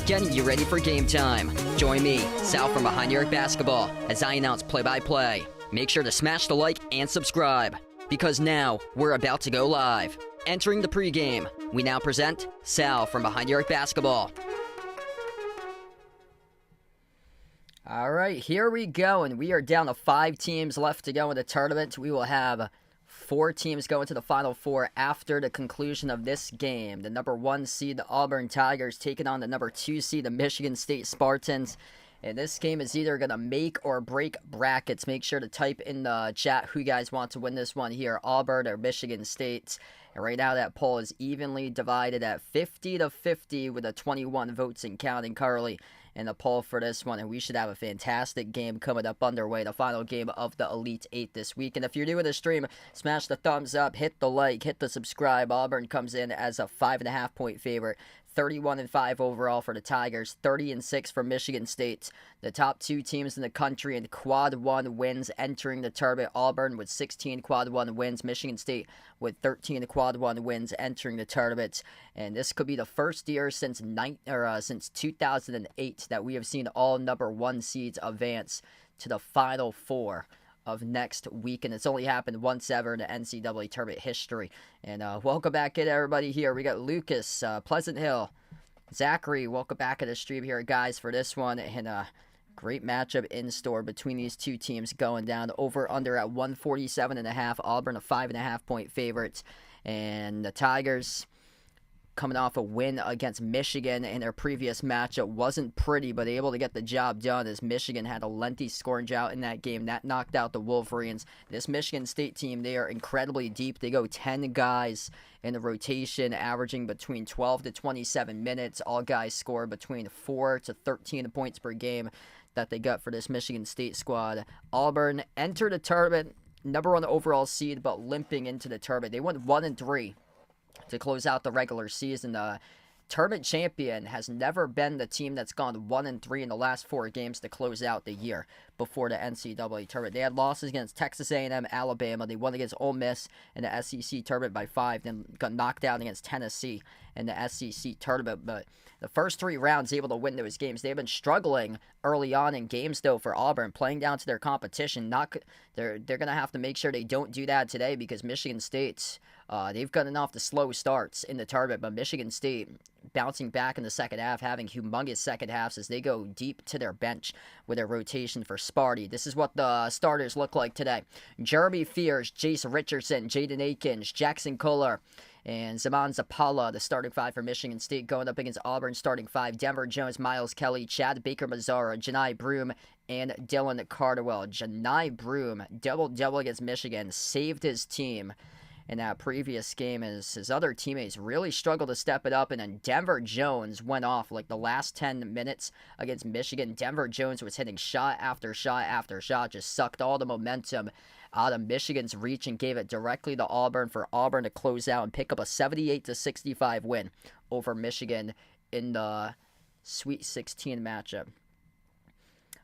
Getting you ready for game time. Join me, Sal from Behind the Arc Basketball, as I announce play-by-play. Make sure to smash the like and subscribe, because now we're about to go live. Entering the pregame, we now present Sal from Behind the Arc Basketball. All right, here we go, and we are down to 5 teams left to go in the tournament. We will have 4 teams go into the Final Four after the conclusion of this game. The number 1 seed, the Auburn Tigers, taking on the number 2 seed, the Michigan State Spartans. And this game is either going to make or break brackets. Make sure to type in the chat who you guys want to win this one here, Auburn or Michigan State. And right now that poll is evenly divided at 50-50 with a 21 votes and counting currently in the poll for this one. And we should have a fantastic game coming up underway, the final game of the Elite 8 this week. And if you're new to the stream, smash the thumbs up, hit the like, hit the subscribe. Auburn comes in as a 5.5 point favorite. 31-5 overall for the Tigers, 30-6 for Michigan State. The top 2 teams in the country in quad 1 wins entering the tournament. Auburn with 16 quad 1 wins, Michigan State with 13 quad 1 wins entering the tournament. And this could be the first year since 2008 that we have seen all number 1 seeds advance to the Final Four of next week, and it's only happened once ever in the NCAA tournament history. And welcome back in, everybody. Here we got Lucas, Pleasant Hill, Zachary. Welcome back to the stream here, guys, for this one. And great matchup in store between these 2 teams going down. Over under at 147.5. Auburn a 5.5 point favorite, and the Tigers coming off a win against Michigan in their previous matchup. Wasn't pretty, but able to get the job done as Michigan had a lengthy scoring drought in that game. That knocked out the Wolverines. This Michigan State team, they are incredibly deep. They go 10 guys in the rotation, averaging between 12 to 27 minutes. All guys score between 4 to 13 points per game that they got for this Michigan State squad. Auburn entered the tournament, number 1 overall seed, but limping into the tournament. They went 1-3. To close out the regular season. The tournament champion has never been the team that's gone 1-3 in the last 4 games to close out the year before the NCAA tournament. They had losses against Texas A&M, Alabama. They won against Ole Miss in the SEC tournament by 5, then got knocked out against Tennessee in the SEC tournament. But the first 3 rounds, able to win those games. They've been struggling early on in games, though, for Auburn, playing down to their competition. They're going to have to make sure they don't do that today, because Michigan State, they've gotten off the slow starts in the tournament, but Michigan State bouncing back in the second half, having humongous second halves as they go deep to their bench with their rotation for Sparty. This is what the starters look like today. Jeremy Fears, Jace Richardson, Jaden Akins, Jackson Kohler, and Zaman Zapala, the starting 5 for Michigan State, going up against Auburn starting 5. Denver Jones, Miles Kelly, Chad Baker-Mazara, Janai Broom, and Dylan Cardwell. Janai Broom, double-double against Michigan, saved his team in that previous game as his other teammates really struggled to step it up. And then Denver Jones went off like the last 10 minutes against Michigan. Denver Jones was hitting shot after shot after shot, just sucked all the momentum out of Michigan's reach and gave it directly to Auburn for Auburn to close out and pick up a 78-65 win over Michigan in the Sweet 16 matchup.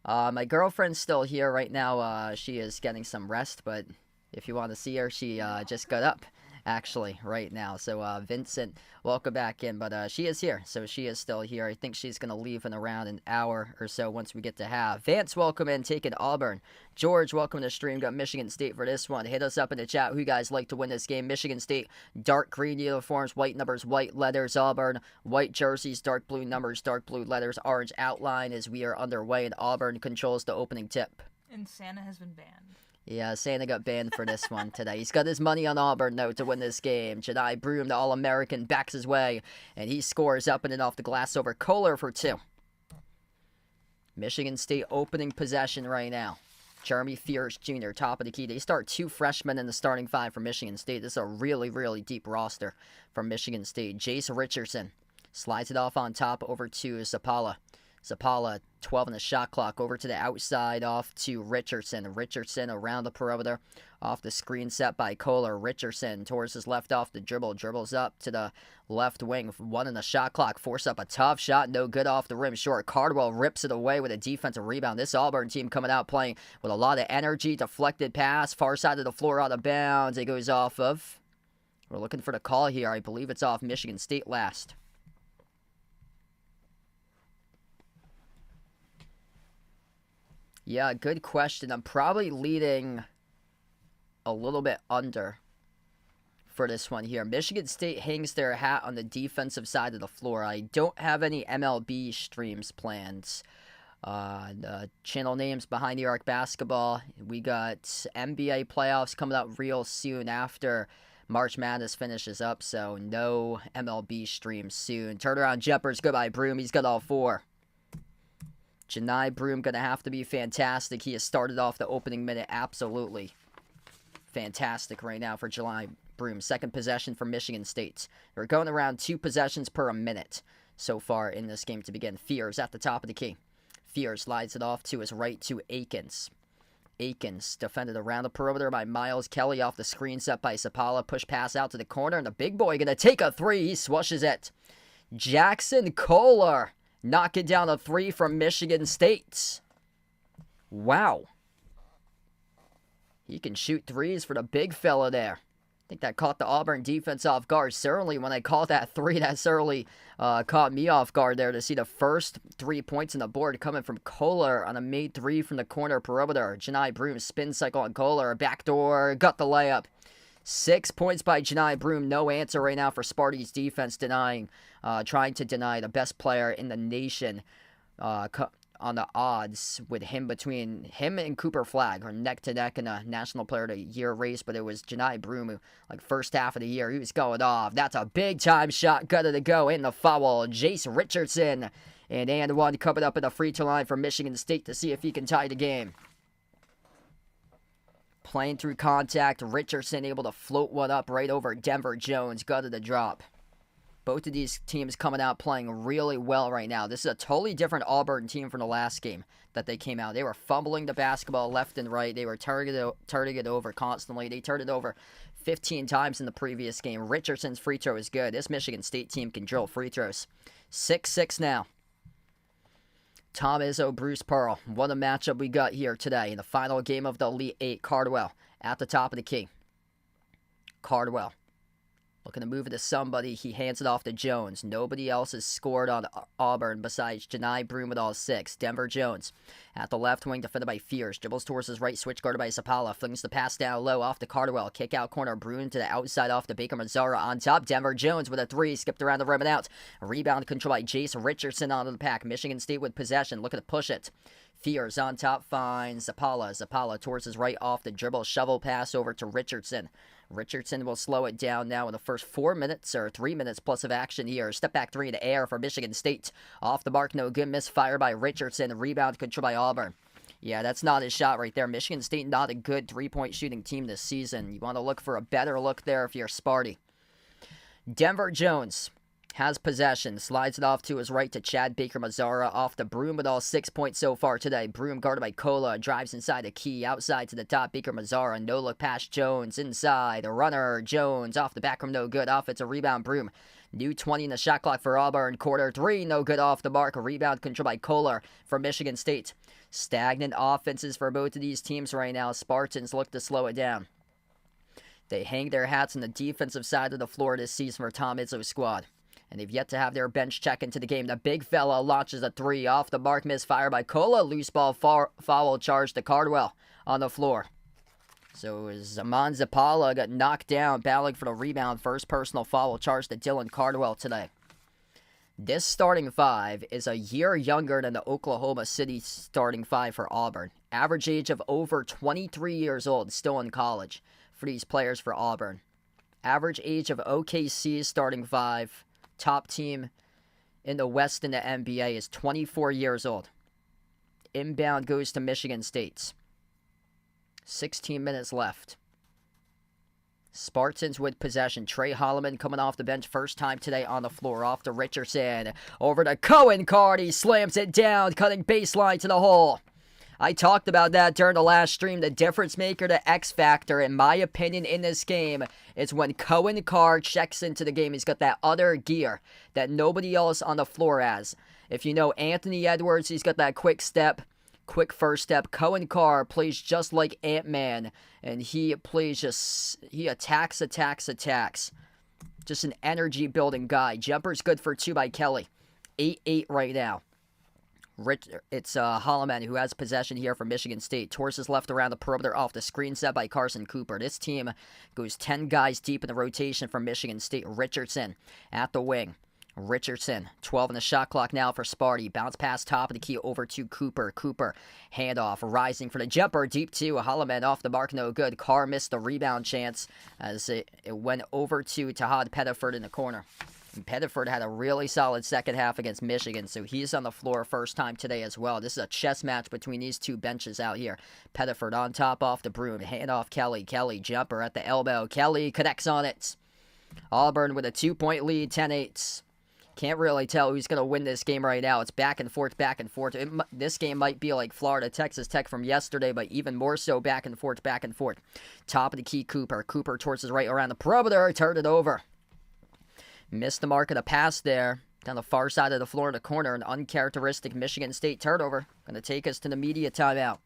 My girlfriend's still here right now. She is getting some rest, but if you want to see her, she just got up, actually, right now. So, Vincent, welcome back in. But she is here, so she is still here. I think she's going to leave in around an hour or so once we get to half. Vance, welcome in, taking Auburn. George, welcome to the stream. Got Michigan State for this one. Hit us up in the chat who you guys like to win this game. Michigan State, dark green uniforms, white numbers, white letters. Auburn, white jerseys, dark blue numbers, dark blue letters, orange outline as we are underway, and Auburn controls the opening tip. And Santa has been banned. Yeah, Santa got banned for this one today. He's got his money on Auburn, though, to win this game. Jedi Broom, the All-American, backs his way, and he scores up and in off the glass over Kohler for 2. Michigan State opening possession right now. Jeremy Fears Jr., top of the key. They start 2 freshmen in the starting 5 for Michigan State. This is a really, really deep roster from Michigan State. Jace Richardson slides it off on top over to Zapala. Zapala, 12 on the shot clock, over to the outside, off to Richardson. Richardson around the perimeter, off the screen set by Kohler. Richardson towards his left off the dribble, dribbles up to the left wing. 1 on the shot clock, force up a tough shot, no good off the rim, short. Cardwell rips it away with a defensive rebound. This Auburn team coming out playing with a lot of energy, deflected pass, far side of the floor out of bounds. It goes off of, we're looking for the call here, I believe it's off Michigan State last. Yeah, good question. I'm probably leading a little bit under for this one here. Michigan State hangs their hat on the defensive side of the floor. I don't have any MLB streams planned. The channel names Behind the Arc Basketball. We got NBA playoffs coming up real soon after March Madness finishes up, so no MLB streams soon. Turnaround jumpers, goodbye Broom. He's got all 4. Janai Broom going to have to be fantastic. He has started off the opening minute absolutely fantastic right now for Janai Broom. Second possession for Michigan State. We're going around 2 possessions per a minute so far in this game to begin. Fears at the top of the key. Fears slides it off to his right to Akins. Akins defended around the perimeter by Miles Kelly off the screen set by Sapala. Push pass out to the corner, and the big boy going to take a 3. He swishes it. Jackson Kohler knocking down a 3 from Michigan State. Wow. He can shoot 3s for the big fella there. I think that caught the Auburn defense off guard. Certainly when I caught that 3, that certainly caught me off guard there to see the first 3 points on the board coming from Kohler on a made 3 from the corner perimeter. Janai Broom spin cycle on Kohler. Backdoor, got the layup. 6 points by Janai Broom. No answer right now for Sparty's defense, trying to deny the best player in the nation on the odds with him between him and Cooper Flagg, or neck to neck in a National Player of the Year race. But it was Janai Broom who, like, first half of the year, he was going off. That's a big time shot. Got it to go in the foul. Jace Richardson and 1 coming up in the free throw line for Michigan State to see if he can tie the game. Playing through contact, Richardson able to float one up right over Denver Jones. Got it to drop. Both of these teams coming out playing really well right now. This is a totally different Auburn team from the last game that they came out. They were fumbling the basketball left and right. They were turning it over constantly. They turned it over 15 times in the previous game. Richardson's free throw is good. This Michigan State team can drill free throws. 6-6 now. Tom Izzo, Bruce Pearl. What a matchup we got here today in the final game of the Elite 8. Cardwell at the top of the key. Cardwell looking to move it to somebody. He hands it off to Jones. Nobody else has scored on Auburn besides Janai Broom with all 6. Denver Jones at the left wing, defended by Fears. Dribbles towards his right, switch guarded by Sapala. Flings the pass down low off to Cardwell. Kick out corner. Broom to the outside off to Baker Mazzara on top. Denver Jones with a 3. Skipped around the rim and out. Rebound control by Jace Richardson onto the pack. Michigan State with possession. Looking to push it. Fears on top, finds Zapala. Zapala towards his right off the dribble. Shovel pass over to Richardson. Richardson will slow it down now in the first 4 minutes, or 3 minutes plus of action here. Step back 3 in the air for Michigan State. Off the mark, no good. Misfire by Richardson. Rebound control by Auburn. Yeah, that's not his shot right there. Michigan State not a good three-point shooting team this season. You want to look for a better look there if you're Sparty. Denver Jones has possession, slides it off to his right to Chad Baker-Mazara off the Broom with all 6 points so far today. Broom guarded by Kola, drives inside the key, outside to the top, Baker-Mazara, no look past Jones, inside, a runner, Jones, off the back from no good, offensive rebound, Broom. New 20 in the shot clock for Auburn, quarter 3, no good off the mark, a rebound controlled by Kohler for Michigan State. Stagnant offenses for both of these teams right now. Spartans look to slow it down. They hang their hats on the defensive side of the floor this season for Tom Izzo's squad. And they've yet to have their bench check into the game. The big fella launches a 3 off the mark, misfire by Kola. Loose ball foul charge to Cardwell on the floor. So Zaman Zapala got knocked down, battling for the rebound. First personal foul charge to Dylan Cardwell today. This starting five is a year younger than the Oklahoma City starting five for Auburn. Average age of over 23 years old, still in college for these players for Auburn. Average age of OKC's starting five, top team in the West in the NBA, is 24 years old. Inbound goes to Michigan State. 16 minutes left. Spartans with possession. Trey Holloman coming off the bench first time today on the floor. Off to Richardson. Over to Cohen Card. He slams it down, cutting baseline to the hole. I talked about that during the last stream. The difference maker, the X factor, in my opinion, in this game is when Cohen Card checks into the game. He's got that other gear that nobody else on the floor has. If you know Anthony Edwards, he's got that quick step. Quick first step. Cohen Carr plays just like Ant-Man, and he attacks. Just an energy-building guy. Jumper's good for 2 by Kelly. 8-8 right now. It's Holloman who has possession here for Michigan State. Towards his left around the perimeter off the screen set by Carson Cooper. This team goes 10 guys deep in the rotation from Michigan State. Richardson at the wing. Richardson, 12 in the shot clock now for Sparty. Bounce pass top of the key over to Cooper. Cooper, handoff, rising for the jumper. Deep 2, Holloman off the mark, no good. Carr missed the rebound chance as it went over to Tahad Pettiford in the corner. And Pettiford had a really solid second half against Michigan, so he's on the floor first time today as well. This is a chess match between these two benches out here. Pettiford on top off the Broom. Handoff Kelly. Kelly, jumper at the elbow. Kelly connects on it. Auburn with a 2-point lead, 10-8. Can't really tell who's going to win this game right now. It's back and forth, back and forth. This game might be like Florida, Texas Tech from yesterday, but even more so back and forth, back and forth. Top of the key, Cooper. Cooper towards his right around the perimeter. Turned it over. Missed the mark of the pass there. Down the far side of the floor in the corner. An uncharacteristic Michigan State turnover. Going to take us to the media timeout.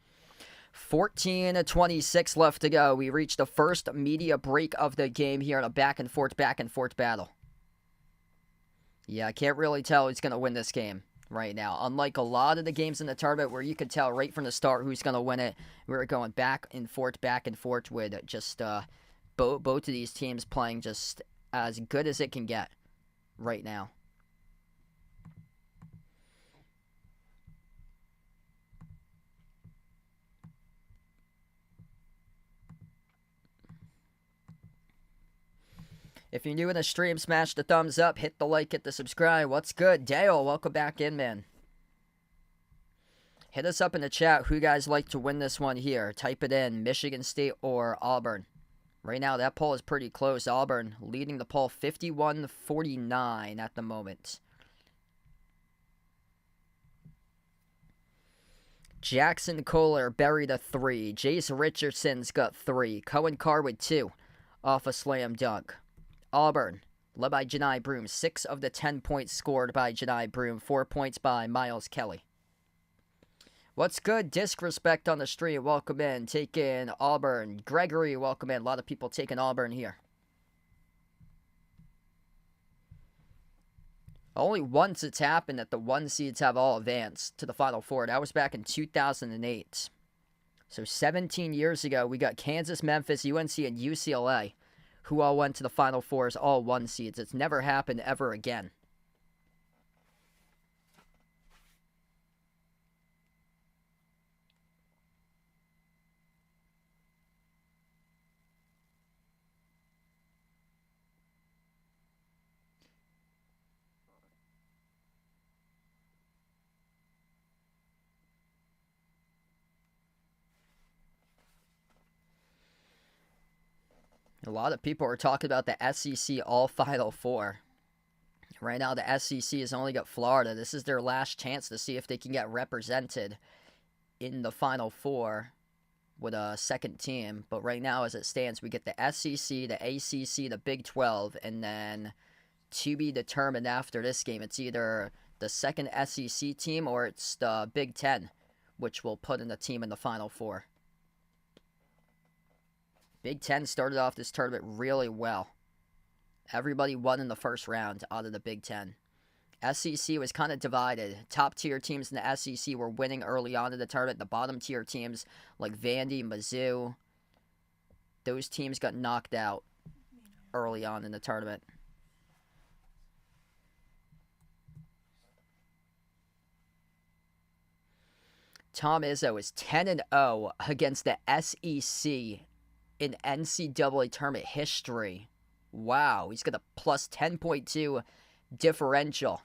14:26 left to go. We reached the first media break of the game here in a back and forth battle. Yeah, I can't really tell who's going to win this game right now. Unlike a lot of the games in the tournament where you could tell right from the start who's going to win it, we're going back and forth with just both of these teams playing just as good as it can get right now. If you're new in the stream, smash the thumbs up, hit the like, hit the subscribe. What's good? Dale, welcome back in, man. Hit us up in the chat who you guys like to win this one here. Type it in, Michigan State or Auburn. Right now, that poll is pretty close. Auburn leading the poll 51-49 at the moment. Jackson Kohler buried a 3. Jace Richardson's got 3. Cohen Carr with 2 off a slam dunk. Auburn, led by Janai Broom. 6 of the 10 points scored by Janai Broom. 4 points by Miles Kelly. What's good? Disrespect on the stream. Welcome in. Take in Auburn. Gregory, welcome in. A lot of people taking Auburn here. Only once it's happened that the 1 seeds have all advanced to the Final Four. That was back in 2008. So 17 years ago, we got Kansas, Memphis, UNC, and UCLA, who all went to the Final Four as all 1 seeds. It's never happened ever again. A lot of people are talking about the SEC all Final Four. Right now, the SEC has only got Florida. This is their last chance to see if they can get represented in the Final Four with a second team. But right now, as it stands, we get the SEC, the ACC, the Big 12, and then to be determined after this game, it's either the second SEC team or it's the Big 10, which will put in a team in the Final Four. Big 10 started off this tournament really well. Everybody won in the first round out of the Big 10. SEC was kind of divided. Top-tier teams in the SEC were winning early on in the tournament. The bottom-tier teams like Vandy, Mizzou, those teams got knocked out early on in the tournament. Tom Izzo is 10-0 against the SEC in NCAA tournament history. Wow, he's got a plus 10.2 differential.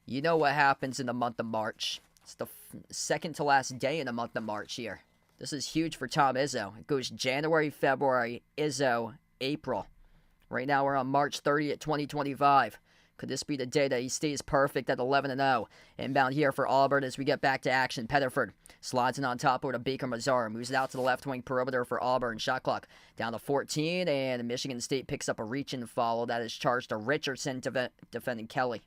You know what happens in the month of March. It's the second to last day in the month of March here. This is huge for Tom Izzo. It goes January, February, Izzo, April. Right now we're on March 30th, 2025. Could this be the day that he stays perfect at 11-0? Inbound here for Auburn as we get back to action. Pettiford slides in on top over to Baker Mazzara. Moves it out to the left wing perimeter for Auburn. Shot clock down to 14, and Michigan State picks up a reach and follow. That is charged to Richardson defending Kelly.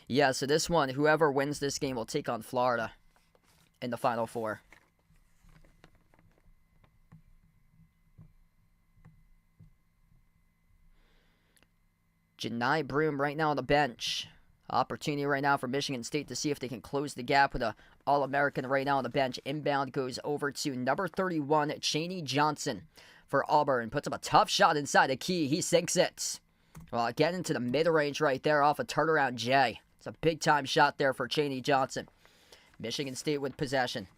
Yeah, so this one, whoever wins this game will take on Florida in the Final Four. Janai Broom right now on the bench. Opportunity right now for Michigan State to see if they can close the gap with an All-American right now on the bench. Inbound goes over to number 31, Chaney Johnson for Auburn. Puts up a tough shot inside the key. He sinks it. Well, getting into the mid-range right there off a turnaround J. It's a big-time shot there for Chaney Johnson. Michigan State with possession.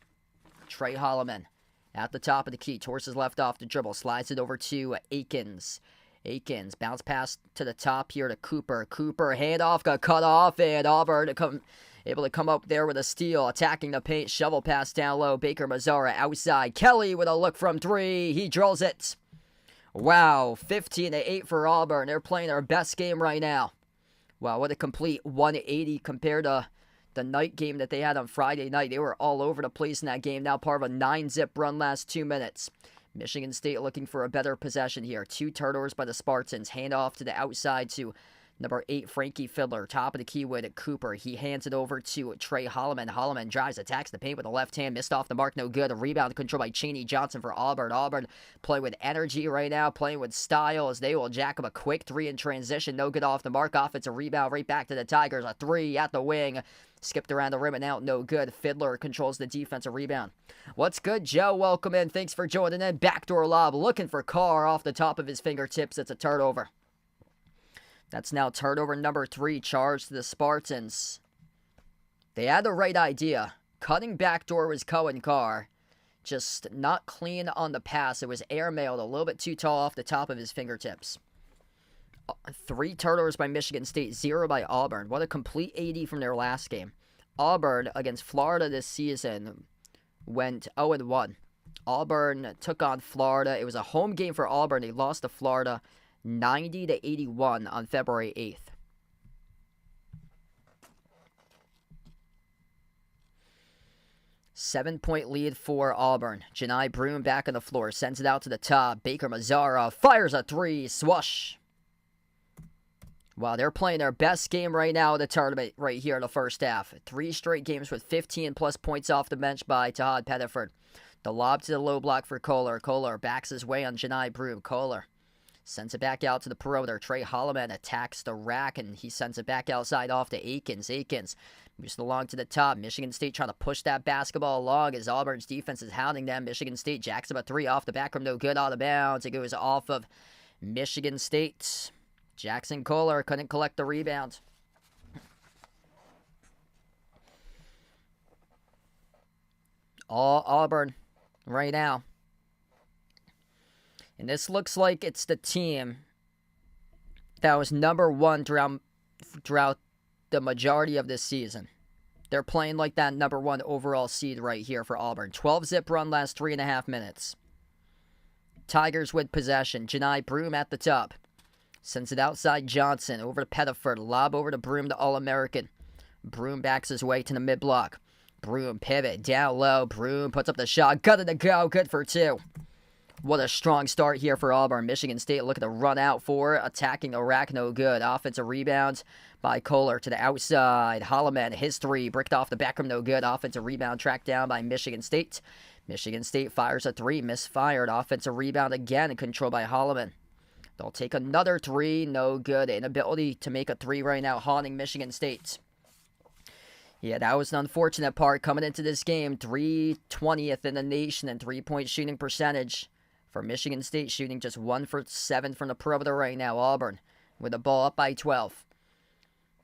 Trey Holloman at the top of the key. Torres left off the dribble. Slides it over to Akins. Akins, bounce pass to the top here to Cooper. Cooper, handoff, got cut off, and Auburn able to come up there with a steal. Attacking the paint, shovel pass down low. Baker Mazzara outside. Kelly with a look from three. He drills it. Wow, 15-8 for Auburn. They're playing their best game right now. Wow, what a complete 180 compared to the night game that they had on Friday night. They were all over the place in that game. Now part of a 9-zip run last 2 minutes. Michigan State looking for a better possession here. 2 turnovers by the Spartans. Hand off to the outside to number 8, Frankie Fiddler. Top of the key with Cooper. He hands it over to Trey Holloman. Holloman drives, attacks the paint with the left hand. Missed off the mark, no good. A rebound control by Chaney Johnson for Auburn. Auburn playing with energy right now, playing with style as they will jack up a quick 3 in transition. No good off the mark. Offensive rebound right back to the Tigers. A 3 at the wing. Skipped around the rim and out, no good. Fiddler controls the defensive rebound. What's good, Joe? Welcome in. Thanks for joining in. Backdoor lob, looking for Carr off the top of his fingertips. It's a turnover. That's now turnover number 3, charged to the Spartans. They had the right idea. Cutting backdoor was Cohen Carr. Just not clean on the pass. It was airmailed a little bit too tall off the top of his fingertips. 3 turnovers by Michigan State, 0 by Auburn. What a complete 80 from their last game. Auburn against Florida this season went 0-1. Auburn took on Florida. It was a home game for Auburn. They lost to Florida 90-81 on February 8th. Seven-point lead for Auburn. Janai Broom back on the floor. Sends it out to the top. Baker Mazzara fires a 3. Swoosh. Wow, they're playing their best game right now in the tournament right here in the first half. 3 straight games with 15-plus points off the bench by Tahad Pettiford. The lob to the low block for Kohler. Kohler backs his way on Janai Broom. Kohler sends it back out to the perimeter. Trey Holloman attacks the rack, and he sends it back outside off to Akins. Akins moves it along to the top. Michigan State trying to push that basketball along as Auburn's defense is hounding them. Michigan State jacks up a 3 off the back rim. No good, out of bounds. It goes off of Michigan State. Jackson Kohler couldn't collect the rebound. All Auburn right now. And this looks like it's the team that was number 1 throughout the majority of this season. They're playing like that number 1 overall seed right here for Auburn. 12-zip run last 3.5 minutes. Tigers with possession. Janai Broom at the top. Sends it outside Johnson. Over to Pettiford. Lob over to Broom, the All-American. Broom backs his way to the mid-block. Broom pivot. Down low. Broom puts up the shot. Got it to go. Good for 2. What a strong start here for Auburn. Michigan State looking to run out for it. Attacking the rack, no good. Offensive rebounds by Kohler to the outside. Holloman, his 3. Bricked off the back rim, no good. Offensive rebound tracked down by Michigan State. Michigan State fires a 3. Misfired. Offensive rebound again. Controlled by Holloman. They'll take another 3. No good. Inability to make a 3 right now. Haunting Michigan State. Yeah, that was an unfortunate part coming into this game. 320th in the nation in three-point shooting percentage. For Michigan State, shooting just 1 for 7 from the perimeter right now. Auburn with the ball up by 12.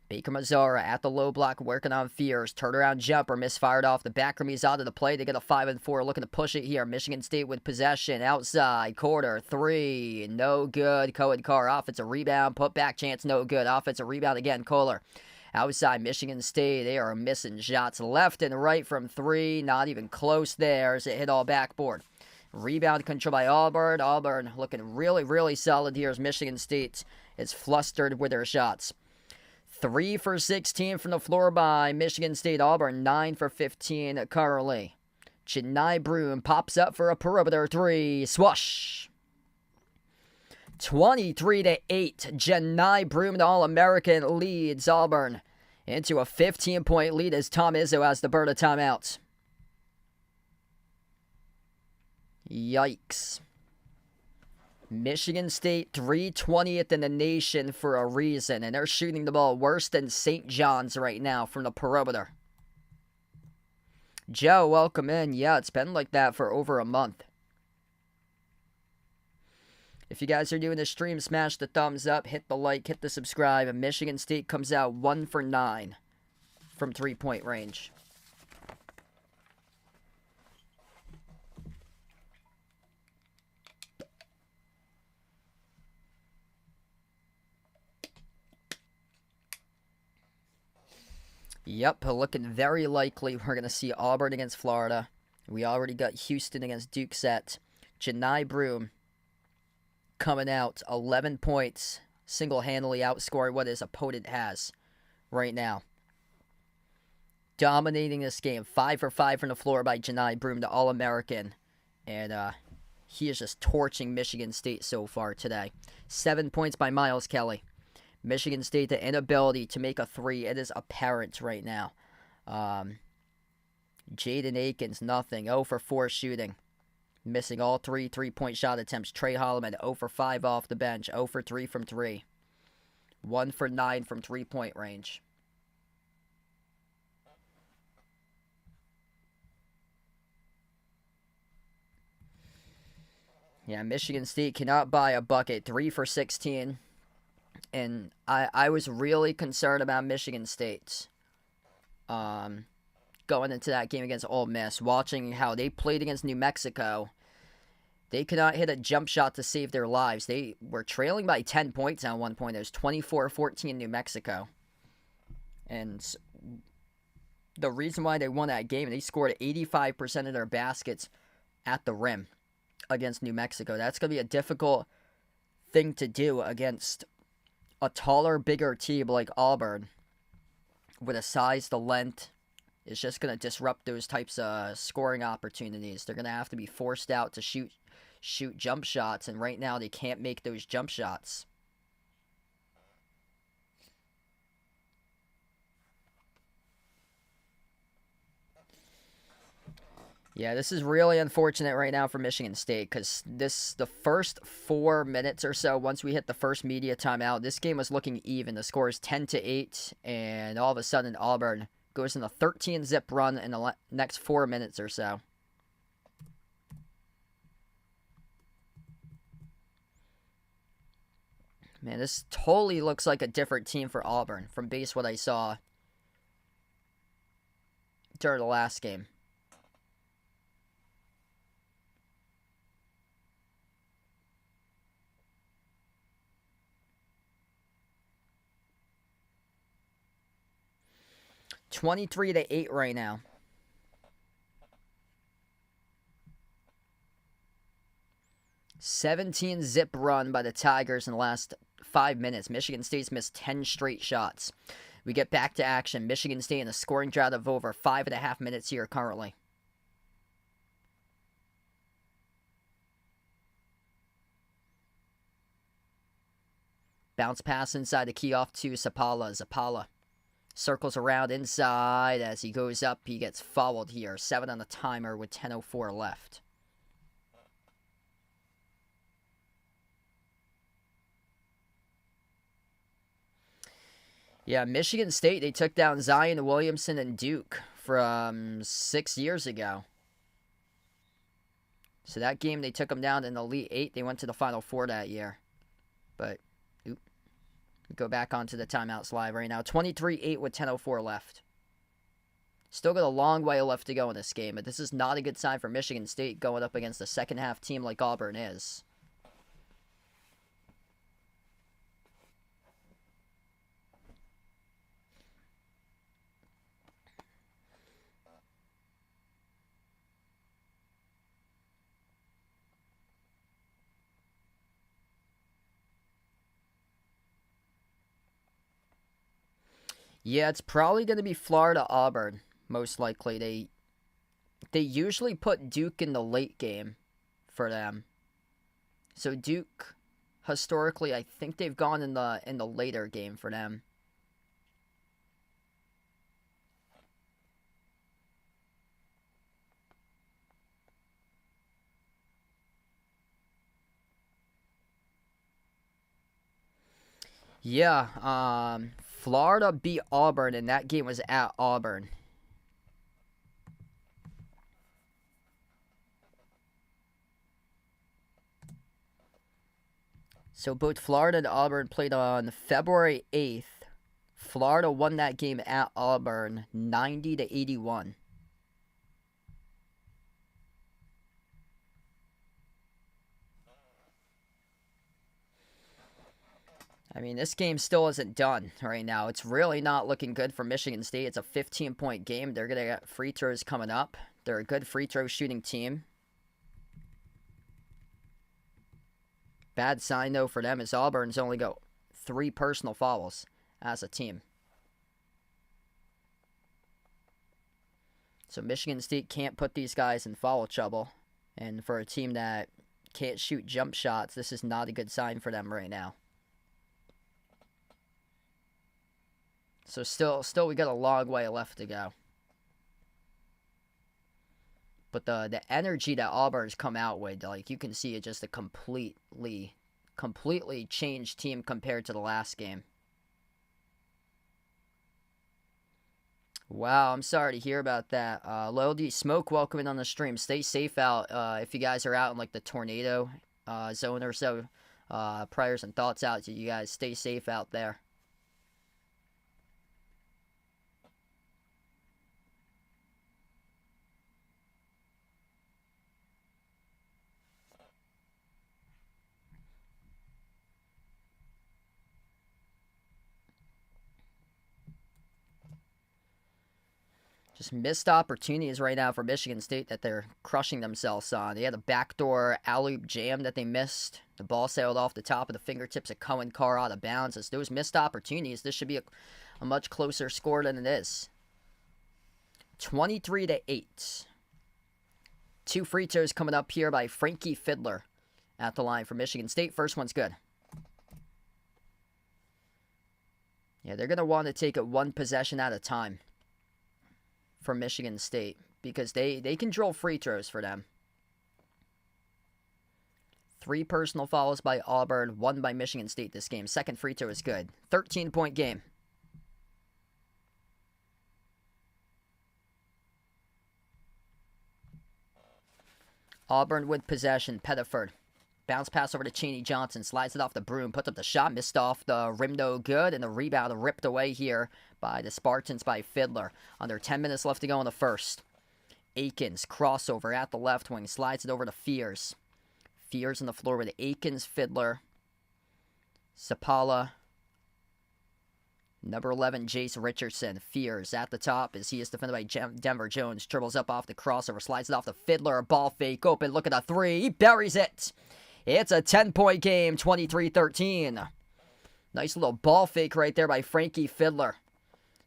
Baker Mazzara at the low block working on Fears. Turnaround jumper misfired off the back rim. He's out of the play. They get a 5 and 4 looking to push it here. Michigan State with possession. Outside. Quarter. 3. No good. Cohen Carr. Offensive rebound. Put back chance. No good. Offensive rebound again. Kohler. Outside Michigan State. They are missing shots left and right from 3. Not even close there as it hit all backboard. Rebound control by Auburn. Auburn looking really, really solid here as Michigan State is flustered with their shots. 3 for 16 from the floor by Michigan State. Auburn 9 for 15 currently. Janai Broom pops up for a perimeter 3. Swoosh. 23-8. Janai Broom, the All-American, leads Auburn into a 15-point lead as Tom Izzo has the burn of timeouts. Yikes. Michigan State 320th in the nation for a reason, and they're shooting the ball worse than St. John's right now from the perimeter. Joe, welcome in. Yeah, it's been like that for over a month. If you guys are doing the stream, smash the thumbs up, hit the like, hit the subscribe, and Michigan State comes out 1 for 9 from three-point range. Yep, looking very likely we're going to see Auburn against Florida. We already got Houston against Duke set. Janai Broom coming out 11 points, single-handedly outscoring what his opponent has right now. Dominating this game. 5 for 5 from the floor by Janai Broom, the All-American. And he is just torching Michigan State so far today. 7 points by Miles Kelly. Michigan State, the inability to make a 3, it is apparent right now. Jaden Akins, nothing. 0 for 4 shooting. Missing all 3 three-point shot attempts. Trey Holloman, 0 for 5 off the bench. 0 for 3 from 3. 1 for 9 from three-point range. Yeah, Michigan State cannot buy a bucket. 3 for 16. And I was really concerned about Michigan State going into that game against Ole Miss, watching how they played against New Mexico. They could not hit a jump shot to save their lives. They were trailing by 10 points at one point. It was 24-14 New Mexico. And the reason why they won that game, they scored 85% of their baskets at the rim against New Mexico. That's going to be a difficult thing to do against a taller, bigger team like Auburn with a size, the length. Is just going to disrupt those types of scoring opportunities. They're going to have to be forced out to shoot jump shots, and right now they can't make those jump shots. Yeah, this is really unfortunate right now for Michigan State because the first 4 minutes or so, once we hit the first media timeout, this game was looking even. The score is 10-8, and all of a sudden Auburn goes in a 13-zip run in the next 4 minutes or so. Man, this totally looks like a different team for Auburn from base what I saw during the last game. 23-8 right now. "17-zip run by the Tigers in the last 5 minutes. Michigan State's missed 10 straight shots. We get back to action. Michigan State in a scoring drought of over 5.5 minutes here currently. Bounce pass inside the key off to Zapala. Zapala circles around inside as he goes up. He gets fouled here. 7 on the timer with 10:04 left. Yeah, Michigan State, they took down Zion Williamson and Duke from 6 years ago. So that game, they took them down in the Elite Eight. They went to the Final Four that year. But, go back onto the timeouts live right now. 23-8 with 10:04 left. Still got a long way left to go in this game, but this is not a good sign for Michigan State going up against a second-half team like Auburn is. Yeah, it's probably going to be Florida-Auburn, most likely. They usually put Duke in the late game for them. So Duke, historically, I think they've gone in the later game for them. Yeah, Florida beat Auburn, and that game was at Auburn. So both Florida and Auburn played on February 8th. Florida won that game at Auburn 90-81. I mean, this game still isn't done right now. It's really not looking good for Michigan State. It's a 15-point game. They're going to get free throws coming up. They're a good free throw shooting team. Bad sign, though, for them is Auburn's only got 3 personal fouls as a team. So Michigan State can't put these guys in foul trouble. And for a team that can't shoot jump shots, this is not a good sign for them right now. So still we got a long way left to go. But the energy that Auburn's come out with, like, you can see it just a completely changed team compared to the last game. Wow, I'm sorry to hear about that. Loyalty Smoke, welcome in on the stream. Stay safe out if you guys are out in, like, the tornado zone or so. Prayers and thoughts out to you guys. Stay safe out there. Just missed opportunities right now for Michigan State that they're crushing themselves on. They had a backdoor alley-oop jam that they missed. The ball sailed off the top of the fingertips of Cohen Carr out of bounds. As those missed opportunities, this should be a much closer score than it is. 23-8. 2 free throws coming up here by Frankie Fiddler at the line for Michigan State. First one's good. Yeah, they're going to want to take it 1 possession at a time for Michigan State because they can drill free throws for them. 3 personal fouls by Auburn, 1 by Michigan State this game. Second free throw is good. 13-point game. Auburn with possession. Pettiford. Bounce pass over to Chaney Johnson. Slides it off the Broom. Puts up the shot. Missed off the rim, no good. And the rebound ripped away here by the Spartans by Fiddler. Under 10 minutes left to go in the first. Akins. Crossover at the left wing. Slides it over to Fears. Fears on the floor with Akins, Fiddler, Zapala, Number 11, Jace Richardson, fears at the top as he is defended by Denver Jones. Dribbles up off the crossover, slides it off the Fiddler. Ball fake, open, look at the three. He buries it. It's a 10-point game, 23-13. Nice little ball fake right there by Frankie Fiddler.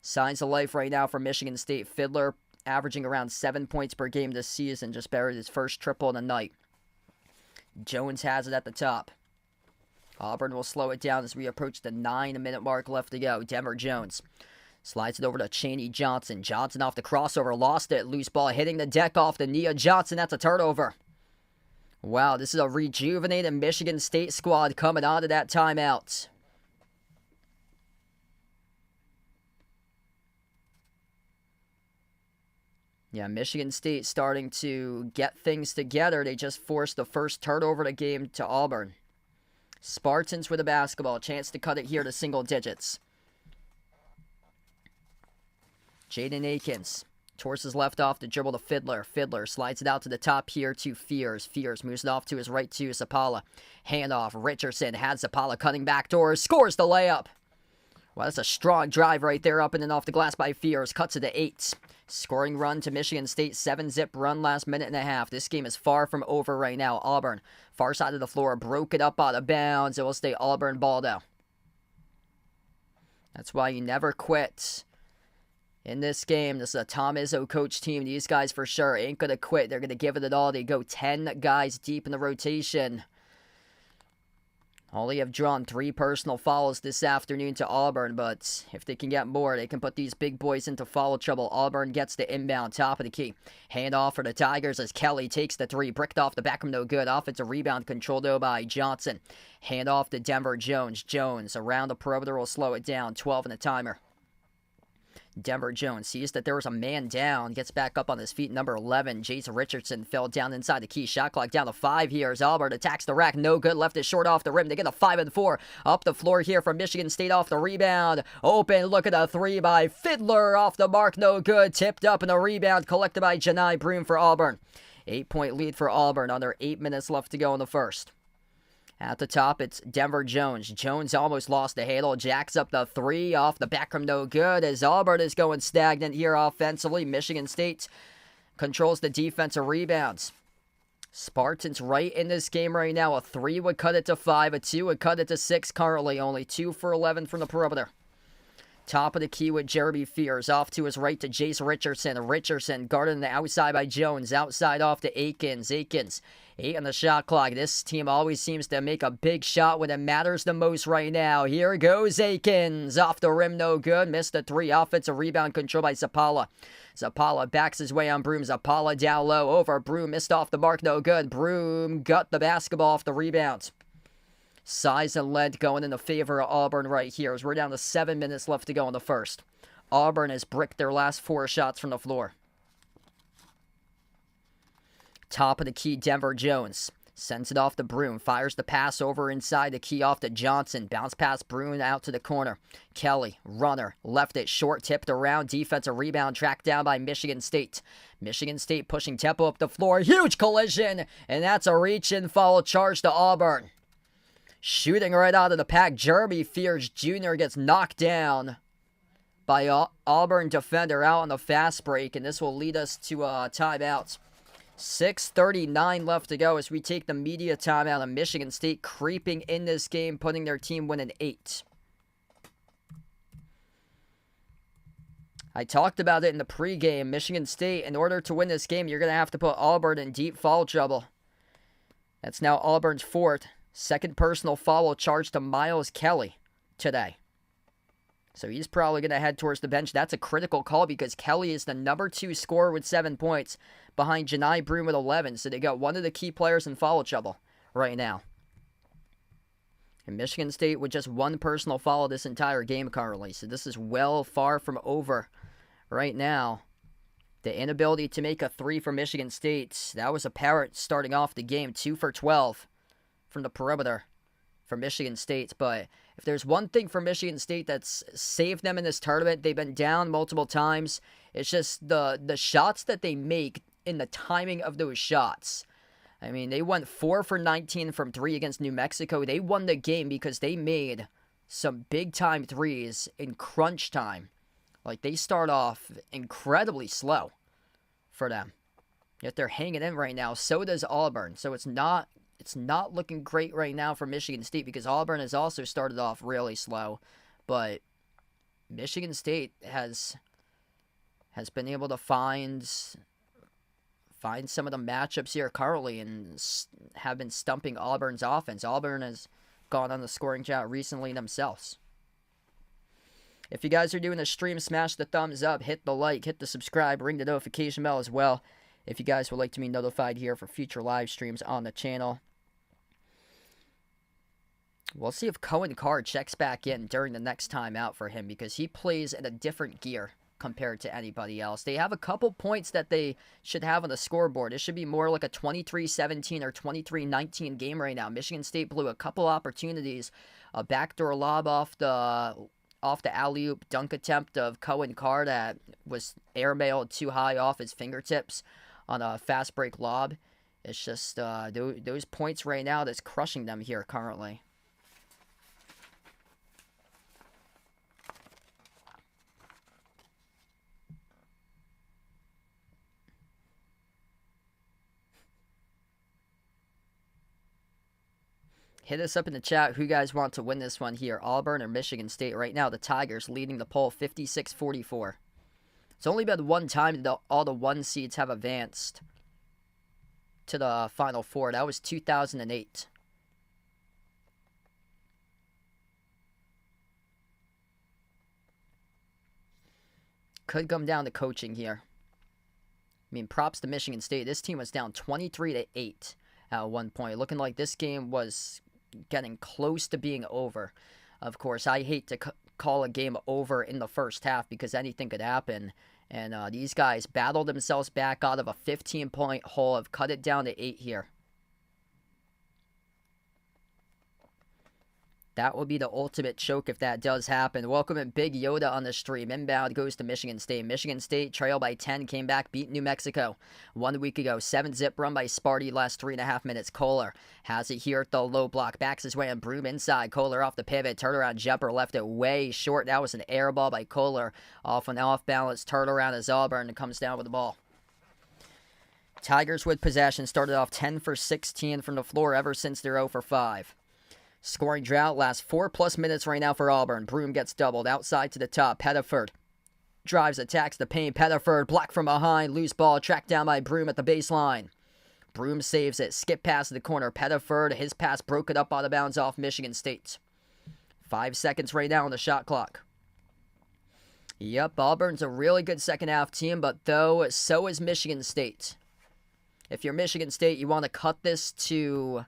Signs of life right now for Michigan State. Fiddler averaging around 7 points per game this season. Just buried his first triple in the night. Jones has it at the top. Auburn will slow it down as we approach the 9-minute mark left to go. Denver Jones slides it over to Chaney Johnson. Johnson off the crossover, lost it. Loose ball hitting the deck off the knee of Johnson. That's a turnover. Wow, this is a rejuvenated Michigan State squad coming out of that timeout. Yeah, Michigan State starting to get things together. They just forced the first turnover of the game to Auburn. Spartans with a basketball. Chance to cut it here to single digits. Jaden Akins. Torses left off to dribble to Fiddler. Fiddler slides it out to the top here to Fears. Fears moves it off to his right to Zapala. Handoff. Richardson has Zapala cutting back doors. Scores the layup. Wow, that's a strong drive right there up and off the glass by Fears. Cuts it to 8. Scoring run to Michigan State. 7-zip run last minute and a half. This game is far from over right now. Auburn, far side of the floor, broke it up out of bounds. It will stay Auburn ball though. That's why you never quit in this game. This is a Tom Izzo coach team. These guys for sure ain't going to quit. They're going to give it all. They go 10 guys deep in the rotation. Only have drawn 3 personal fouls this afternoon to Auburn, but if they can get more, they can put these big boys into foul trouble. Auburn gets the inbound, top of the key. Handoff for the Tigers as Kelly takes the 3. Bricked off the back of no good. Offensive rebound controlled though by Johnson. Handoff to Denver Jones. Jones around the perimeter will slow it down. 12 in the timer. Denver Jones sees that there was a man down, gets back up on his feet. Number 11, Jace Richardson, fell down inside the key. Shot clock down to 5 here as Auburn attacks the rack. No good, left it short off the rim. They get a 5 and 4. Up the floor here from Michigan State off the rebound. Open, look at a 3 by Fiddler. Off the mark, no good. Tipped up and a rebound collected by Janai Broom for Auburn. 8-point lead for Auburn. Under 8 minutes left to go in the first. At the top, it's Denver Jones. Jones almost lost the handle. Jacks up the 3 off the back from no good as Auburn is going stagnant here offensively. Michigan State controls the defensive rebounds. Spartans right in this game right now. A 3 would cut it to 5. A 2 would cut it to 6 currently. Only 2 for 11 from the perimeter. Top of the key with Jeremy Fears. Off to his right to Jace Richardson. Richardson guarded on the outside by Jones. Outside off to Akins. Akins, 8 on the shot clock. This team always seems to make a big shot when it matters the most right now. Here goes Akins. Off the rim, no good. Missed the 3. Offensive rebound controlled by Zapala. Zapala backs his way on Broom. Zapala down low. Over Broom. Missed off the mark, no good. Broom got the basketball off the rebound. Size and length going in the favor of Auburn right here as we're down to 7 minutes left to go in the first. Auburn has bricked their last 4 shots from the floor. Top of the key, Denver Jones. Sends it off to Broom. Fires the pass over inside the key off to Johnson. Bounce pass Broom out to the corner. Kelly, runner, left it short, tipped around. Defensive rebound tracked down by Michigan State. Michigan State pushing tempo up the floor. Huge collision, and that's a reach-and foul charge to Auburn. Shooting right out of the pack, Jeremy Fears Jr. gets knocked down by Auburn defender out on the fast break, and this will lead us to a timeout. 6:39 left to go as we take the media timeout, and Michigan State creeping in this game, putting their team winning 8. I talked about it in the pregame. Michigan State, in order to win this game, you're going to have to put Auburn in deep foul trouble. That's now Auburn's 4th. Second personal foul charged to Miles Kelly today. So he's probably going to head towards the bench. That's a critical call because Kelly is the number 2 scorer with 7 points behind Janai Broom with 11. So they got one of the key players in foul trouble right now. And Michigan State with just 1 personal foul this entire game currently. So this is well far from over right now. The inability to make a 3 for Michigan State. That was apparent starting off the game. 2 for 12. From the perimeter for Michigan State. But if there's one thing for Michigan State that's saved them in this tournament, they've been down multiple times. It's just the shots that they make in the timing of those shots. I mean, they went 4 for 19 from 3 against New Mexico. They won the game because they made some big-time threes in crunch time. Like, they start off incredibly slow for them. Yet they're hanging in right now. So does Auburn. So it's not looking great right now for Michigan State because Auburn has also started off really slow. But Michigan State has been able to find some of the matchups here currently and have been stumping Auburn's offense. Auburn has gone on the scoring drought recently themselves. If you guys are doing the stream, smash the thumbs up, hit the like, hit the subscribe, ring the notification bell as well. If you guys would like to be notified here for future live streams on the channel. We'll see if Cohen Carr checks back in during the next timeout for him because he plays in a different gear compared to anybody else. They have a couple points that they should have on the scoreboard. It should be more like a 23-17 or 23-19 game right now. Michigan State blew a couple opportunities. A backdoor lob off the alley-oop dunk attempt of Cohen Carr that was airmailed too high off his fingertips on a fast break lob. It's just those points right now that's crushing them here currently. Hit us up in the chat who you guys want to win this one here, Auburn or Michigan State. Right now, the Tigers leading the poll 56-44. It's only been one time that all the 1 seeds have advanced to the Final Four. That was 2008. Could come down to coaching here. I mean, props to Michigan State. This team was down 23-8 at one point. Looking like this game was getting close to being over. Of course, I hate to call a game over in the first half because anything could happen. And these guys battled themselves back out of a 15-point hole. Have cut it down to 8 here. That would be the ultimate choke if that does happen. Welcome in Big Yoda on the stream. Inbound goes to Michigan State. Michigan State trail by 10, came back, beat New Mexico 1 week ago. 7-zip run by Sparty last 3.5 minutes. Kohler has it here at the low block. Backs his way on Broom inside. Kohler off the pivot. Turnaround jumper left it way short. That was an air ball by Kohler. Off an off-balance turnaround as Auburn comes down with the ball. Tigers with possession. Started off 10 for 16 from the floor ever since they're 0 for 5. Scoring drought lasts 4+ minutes right now for Auburn. Broom gets doubled outside to the top. Pettiford drives, attacks the paint. Pettiford blocked from behind. Loose ball tracked down by Broom at the baseline. Broom saves it. Skip pass to the corner. Pettiford, his pass broke it up out of bounds off Michigan State. 5 seconds right now on the shot clock. Yep, Auburn's a really good second half team, but so is Michigan State. If you're Michigan State, you want to cut this to...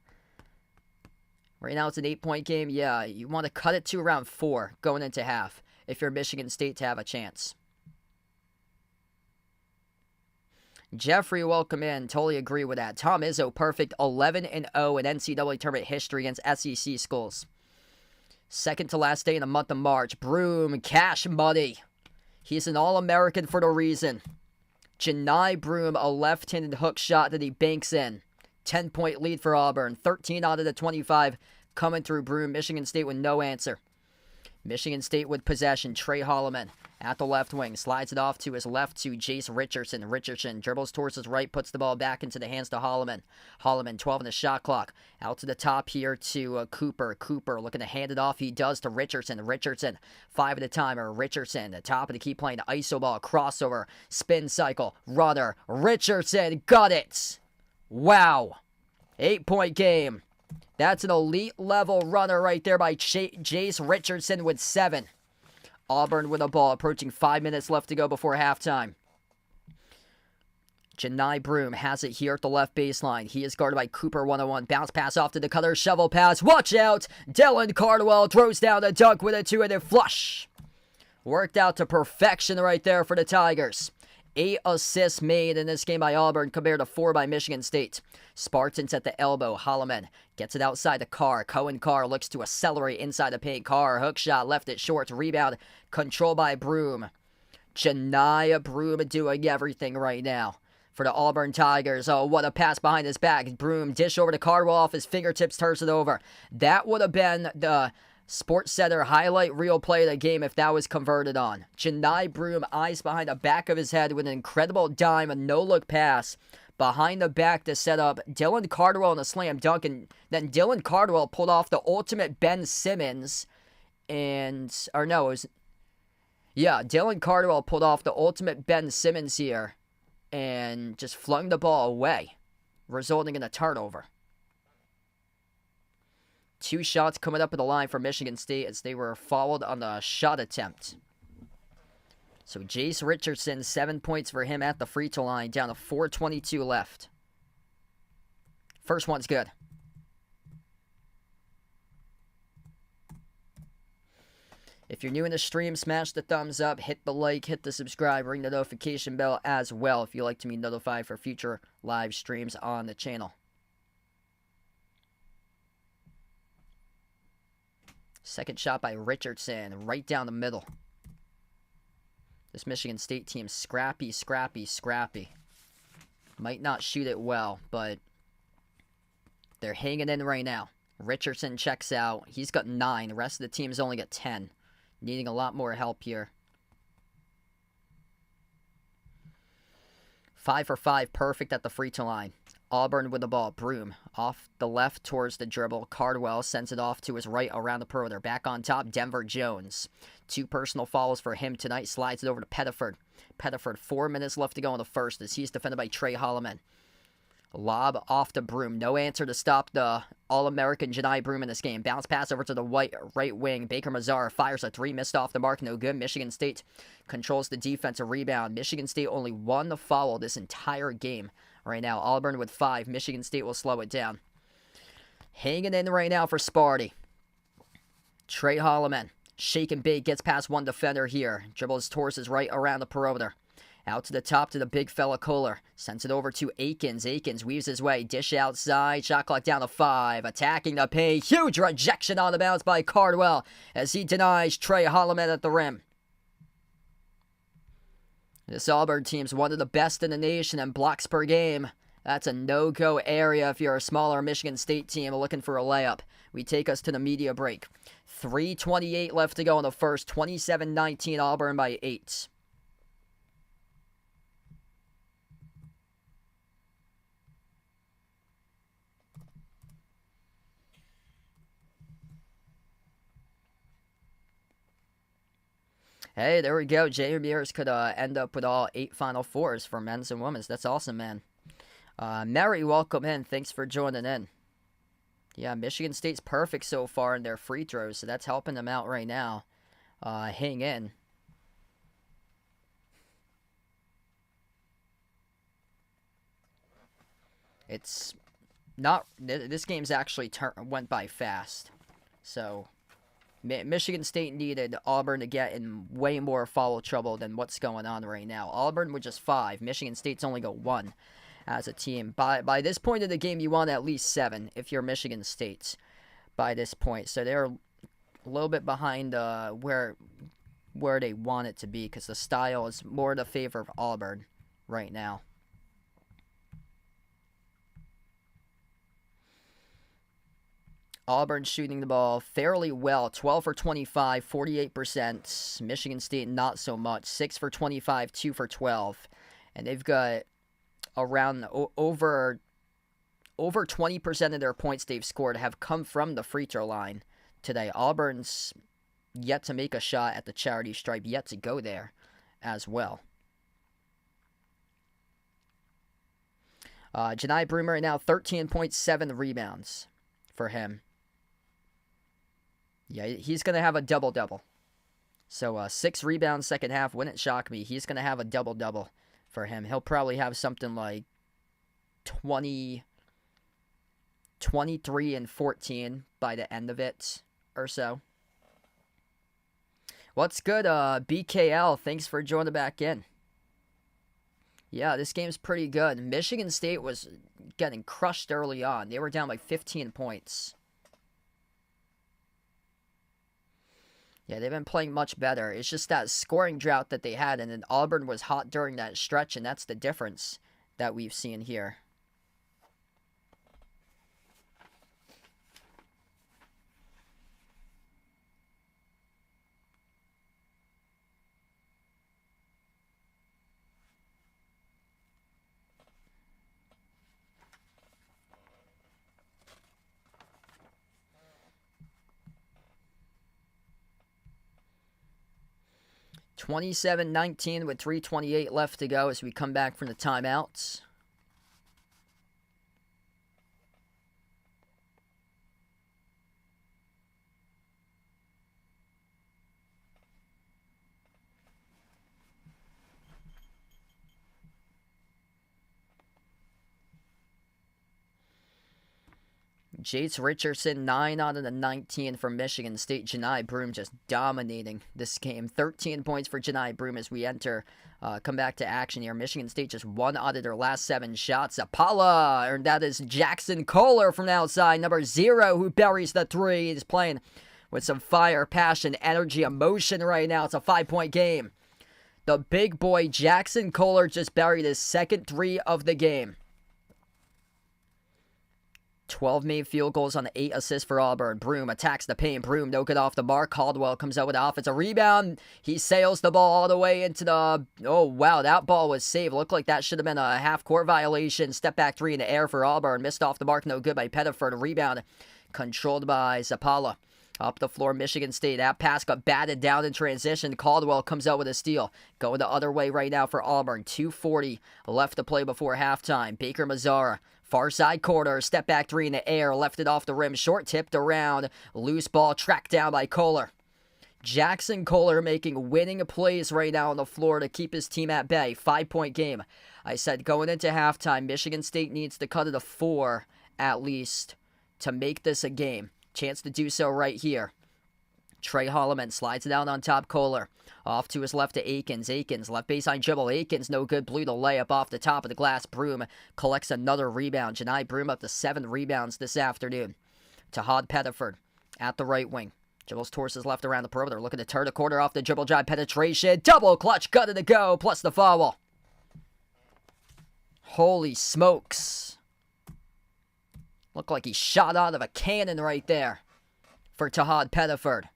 Right now it's an 8-point game. Yeah, you want to cut it to around 4 going into half if you're Michigan State to have a chance. Jeffrey, welcome in. Totally agree with that. Tom Izzo, perfect 11-0 in NCAA tournament history against SEC schools. Second to last day in the month of March. Broom, cash money. He's an All-American for the reason. Janai Broom, a left-handed hook shot that he banks in. 10-point lead for Auburn. 13 out of the 25 coming through Broom. Michigan State with no answer. Michigan State with possession. Trey Holloman at the left wing. Slides it off to his left to Jace Richardson. Richardson dribbles towards his right. Puts the ball back into the hands to Holloman. Holloman, 12 on the shot clock. Out to the top here to Cooper. Cooper looking to hand it off. He does to Richardson. Richardson, 5 at a timer. Richardson, the top of the key playing. ISO ball. Crossover. Spin cycle. Runner. Richardson. Got it. Wow. 8-point game. That's an elite level runner right there by Jace Richardson with 7. Auburn with a ball. Approaching 5 minutes left to go before halftime. Janai Broom has it here at the left baseline. He is guarded by Cooper 101. Bounce pass off to the cutter. Shovel pass. Watch out. Dylan Cardwell throws down the dunk with a 2-handed flush. Worked out to perfection right there for the Tigers. 8 assists made in this game by Auburn compared to 4 by Michigan State. Spartans at the elbow. Holloman gets it outside the Carr. Cohen Carr looks to accelerate inside the paint. Carr, hook shot, left it short. Rebound, controlled by Broom. Janai Broom doing everything right now for the Auburn Tigers. Oh, what a pass behind his back. Broom dish over to Cardwell off his fingertips, turns it over. That would have been the Sports Center highlight reel play of the game if that was converted on. Janai Broom, eyes behind the back of his head with an incredible dime, a no-look pass behind the back to set up Dylan Cardwell in a slam dunk, and then Dylan Cardwell pulled off the ultimate Ben Simmons, Dylan Cardwell pulled off the ultimate Ben Simmons here and just flung the ball away, resulting in a turnover. 2 shots coming up at the line for Michigan State as they were fouled on the shot attempt. So Jace Richardson, 7 points for him at the free throw line, down to 4:22 left. First one's good. If you're new in the stream, smash the thumbs up, hit the like, hit the subscribe, ring the notification bell as well if you'd like to be notified for future live streams on the channel. Second shot by Richardson, right down the middle. This Michigan State team, scrappy. Might not shoot it well, but they're hanging in right now. Richardson checks out. He's got 9. The rest of the team's only got 10. Needing a lot more help here. 5 for 5, perfect at the free throw line. Auburn with the ball. Broom off the left towards the dribble. Cardwell sends it off to his right around the perimeter. Back on top, Denver Jones. 2 personal fouls for him tonight. Slides it over to Pettiford. 4 minutes left to go in the first as he's defended by Trey Holloman. Lob off to Broom. No answer to stop the All-American Janai Broom in this game. Bounce pass over to the right wing. Baker Mazar fires a 3, missed off the mark. No good. Michigan State controls the defensive rebound. Michigan State only 1 foul this entire game. Right now, Auburn with 5. Michigan State will slow it down. Hanging in right now for Sparty. Trey Holloman, shaking big, gets past one defender here. Dribbles towards his right around the perimeter. Out to the top to the big fella Kohler. Sends it over to Akins. Akins weaves his way. Dish outside. Shot clock down to 5. Attacking the paint. Huge rejection on the bounce by Cardwell as he denies Trey Holloman at the rim. This Auburn team's one of the best in the nation in blocks per game. That's a no-go area if you're a smaller Michigan State team looking for a layup. We take us to the media break. 3:28 left to go in the first. 27-19 Auburn by 8. Hey, there we go. Jay Ramirez could end up with all 8 Final Fours for men's and women's. That's awesome, man. Mary, welcome in. Thanks for joining in. Yeah, Michigan State's perfect so far in their free throws, so that's helping them out right now. Hang in. It's not... This game's actually went by fast. So... Michigan State needed Auburn to get in way more foul trouble than what's going on right now. Auburn with just 5. Michigan State's only got 1 as a team. By this point of the game, you want at least 7 if you're Michigan State by this point. So they're a little bit behind where they want it to be because the style is more in the favor of Auburn right now. Auburn shooting the ball fairly well. 12 for 25, 48%. Michigan State not so much. 6 for 25, 2 for 12. And they've got around over 20% of their points they've scored have come from the free throw line today. Auburn's yet to make a shot at the charity stripe, yet to go there as well. Janai Broom right now, 13.7 rebounds for him. Yeah, he's going to have a double-double. So 6 rebounds second half wouldn't shock me. He's going to have a double-double for him. He'll probably have something like 23 and 14 by the end of it or so. What's good, BKL? Thanks for joining back in. Yeah, this game's pretty good. Michigan State was getting crushed early on. They were down by 15 points. Yeah, they've been playing much better. It's just that scoring drought that they had, and then Auburn was hot during that stretch, and that's the difference that we've seen here. 27-19 with 3:28 left to go as we come back from the timeouts. Jace Richardson, 9 out of the 19 for Michigan State. Janai Broom just dominating this game. 13 points for Janai Broom as we come back to action here. Michigan State just 1 out of their last 7 shots. Apala, or that is Jackson Kohler from the outside, number 0, who buries the 3. He's playing with some fire, passion, energy, emotion right now. It's a 5-point game. The big boy Jackson Kohler just buried his second 3 of the game. 12 made field goals on the 8 assists for Auburn. Broom attacks the paint. Broom no good off the mark. Caldwell comes out with an offensive rebound. He sails the ball all the way into the... Oh, wow, that ball was saved. Looked like that should have been a half-court violation. Step back 3 in the air for Auburn. Missed off the mark. No good by Pettiford. Rebound controlled by Zapala. Up the floor, Michigan State. That pass got batted down in transition. Caldwell comes out with a steal. Going the other way right now for Auburn. 2:40 left to play before halftime. Baker Mazzara. Far side corner, step back 3 in the air, left it off the rim, short tipped around, loose ball tracked down by Kohler. Jackson Kohler making winning plays right now on the floor to keep his team at bay. 5-point game. I said going into halftime, Michigan State needs to cut it to 4 at least to make this a game. Chance to do so right here. Trey Holloman slides it down on top. Kohler off to his left to Akins. Akins, left baseline dribble. Akins, no good. Blew the layup off the top of the glass. Broom collects another rebound. Janai Broom up to 7 rebounds this afternoon. Tahad Pettiford at the right wing. Dribbles towards his left around the perimeter. Looking to turn the corner off the dribble drive penetration. Double clutch, gutted to go, plus the foul. Holy smokes. Looked like he shot out of a cannon right there for Tahad Pettiford.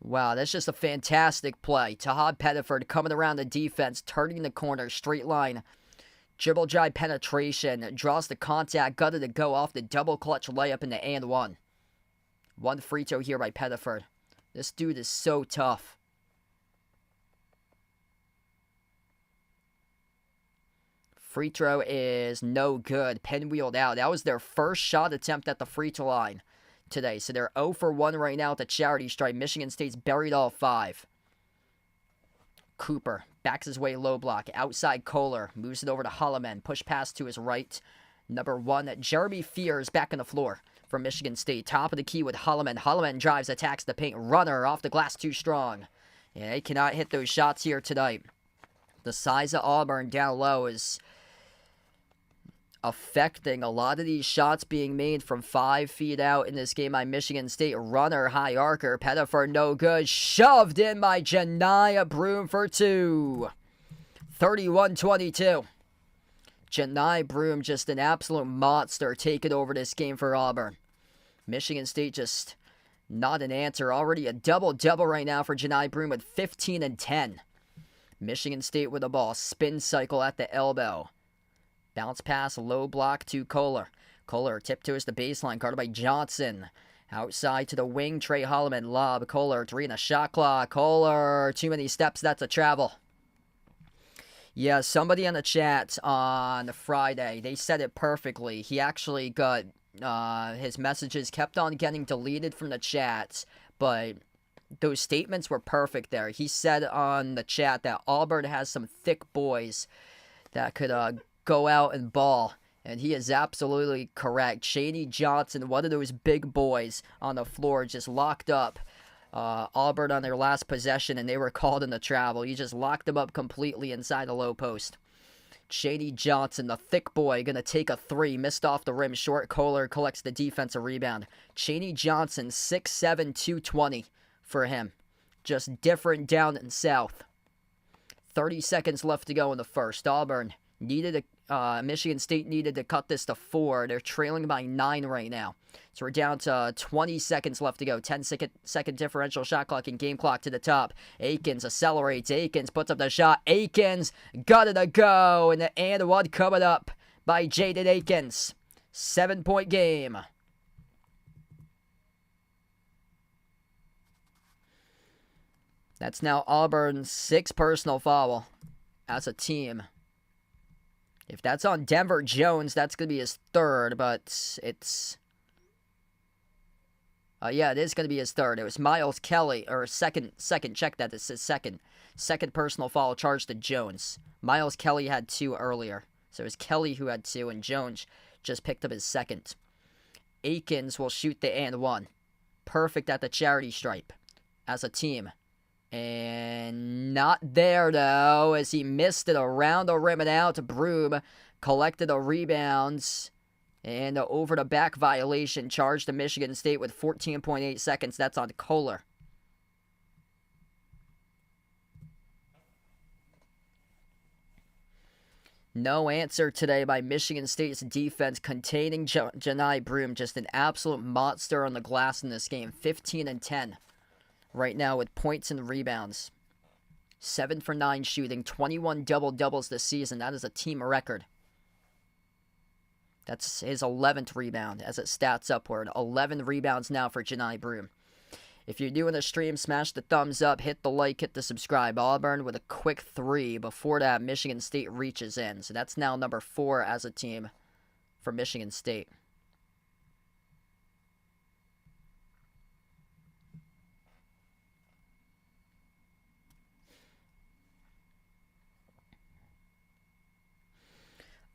Wow, that's just a fantastic play. Tahad Pettiford coming around the defense, turning the corner, straight line. Dribble drive penetration, draws the contact, gutted to go off the double clutch layup in the and 1. 1 free throw here by Pettiford. This dude is so tough. Free throw is no good. Pinwheeled out. That was their first shot attempt at the free throw line today. So they're 0 for 1 right now at the charity stripe. Michigan State's buried all 5. Cooper backs his way low block. Outside Kohler. Moves it over to Holloman. Push pass to his right. Number 1, Jeremy Fears back on the floor for Michigan State. Top of the key with Holloman. Holloman drives, attacks the paint. Runner off the glass too strong. Yeah, they cannot hit those shots here tonight. The size of Auburn down low is affecting a lot of these shots being made from 5 feet out in this game by Michigan State. Runner, high archer, Pettiford, no good. Shoved in by Janai Broom for 2. 31-22. Janai Broom, just an absolute monster, taking over this game for Auburn. Michigan State just not an answer. Already a double-double right now for Janai Broom with 15 and 10. Michigan State with the ball. Spin cycle at the elbow. Bounce pass, low block to Kohler. Kohler tiptoes the baseline, guarded by Johnson. Outside to the wing, Trey Holloman, lob. Kohler, 3 in a shot clock. Kohler, too many steps, that's a travel. Yeah, somebody in the chat on Friday, they said it perfectly. He actually got, his messages kept on getting deleted from the chat, but those statements were perfect there. He said on the chat that Auburn has some thick boys that could, go out and ball, and he is absolutely correct. Shady Johnson, one of those big boys on the floor, just locked up Auburn on their last possession, and they were called in the travel. He just locked them up completely inside the low post. Shady Johnson, the thick boy, gonna take a 3, missed off the rim, short. Kohler collects the defensive rebound. Shady Johnson, 6'7", 220 for him. Just different down and south. 30 seconds left to go in the first. Auburn needed Michigan State needed to cut this to 4. They're trailing by 9 right now. So we're down to 20 seconds left to go. 10-second differential shot clock and game clock to the top. Akins accelerates. Akins puts up the shot. Akins got it to go. And the and 1 coming up by Jaden Akins. 7-point game. That's now Auburn's 6th personal foul as a team. If that's on Denver Jones, that's going to be his 3rd, but it's... yeah, it is going to be his 3rd. It was Miles Kelly, or second, check that, it says second. Second personal foul charged to Jones. Miles Kelly had 2 earlier. So it was Kelly who had 2, and Jones just picked up his 2nd. Akins will shoot the and 1. Perfect at the charity stripe as a team. And not there, though, as he missed it around the rim and out. Broom collected the rebounds. And the over-the-back violation charged to Michigan State with 14.8 seconds. That's on Kohler. No answer today by Michigan State's defense containing Johni Broom. Just an absolute monster on the glass in this game. 15 and 10 right now with points and rebounds. 7 for 9 shooting. 21 double-doubles this season. That is a team record. That's his 11th rebound as it stats upward. 11 rebounds now for Johni Broom. If you're doing the stream, smash the thumbs up, hit the like, hit the subscribe. Auburn with a quick 3. Before that, Michigan State reaches in. So that's now number 4 as a team for Michigan State.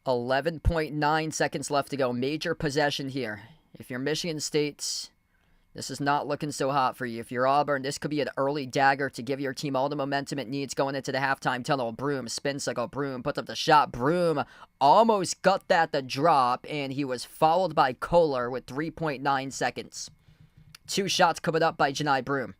.9 seconds left to go. Major possession here. If you're Michigan State, this is not looking so hot for you. If you're Auburn, this could be an early dagger to give your team all the momentum it needs going into the halftime tunnel. Broom, spin cycle. Broom puts up the shot. Broom almost got that the drop, and he was fouled by Kohler with 3.9 seconds. 2 shots coming up by Johni Broom.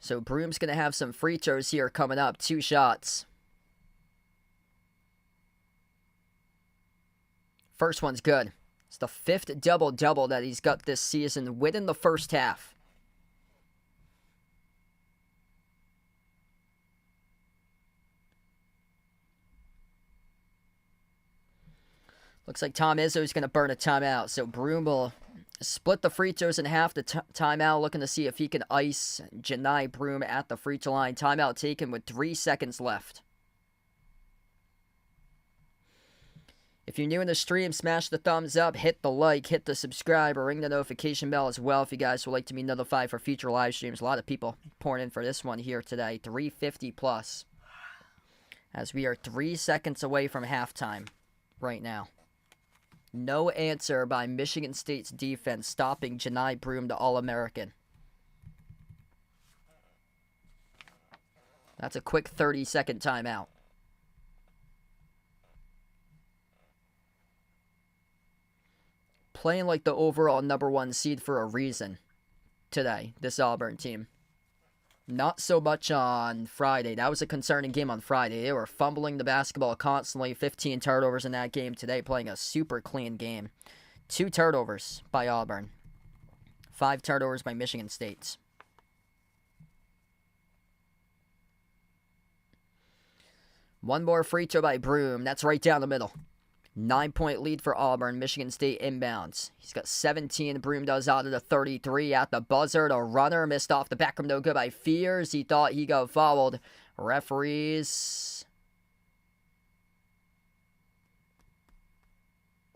So Broom's going to have some free throws here coming up. 2 shots. First one's good. It's the 5th double-double that he's got this season within the first half. Looks like Tom Izzo's going to burn a timeout. So Broom will split the free throws in half. The timeout, looking to see if he can ice Johni Broom at the free throw line. Timeout taken with 3 seconds left. If you're new in the stream, smash the thumbs up, hit the like, hit the subscribe, or ring the notification bell as well if you guys would like to be notified for future live streams. A lot of people pouring in for this one here today. 350 plus. As we are 3 seconds away from halftime right now. No answer by Michigan State's defense stopping Johni Broom, the All-American. That's a quick 30-second timeout. Playing like the overall number 1 seed for a reason today, this Auburn team. Not so much on Friday. That was a concerning game on Friday. They were fumbling the basketball constantly. 15 turnovers in that game today, playing a super clean game. 2 turnovers by Auburn. 5 turnovers by Michigan State. One more free throw by Broom. That's right down the middle. 9-point lead for Auburn. Michigan State inbounds. He's got 17. Broom does out of the 33 at the buzzer. The runner missed off the back rim. No good by Fears. He thought he got fouled. Referees.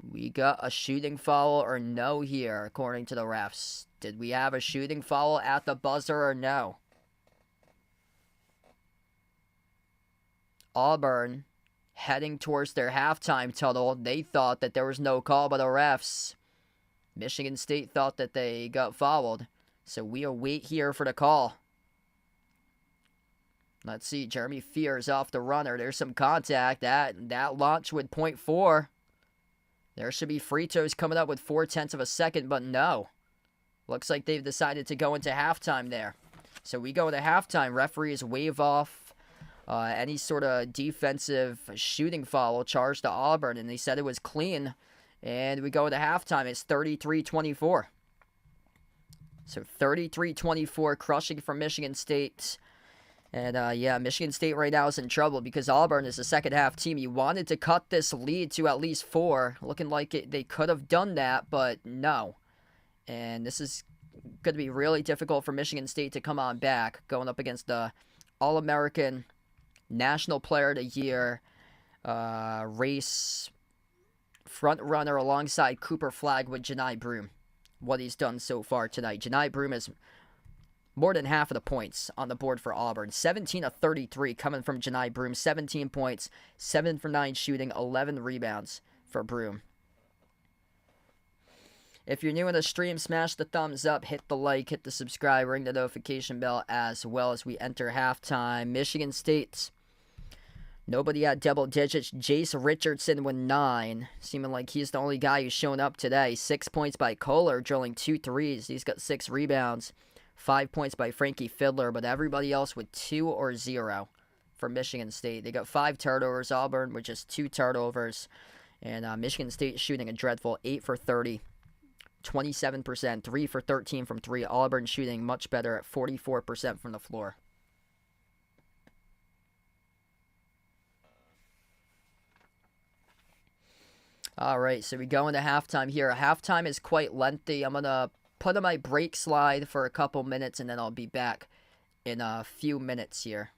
We got a shooting foul or no here, according to the refs. Did we have a shooting foul at the buzzer or no? Auburn heading towards their halftime tunnel. They thought that there was no call by the refs. Michigan State thought that they got fouled. So we await here for the call. Let's see. Jeremy Fears off the runner. There's some contact. That launch with .4. There should be free throws coming up with 0.4 of a second, but no. Looks like they've decided to go into halftime there. So we go into halftime. Referees wave off any sort of defensive shooting foul charged to Auburn, and they said it was clean. And we go to halftime. It's 33-24. So 33-24, crushing from Michigan State. And yeah, Michigan State right now is in trouble because Auburn is a second half team. You wanted to cut this lead to at least 4, looking like they could have done that, but no. And this is going to be really difficult for Michigan State to come on back, going up against the All-American National Player of the Year race front runner alongside Cooper Flagg with Janai Broom. What he's done so far tonight. Janai Broom is more than half of the points on the board for Auburn. 17 of 33 coming from Janai Broom. 17 points, 7 for 9 shooting, 11 rebounds for Broom. If you're new in the stream, smash the thumbs up, hit the like, hit the subscribe, ring the notification bell as well as we enter halftime. Michigan State, nobody at double digits. Jace Richardson with 9, seeming like he's the only guy who's shown up today. 6 points by Kohler, drilling 2 threes. He's got 6 rebounds. 5 points by Frankie Fiddler, but everybody else with 2 or 0 for Michigan State. They got 5 turnovers. Auburn with just 2 turnovers. And Michigan State shooting a dreadful 8 for 30. 27%, 3 for 13 from 3. Auburn shooting much better at 44% from the floor. All right, so we go into halftime here. Halftime is quite lengthy. I'm going to put on my break slide for a couple minutes, and then I'll be back in a few minutes here.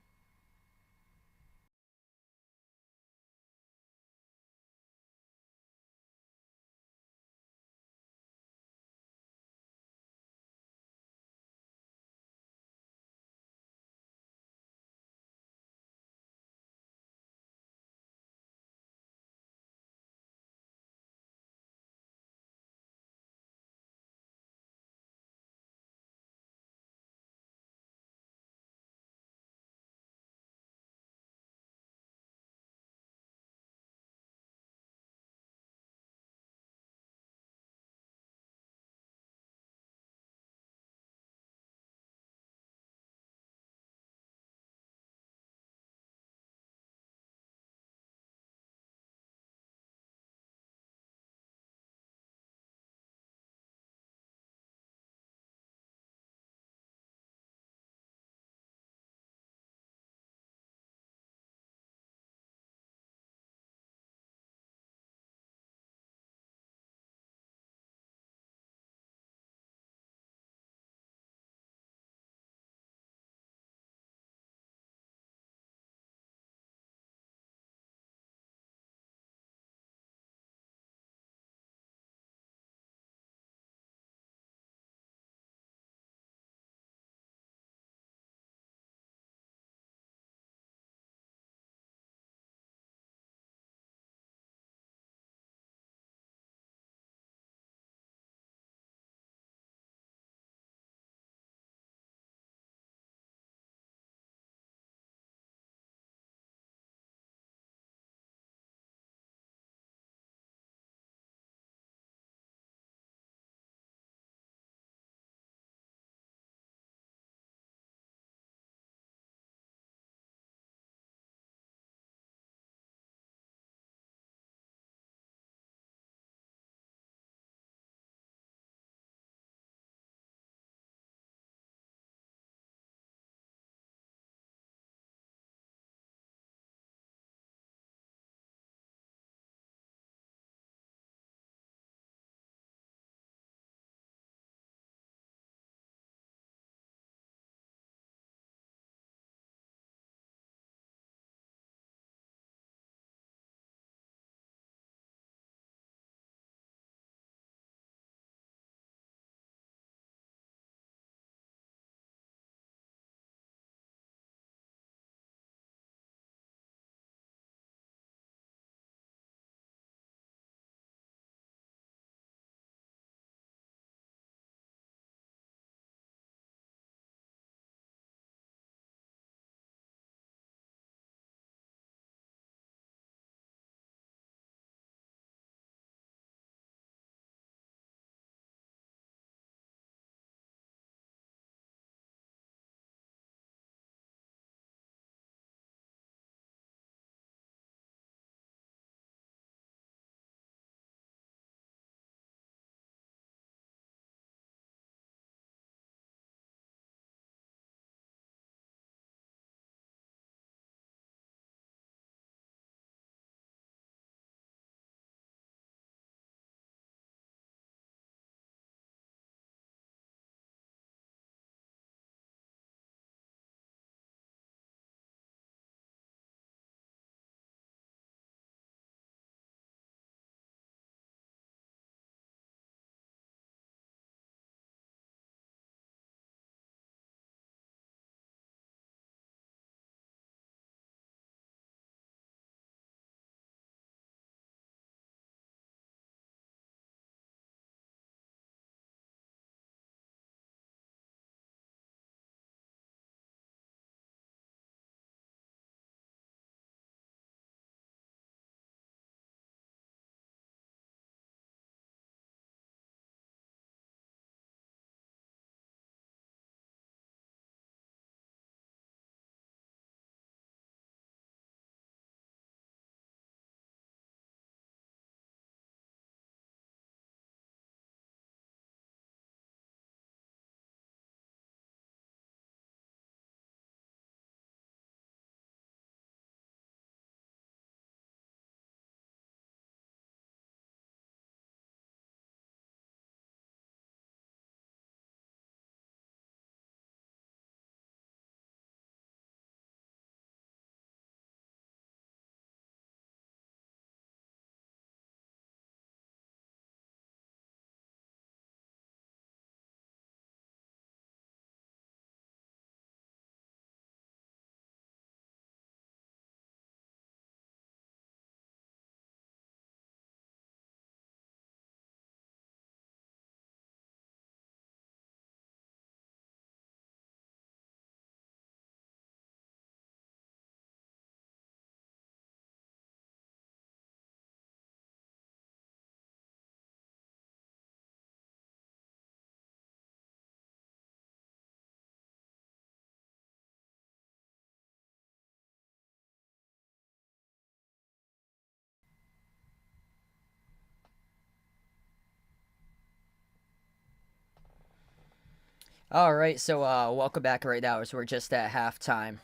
All right, so welcome back right now as we're just at halftime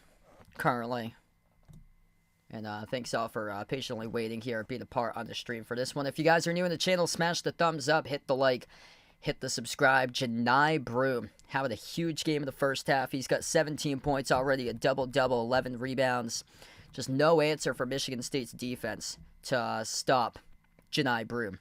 currently. And thanks all for patiently waiting here, being a part on the stream for this one. If you guys are new in the channel, smash the thumbs up, hit the like, hit the subscribe. Janai Broom having a huge game in the first half. He's got 17 points already, a double-double, 11 rebounds. Just no answer for Michigan State's defense to stop Janai Broom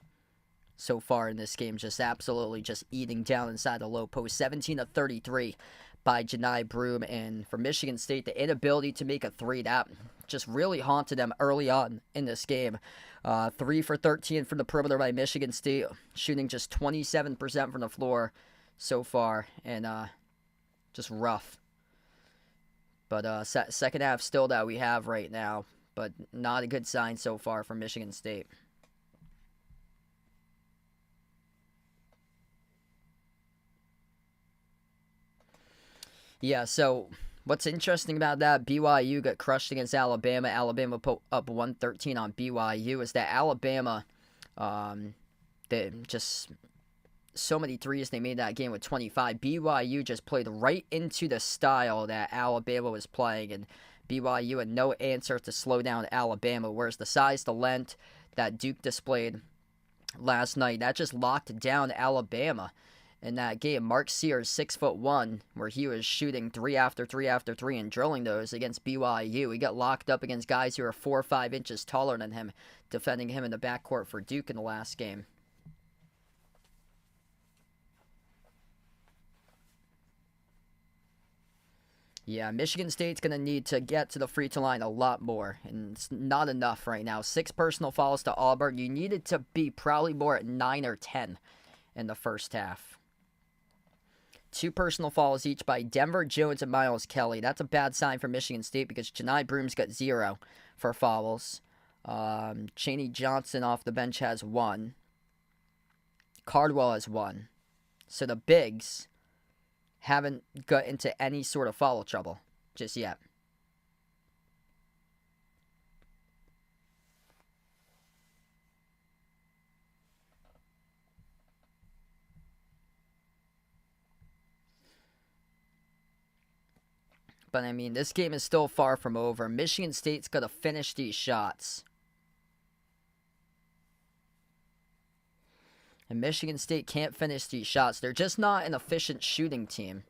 so far in this game. Just absolutely just eating down inside the low post. 17 of 33 by Janai Broom. And for Michigan State, the inability to make a three, that just really haunted them early on in this game. 3 for 13 from the perimeter by Michigan State, shooting just 27% from the floor so far, and just rough. But second half still that we have right now, but not a good sign so far from Michigan State. Yeah, so what's interesting about that, BYU got crushed against Alabama. Alabama put up 113 on BYU. Is that Alabama, they just so many threes they made that game with 25. BYU just played right into the style that Alabama was playing, and BYU had no answer to slow down Alabama, whereas the size, the length that Duke displayed last night, that just locked down Alabama in that game. Mark Sears, 6'1", where he was shooting 3 after 3 after 3 and drilling those against BYU. He got locked up against guys who are 4 or 5 inches taller than him, defending him in the backcourt for Duke in the last game. Yeah, Michigan State's going to need to get to the free throw line a lot more, and it's not enough right now. 6 personal fouls to Auburn. You needed to be probably more at 9 or 10 in the first half. 2 personal fouls each by Denver Jones and Miles Kelly. That's a bad sign for Michigan State because Janai Broom's got 0 for fouls. Chaney Johnson off the bench has 1. Cardwell has 1. So the bigs haven't got into any sort of foul trouble just yet. But, I mean, this game is still far from over. Michigan State's got to finish these shots. And Michigan State can't finish these shots. They're just not an efficient shooting team.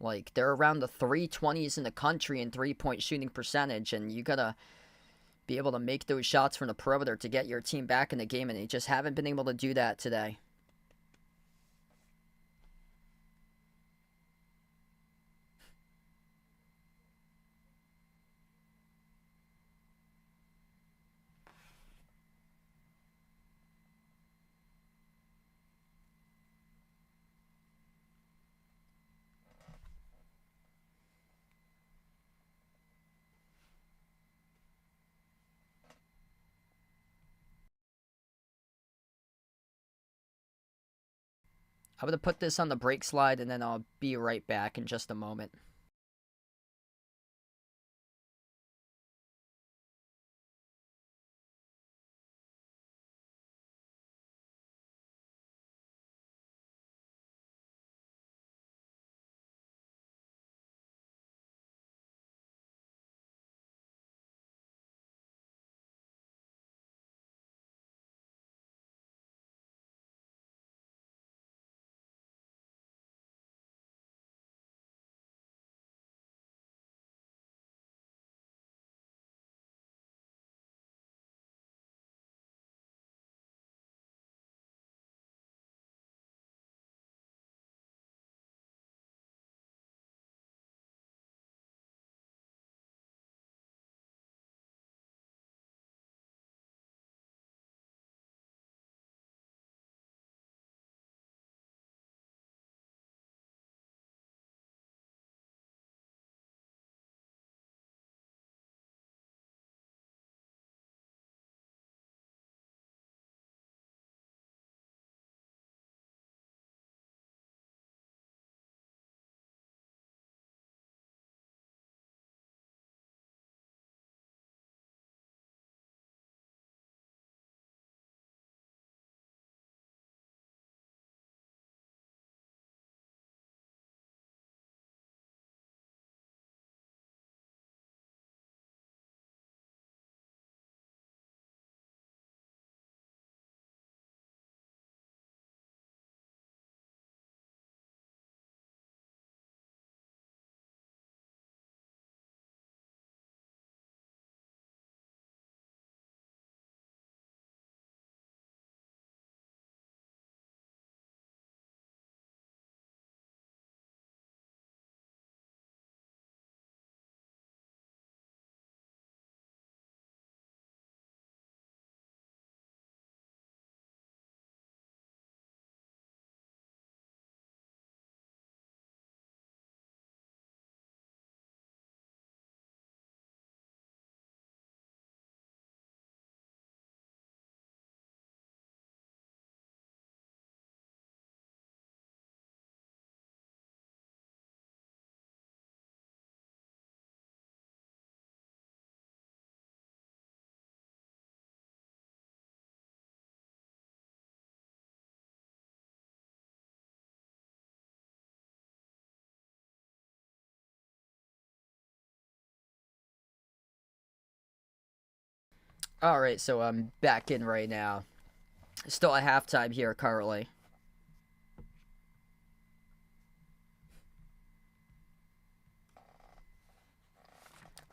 Like, they're around the 320s in the country in three-point shooting percentage, and you got to be able to make those shots from the perimeter to get your team back in the game, and they just haven't been able to do that today. I'm going to put this on the break slide, and then I'll be right back in just a moment. All right, so I'm back in right now. Still at halftime here currently.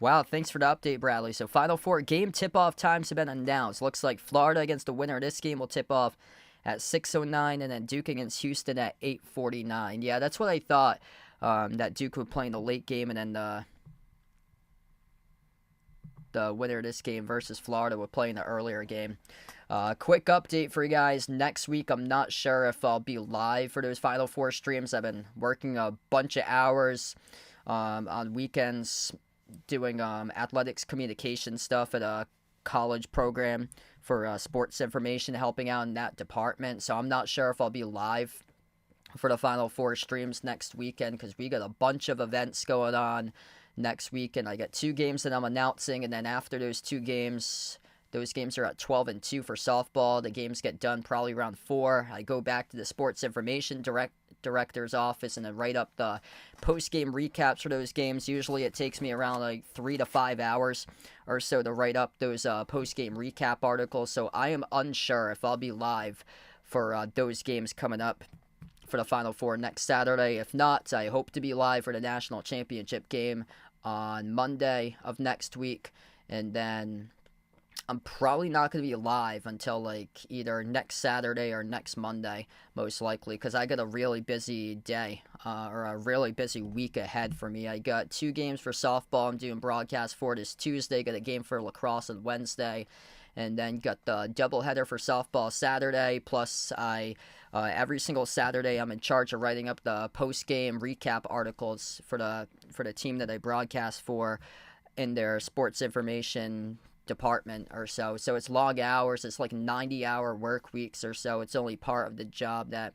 Wow, thanks for the update, Bradley. So Final Four game tip-off times have been announced. Looks like Florida against the winner of this game will tip off at 6:09, and then Duke against Houston at 8:49. Yeah, that's what I thought. That Duke would play in the late game, and then the winner of this game versus Florida would play in the earlier game. Quick update for you guys. Next week, I'm not sure if I'll be live for those Final Four streams. I've been working a bunch of hours on weekends doing athletics communication stuff at a college program for sports information, helping out in that department. So I'm not sure if I'll be live for the Final Four streams next weekend because we got a bunch of events going on next week, and I got 2 games that I'm announcing, and then after those 2 games, those games are at 12 and 2 for softball. The games get done probably around 4. I go back to the sports information director's office and then write up the post-game recaps for those games. Usually it takes me around like 3 to 5 hours or so to write up those post-game recap articles, so I am unsure if I'll be live for those games coming up for the Final Four next Saturday. If not, I hope to be live for the national championship game on Monday of next week, and then I'm probably not going to be live until like either next Saturday or next Monday, most likely, because I got a really busy day or a really busy week ahead for me. I got 2 games for softball I'm doing broadcast for this Tuesday, got a game for lacrosse on Wednesday, and then got the doubleheader for softball Saturday, plus every single Saturday, I'm in charge of writing up the post-game recap articles for the team that I broadcast for in their sports information department or so. So it's long hours. It's like 90-hour work weeks or so. It's only part of the job that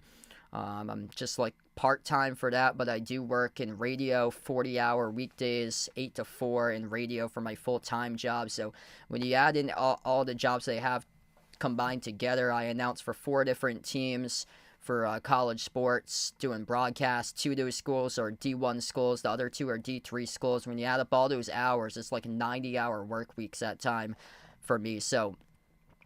I'm just like part-time for that, but I do work in radio 40-hour weekdays, 8 to 4 in radio for my full-time job. So when you add in all the jobs they have combined together, I announce for 4 different teams for college sports, doing broadcasts. 2 of those schools are D1 schools, the other 2 are D3 schools. When you add up all those hours, it's like 90-hour work weeks at time for me. So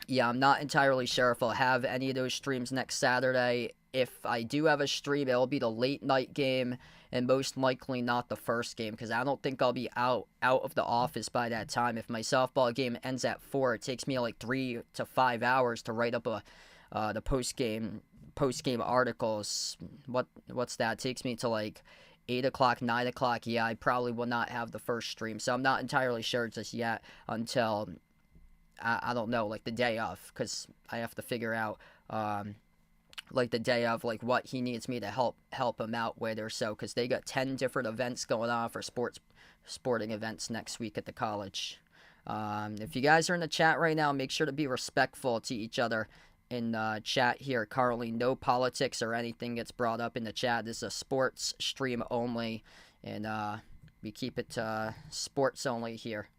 yeah, I'm not entirely sure if I'll have any of those streams next Saturday. If I do have a stream, it'll be the late night game, and most likely not the first game, because I don't think I'll be out of the office by that time. If my softball game ends at 4, it takes me like 3 to 5 hours to write up the post game articles. What's that? It takes me to like 8 o'clock, 9 o'clock. Yeah, I probably will not have the first stream, so I'm not entirely sure just yet until I don't know, like the day of, because I have to figure out like the day of, like what he needs me to help him out with or so, because they got 10 different events going on for sporting events next week at the college. If you guys are in the chat right now, make sure to be respectful to each other in chat here. Currently, no politics or anything gets brought up in the chat. This is a sports stream only, and we keep it sports only here.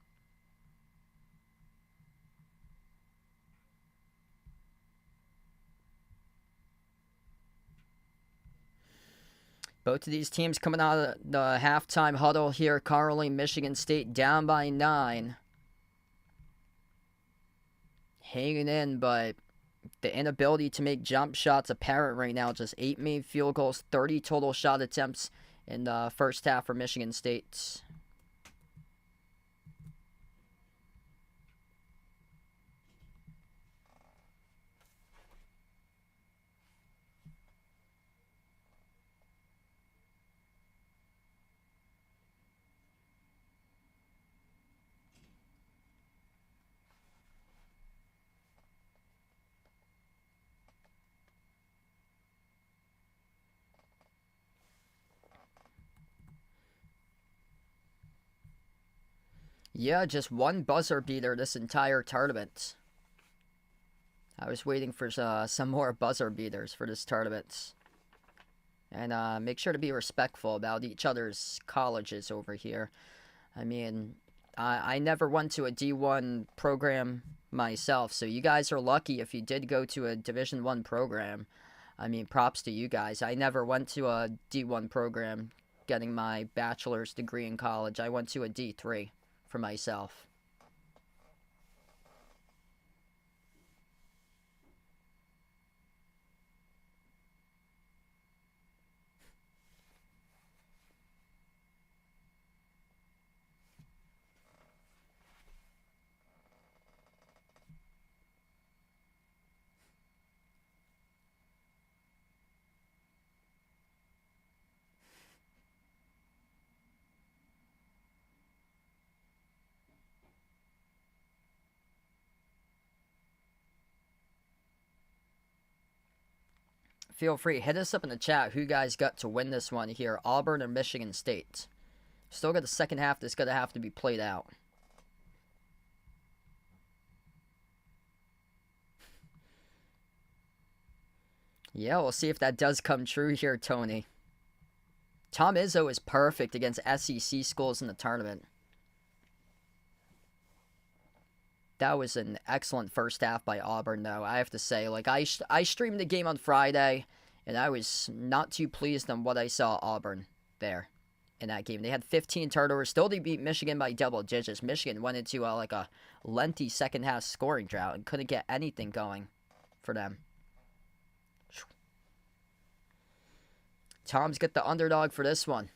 Both of these teams coming out of the halftime huddle here. Currently, Michigan State down by 9. Hanging in, but the inability to make jump shots apparent right now. Just 8 made field goals, 30 total shot attempts in the first half for Michigan State. Yeah, just one buzzer beater this entire tournament. I was waiting for some more buzzer beaters for this tournament. And make sure to be respectful about each other's colleges over here. I mean, I never went to a D1 program myself, so you guys are lucky if you did go to a Division I program. I mean, props to you guys. I never went to a D1 program getting my bachelor's degree in college. I went to a D3 for myself. Feel free, hit us up in the chat who you guys got to win this one here, Auburn or Michigan State. Still got the second half that's going to have to be played out. Yeah, we'll see if that does come true here, Tony. Tom Izzo is perfect against SEC schools in the tournament. That was an excellent first half by Auburn, though, I have to say. Like, I streamed the game on Friday, and I was not too pleased on what I saw Auburn there in that game. They had 15 turnovers. Still, they beat Michigan by double digits. Michigan went into like a lengthy second-half scoring drought and couldn't get anything going for them. Tom's got the underdog for this one.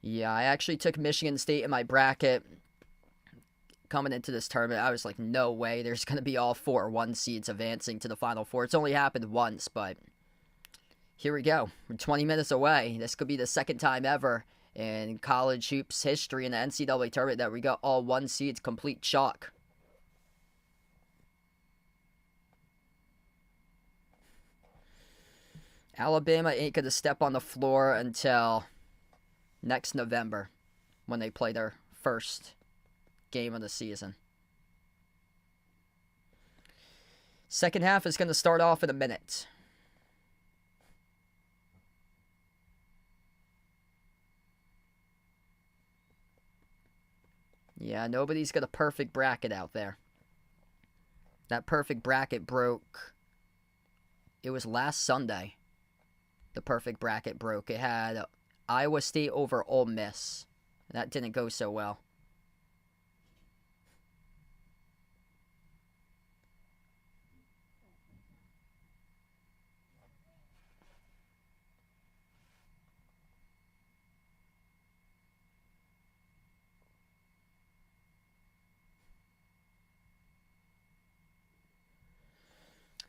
Yeah, I actually took Michigan State in my bracket coming into this tournament. I was like, no way. There's going to be all 4 1 seeds advancing to the Final Four. It's only happened once, but here we go. We're 20 minutes away. This could be the second time ever in college hoops history in the NCAA tournament that we got all 1 seeds complete chalk. Alabama ain't going to step on the floor until next November when they play their first game of the season. Second half is going to start off in a minute. Yeah, nobody's got a perfect bracket out there. That perfect bracket broke. It was last Sunday. The perfect bracket broke. It had Iowa State over Ole Miss. That didn't go so well.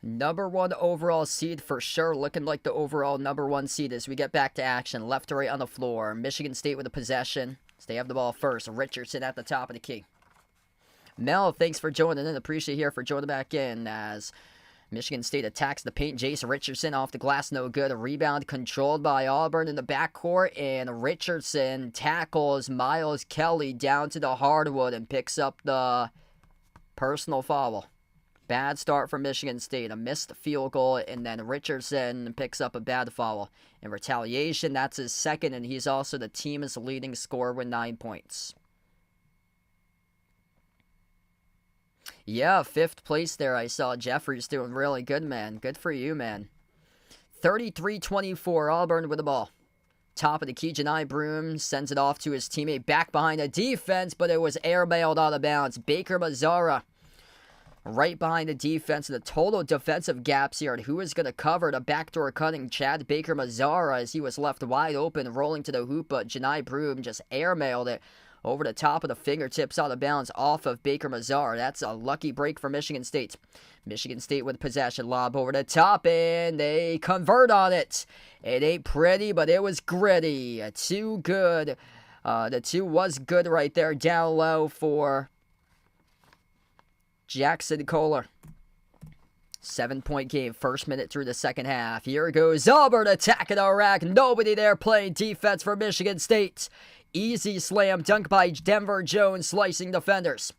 Number 1 overall seed for sure, looking like the overall number 1 seed as we get back to action. Left to right on the floor. Michigan State with a possession. So they have the ball first. Richardson at the top of the key. Mel, thanks for joining in. Appreciate you for joining back in as Michigan State attacks the paint. Jason Richardson off the glass, no good. A rebound controlled by Auburn in the backcourt, and Richardson tackles Miles Kelly down to the hardwood and picks up the personal foul. Bad start for Michigan State. A missed field goal, and then Richardson picks up a bad foul. In retaliation, that's his second, and he's also the team's leading scorer with 9 points. Yeah, 5th place there. I saw Jeffrey's doing really good, man. Good for you, man. 33-24, Auburn with the ball. Top of the key, Janai Broom sends it off to his teammate back behind the defense, but it was airmailed out of bounds. Baker Mazzara right behind the defense. The total defensive gaps here. And who is going to cover the backdoor cutting Chad Baker Mazzara as he was left wide open, rolling to the hoop, but Janai Broom just airmailed it over the top of the fingertips out of bounds off of Baker Mazzara. That's a lucky break for Michigan State. Michigan State with possession, lob over the top, and they convert on it. It ain't pretty, but it was gritty. Too good. The 2 was good right there down low for Jackson Kohler. 7-point game, first minute through the second half. Here goes Auburn attacking the rack. Nobody there playing defense for Michigan State. Easy slam dunk by Denver Jones, slicing defenders.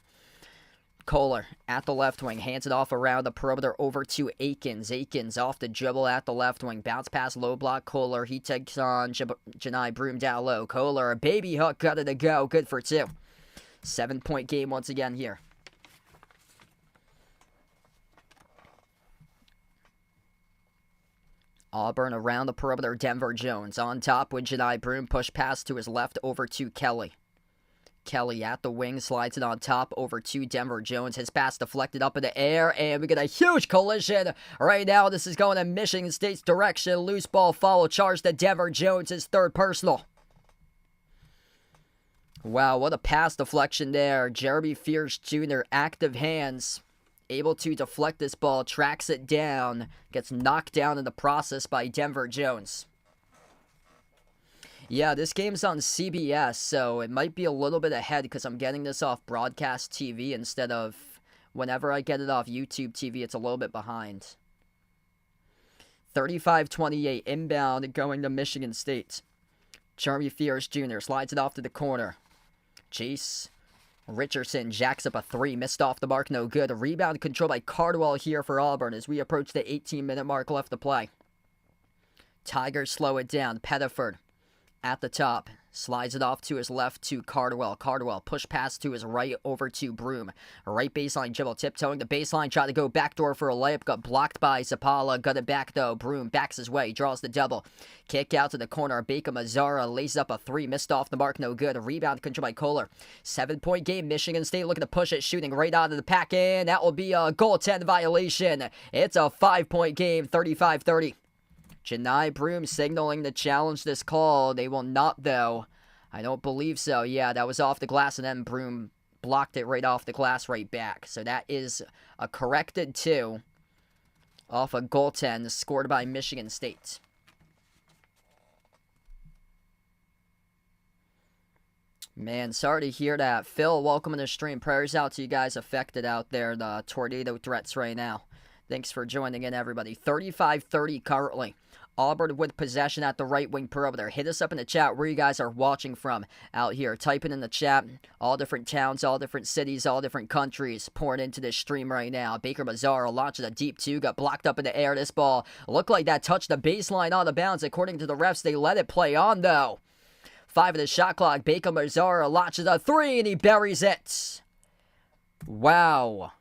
Kohler at the left wing, hands it off around the perimeter over to Akins. Akins off the dribble at the left wing, bounce pass low block Kohler. He takes on Janai Broom down low. Kohler, a baby hook, got it to go, good for 2. 7-point game once again here. Auburn around the perimeter. Denver Jones on top with Janai Broom. Push pass to his left over to Kelly. Kelly at the wing, slides it on top over to Denver Jones. His pass deflected up in the air, and we get a huge collision. Right now, this is going in Michigan State's direction. Loose ball foul charge to Denver Jones, his 3rd personal. Wow, what a pass deflection there. Jeremy Fierce Jr., active hands, able to deflect this ball, tracks it down, gets knocked down in the process by Denver Jones. Yeah, this game's on CBS, so it might be a little bit ahead because I'm getting this off broadcast TV instead of Whenever I get it off YouTube TV, it's a little bit behind. 35-28, inbound going to Michigan State. Jeremy Fears Jr. slides it off to the corner. Chase Richardson jacks up a three, missed off the mark, no good. A rebound controlled by Cardwell here for Auburn as we approach the 18-minute mark left to play. Tigers slow it down. Pettiford at the top. Slides it off to his left to Cardwell. Cardwell push pass to his right over to Broom. Right baseline dribble, tiptoeing the baseline, tried to go backdoor for a layup, got blocked by Zapala. Got it back though. Broom backs his way, draws the double. Kick out to the corner. Baker Mazzara lays up a three, missed off the mark, no good. A rebound controlled by Kohler. 7-point game. Michigan State looking to push it, shooting right out of the pack in. That will be a goaltend violation. It's a 5-point game, 35-30. Janai Broom signaling to challenge this call. They will not, though. I don't believe so. Yeah, that was off the glass, and then Broom blocked it right off the glass right back. So that is a corrected 2 off a goaltend scored by Michigan State. Man, sorry to hear that. Phil, welcome to the stream. Prayers out to you guys affected out there. The tornado threats right now. Thanks for joining in, everybody. 35-30 currently. Auburn with possession at the right wing perimeter. Hit us up in the chat where you guys are watching from out here. Type it in the chat. All different towns, all different cities, all different countries pouring into this stream right now. Baker Mazzara launches a deep 2. Got blocked up in the air. This ball looked like that touched the baseline on the bounce. According to the refs, they let it play on, though. 5 of the shot clock. Baker Mazzara launches a 3, and he buries it. Wow.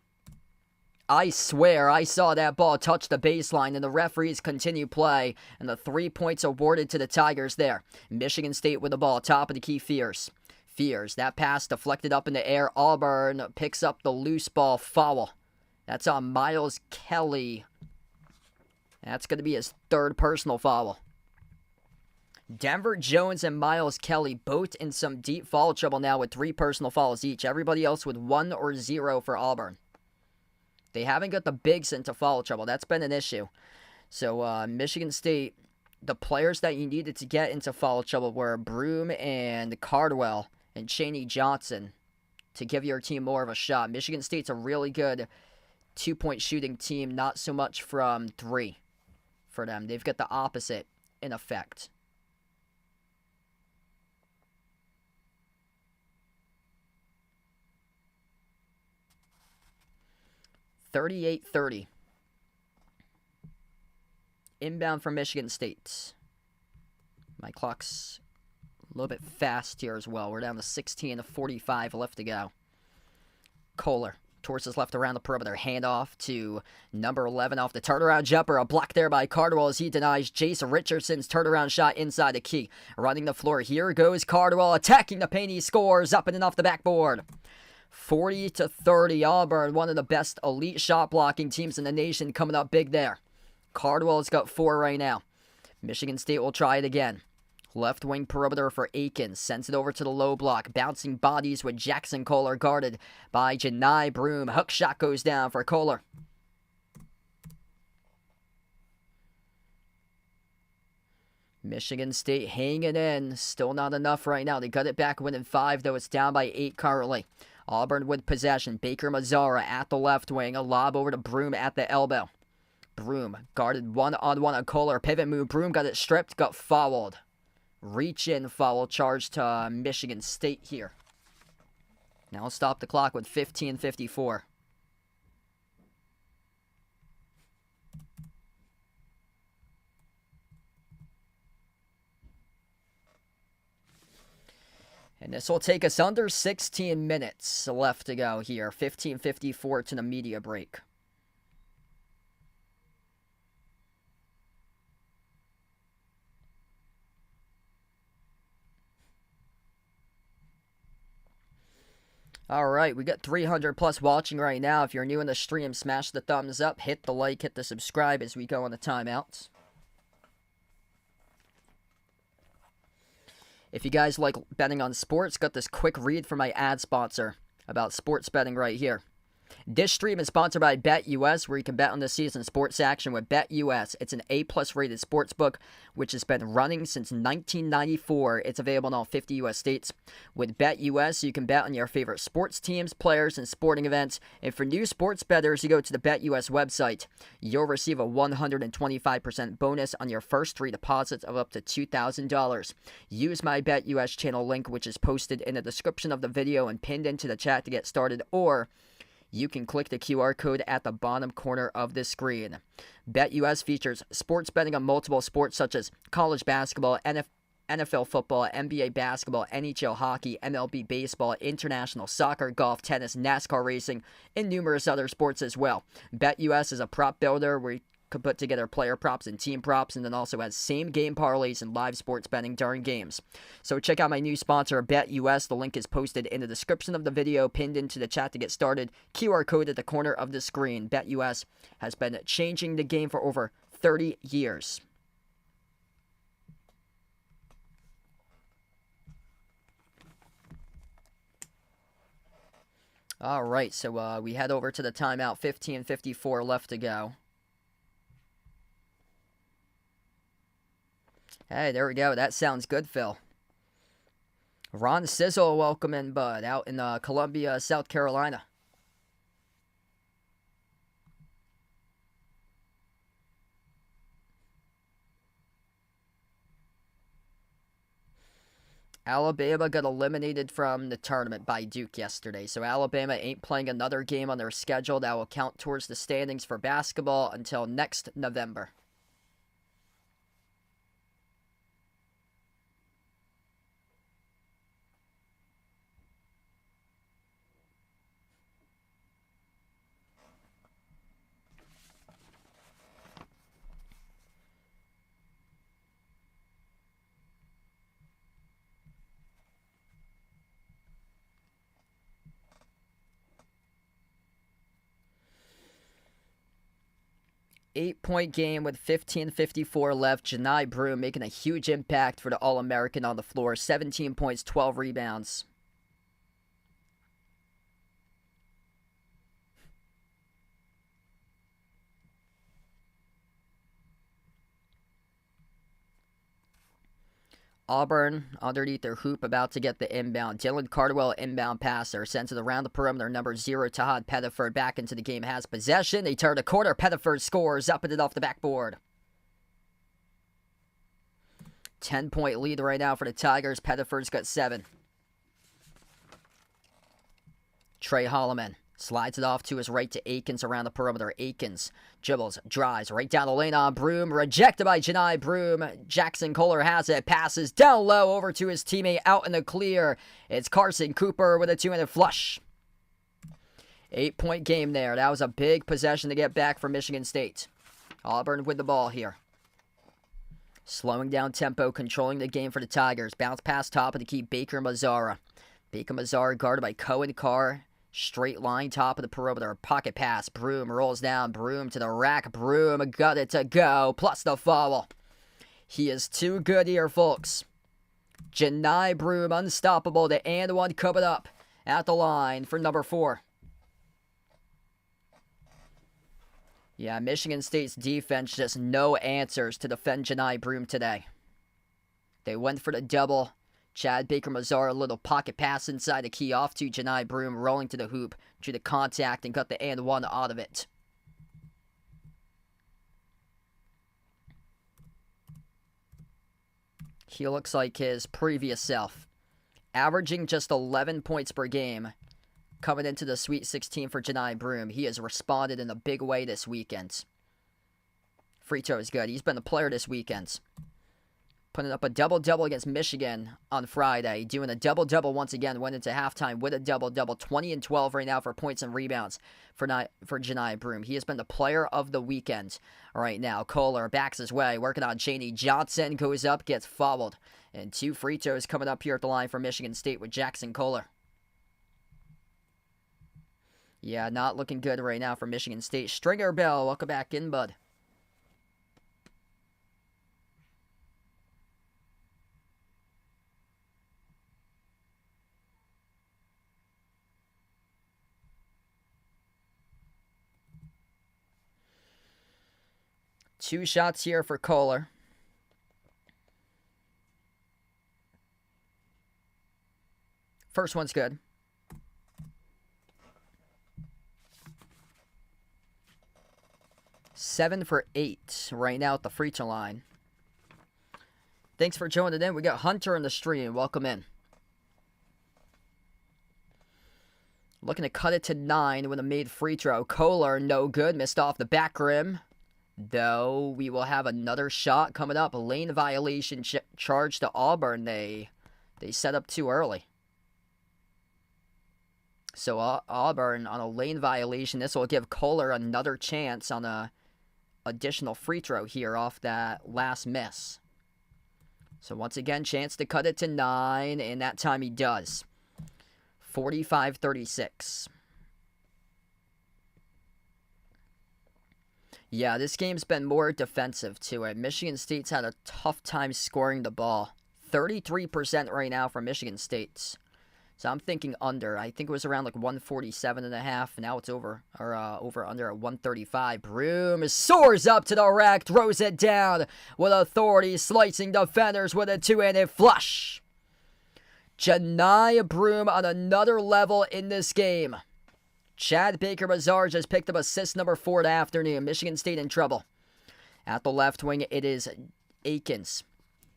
I swear I saw that ball touch the baseline, and the referees continue play, and the 3 points awarded to the Tigers there. Michigan State with the ball, top of the key. Fears, that pass deflected up in the air. Auburn picks up the loose ball, foul. That's on Miles Kelly. That's going to be his 3rd personal foul. Denver Jones and Miles Kelly both in some deep foul trouble now with 3 personal fouls each. Everybody else with 1 or 0 for Auburn. They haven't got the bigs into foul trouble. That's been an issue. So, Michigan State, the players that you needed to get into foul trouble were Broom and Cardwell and Chaney Johnson to give your team more of a shot. Michigan State's a really good 2-point shooting team, not so much from 3 for them. They've got the opposite in effect. $38-30. Inbound from Michigan State. My clock's a little bit fast here as well. We're down to 16:45 left to go. Kohler towards his left around the perimeter. Handoff to number 11 off the turnaround jumper. A block there by Cardwell as he denies Jace Richardson's turnaround shot inside the key. Running the floor. Here goes Cardwell attacking the paint. He scores up and off the backboard. 40-30, Auburn, one of the best elite shot blocking teams in the nation, coming up big there. Cardwell's got 4 right now. Michigan State will try it again. Left wing perimeter for Aiken. Sends it over to the low block. Bouncing bodies with Jackson Kohler guarded by Janai Broom. Hook shot goes down for Kohler. Michigan State hanging in. Still not enough right now. They got it back winning 5, though it's down by 8 currently. Auburn with possession. Baker Mazzara at the left wing. A lob over to Broom at the elbow. Broom guarded 1-on-1 on Kohler. Pivot move. Broom got it stripped. Got fouled. Reach in foul charge to Michigan State here. Now stop the clock with 15:54. And this will take us under 16 minutes left to go here. 15:54 to the media break. All right, we got 300 plus watching right now. If you're new in the stream, smash the thumbs up, hit the like, hit the subscribe as we go on the timeouts. If you guys like betting on sports, got this quick read from my ad sponsor about sports betting right here. This stream is sponsored by BetUS, where you can bet on the season sports action with BetUS. It's an A-plus rated sports book, which has been running since 1994. It's available in all 50 U.S. states. With BetUS, you can bet on your favorite sports teams, players, and sporting events. And for new sports bettors, you go to the BetUS website. You'll receive a 125% bonus on your first 3 deposits of up to $2,000. Use my BetUS channel link, which is posted in the description of the video and pinned into the chat to get started, or you can click the QR code at the bottom corner of the screen. BetUS features sports betting on multiple sports such as college basketball, NFL football, NBA basketball, NHL hockey, MLB baseball, international soccer, golf, tennis, NASCAR racing, and numerous other sports as well. BetUS is a prop builder where you can put together player props and team props, and then also has same game parlays and live sports betting during games. So check out my new sponsor, BetUS. The link is posted in the description of the video, pinned into the chat to get started. QR code at the corner of the screen. BetUS has been changing the game for over 30 years. All right, so we head over to the timeout. 15:54 left to go. Hey, there we go. That sounds good, Phil. Ron Sizzle, welcome in, bud, out in Columbia, South Carolina. Alabama got eliminated from the tournament by Duke yesterday, so Alabama ain't playing another game on their schedule that will count towards the standings for basketball until next November. 8-point game with 15:54 left. Janai Broom making a huge impact for the All-American on the floor. 17 points, 12 rebounds. Auburn underneath their hoop, about to get the inbound. Dylan Cardwell, inbound passer, sends it around the perimeter. Number 0, Tahad Pettiford, back into the game, has possession. They turn a corner. Pettiford scores, up and off the backboard. 10-point lead right now for the Tigers. Pettiford's got 7. Trey Holloman slides it off to his right to Akins around the perimeter. Akins dribbles, drives right down the lane on Broom. Rejected by Janai Broom. Jackson Kohler has it. Passes down low over to his teammate out in the clear. It's Carson Cooper with a 2-minute flush. 8-point game there. That was a big possession to get back for Michigan State. Auburn with the ball here. Slowing down tempo, controlling the game for the Tigers. Bounce pass top of the key, Baker Mazzara. Baker Mazzara guarded by Cohen Carr. Straight line, top of the perimeter. Pocket pass. Broom rolls down. Broom to the rack. Broom got it to go. Plus the foul. He is too good here, folks. Janai Broom unstoppable. The and one coming up at the line for number 4. Yeah, Michigan State's defense just no answers to defend Janai Broom today. They went for the double. Chad Baker Mazzara, a little pocket pass inside the key off to Janai Broom, rolling to the hoop, drew the contact and got the and one out of it. He looks like his previous self, averaging just 11 points per game. Coming into the Sweet 16 for Janai Broom. He has responded in a big way this weekend. Free throw is good. He's been the player this weekend. Putting up a double-double against Michigan on Friday. Doing a double-double once again. Went into halftime with a double-double. 20 and 12 right now for points and rebounds for Janai Broom. He has been the player of the weekend right now. Kohler backs his way. Working on Chaney Johnson. Goes up, gets fouled. And 2 free throws coming up here at the line for Michigan State with Jackson Kohler. Yeah, not looking good right now for Michigan State. Stringer Bell, welcome back in, bud. 2 shots here for Kohler. First one's good. Seven for 8 right now at the free throw line. Thanks for joining in. We got Hunter in the stream. Welcome in. Looking to cut it to 9 with a made free throw. Kohler, no good. Missed off the back rim. Though we will have another shot coming up. A lane violation charge to Auburn. They set up too early. So Auburn on a lane violation. This will give Kohler another chance on a additional free throw here off that last miss. So once again, chance to cut it to 9, and that time he does. 45-36. Yeah, this game's been more defensive to it. Michigan State's had a tough time scoring the ball. 33% right now for Michigan State. So I'm thinking under. I think it was around like 147.5. Now it's over under at 135. Broom soars up to the rack, throws it down with authority, slicing defenders with a two-handed flush. Janai Broom on another level in this game. Chad Baker-Mazar just picked up assist number 4 of the afternoon. Michigan State in trouble. At the left wing, it is Akins.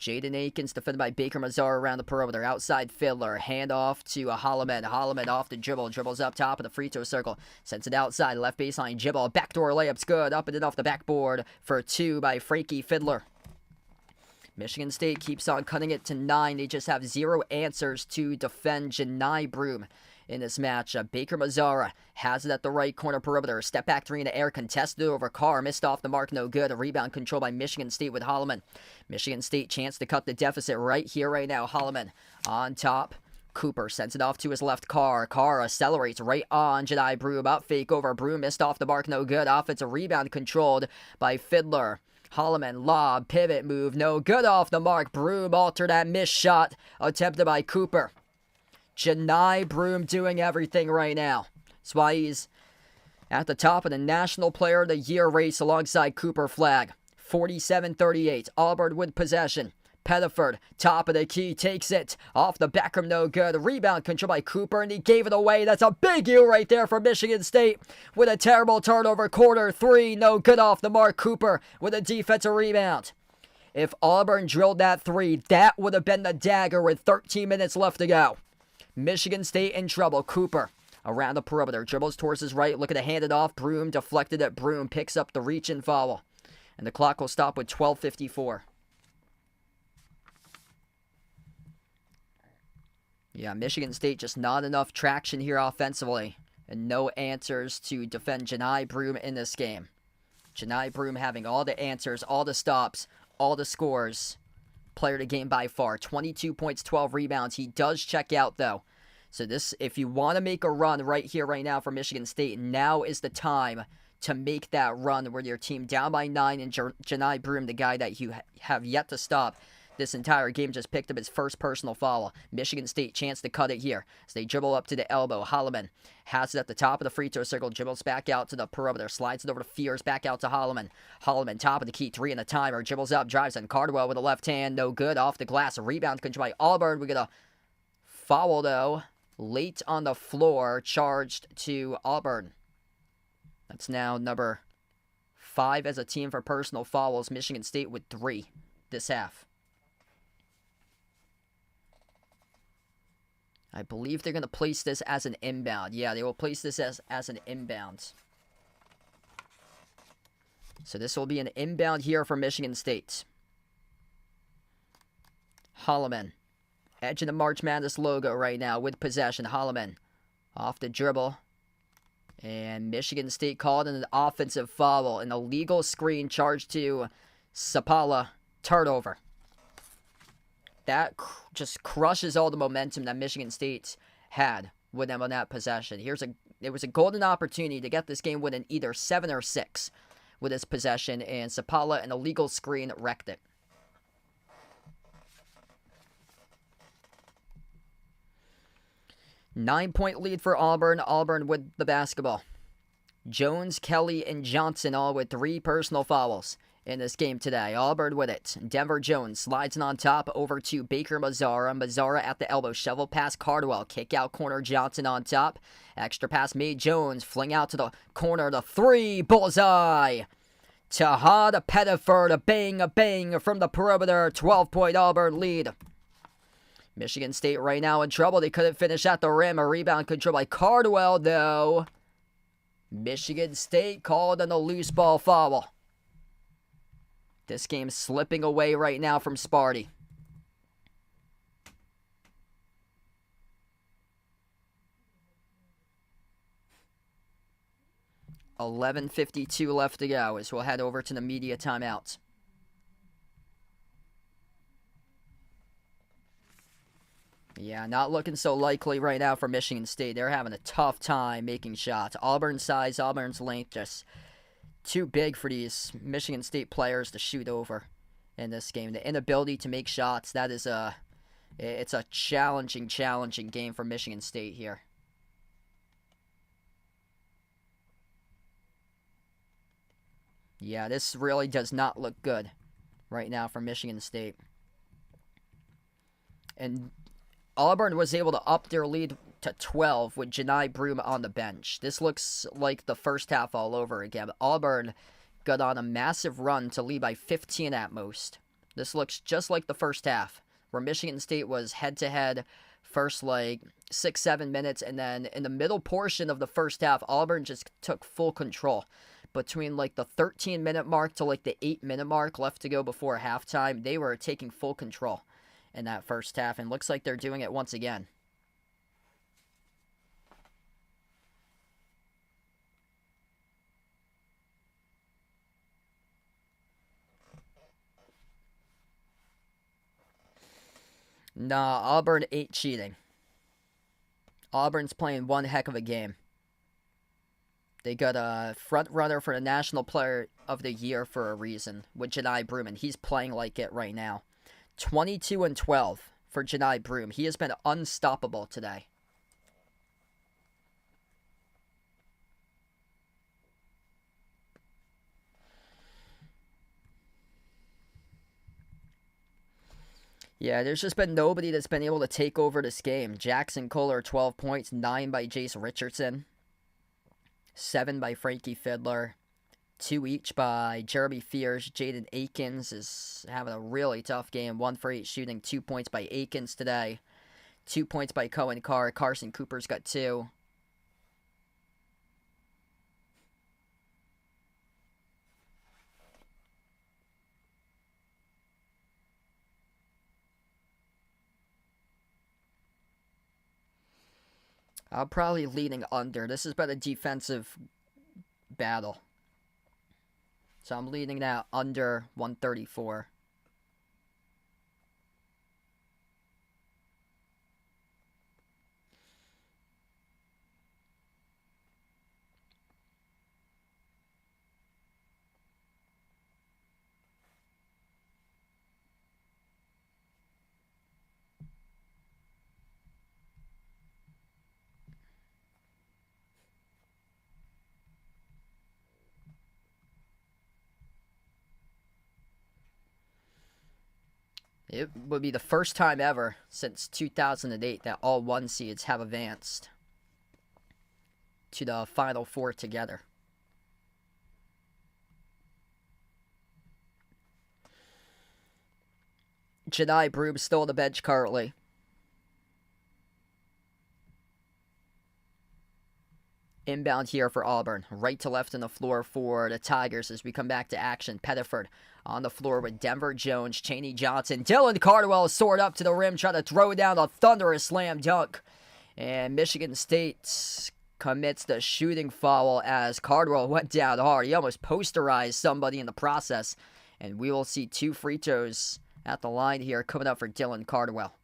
Jaden Akins defended by Baker-Mazar around the perimeter. Outside Fiddler. Hand off to Holloman. Holloman off the dribble. Dribbles up top of the free throw circle. Sends it outside. Left baseline. Jibble. Backdoor layup's good. Up and in off the backboard for 2 by Frankie Fiddler. Michigan State keeps on cutting it to 9. They just have 0 answers to defend Janai Broom in this match. Baker-Mazar has it at the right corner perimeter. Step back 3 in the air, contested over Carr. Missed off the mark, no good. A rebound control by Michigan State with Holloman. Michigan State chance to cut the deficit right here, right now. Holloman on top. Cooper sends it off to his left. Carr accelerates right on Janai Broom. Out fake over Broom. Missed off the mark, no good. Offensive rebound controlled by Fiddler. Holloman, lob, pivot move, no good off the mark. Broom altered that missed shot attempted by Cooper. Janai Broom doing everything right now. That's why he's at the top of the National Player of the Year race alongside Cooper Flagg. 47-38. Auburn with possession. Pettiford, top of the key, takes it. Off the back rim, no good. Rebound control by Cooper, and he gave it away. That's a big U right there for Michigan State with a terrible turnover. Quarter 3, no good off the mark. Cooper with a defensive rebound. If Auburn drilled that 3, that would have been the dagger with 13 minutes left to go. Michigan State in trouble. Cooper around the perimeter. Dribbles towards his right. Looking to hand it off. Broom deflected it. Broom picks up the reach and foul. And the clock will stop with 12:54. Yeah, Michigan State just not enough traction here offensively. And no answers to defend Janai Broom in this game. Janai Broom having all the answers, all the stops, all the scores. Player of the game by far. 22 points, 12 rebounds. He does check out, though. So this, if you want to make a run right here, right now for Michigan State, now is the time to make that run where your team down by 9 and Janai Broom, the guy that you have yet to stop this entire game, just picked up his first personal foul. Michigan State chance to cut it here as they dribble up to the elbow. Holloman has it at the top of the free throw circle. Dribbles back out to the perimeter. Slides it over to Fears. Back out to Holloman. Holloman top of the key. 3 in the timer. Dribbles up. Drives in. Cardwell with a left hand. No good. Off the glass. A rebound control by Auburn. We get a foul, though. Late on the floor. Charged to Auburn. That's now number 5 as a team for personal fouls. Michigan State with 3 this half. I believe they're going to place this as an inbound. Yeah, they will place this as an inbound. So this will be an inbound here for Michigan State. Holloman. Edge of the March Madness logo right now with possession. Holloman off the dribble. And Michigan State called an offensive foul. An illegal screen charged to Sapala. Turnover. That just crushes all the momentum that Michigan State had with them on that possession. It was a golden opportunity to get this game within either 7 or 6 with this possession, and Sapala, an illegal screen, wrecked it. Nine-point lead for Auburn. Auburn with the basketball. Jones, Kelly, and Johnson all with 3 personal fouls. in this game today. Auburn with it. Denver Jones slides it on top over to Baker Mazzara. Mazzara at the elbow. Shovel pass Cardwell. Kick out corner Johnson on top. Extra pass made Jones. Fling out to the corner. The three. Bullseye. Tahad Pettiford. A bang from the perimeter. 12-point Auburn lead. Michigan State right now in trouble. They couldn't finish at the rim. A rebound control by Cardwell, though. Michigan State called on a loose ball foul. This game's slipping away right now from Sparty. $11:52 left to go as we'll head over to the media timeouts. Yeah, not looking so likely right now for Michigan State. They're having a tough time making shots. Auburn's size, Auburn's length, just too big for these Michigan State players to shoot over in this game. The inability to make shots, it's a challenging game for Michigan State here. Yeah, this really does not look good right now for Michigan State. And Auburn was able to up their lead to 12 with Janai Broom on the bench. This looks like the first half all over again. Auburn got on a massive run to lead by 15 at most. This looks just like the first half, where Michigan State was head-to-head first 6-7 minutes, and then in the middle portion of the first half, Auburn just took full control. Between the 13-minute mark to the 8-minute mark left to go before halftime, they were taking full control in that first half, and looks like they're doing it once again. Nah, Auburn ain't cheating. Auburn's playing one heck of a game. They got a front runner for the National Player of the Year for a reason with Janai Broom, and he's playing like it right now. 22-12 for Janai Broom. He has been unstoppable today. Yeah, there's just been nobody that's been able to take over this game. Jackson Kohler, 12 points, 9 by Jace Richardson, 7 by Frankie Fiddler, 2 each by Jeremy Fears. Jaden Akins is having a really tough game. 1 for 8 shooting, 2 points by Akins today. 2 points by Cohen Carr. Carson Cooper's got 2. I'm probably leaning under. This has been a defensive battle. So I'm leaning now under 134. It would be the first time ever since 2008 that all 1 seeds have advanced to the Final Four together. Janai Broom still on the bench currently. Inbound here for Auburn. Right to left on the floor for the Tigers as we come back to action. Pettiford on the floor with Denver Jones, Chaney Johnson. Dylan Cardwell soared up to the rim, trying to throw down a thunderous slam dunk. And Michigan State commits the shooting foul as Cardwell went down hard. He almost posterized somebody in the process. And we will see 2 free throws at the line here coming up for Dylan Cardwell.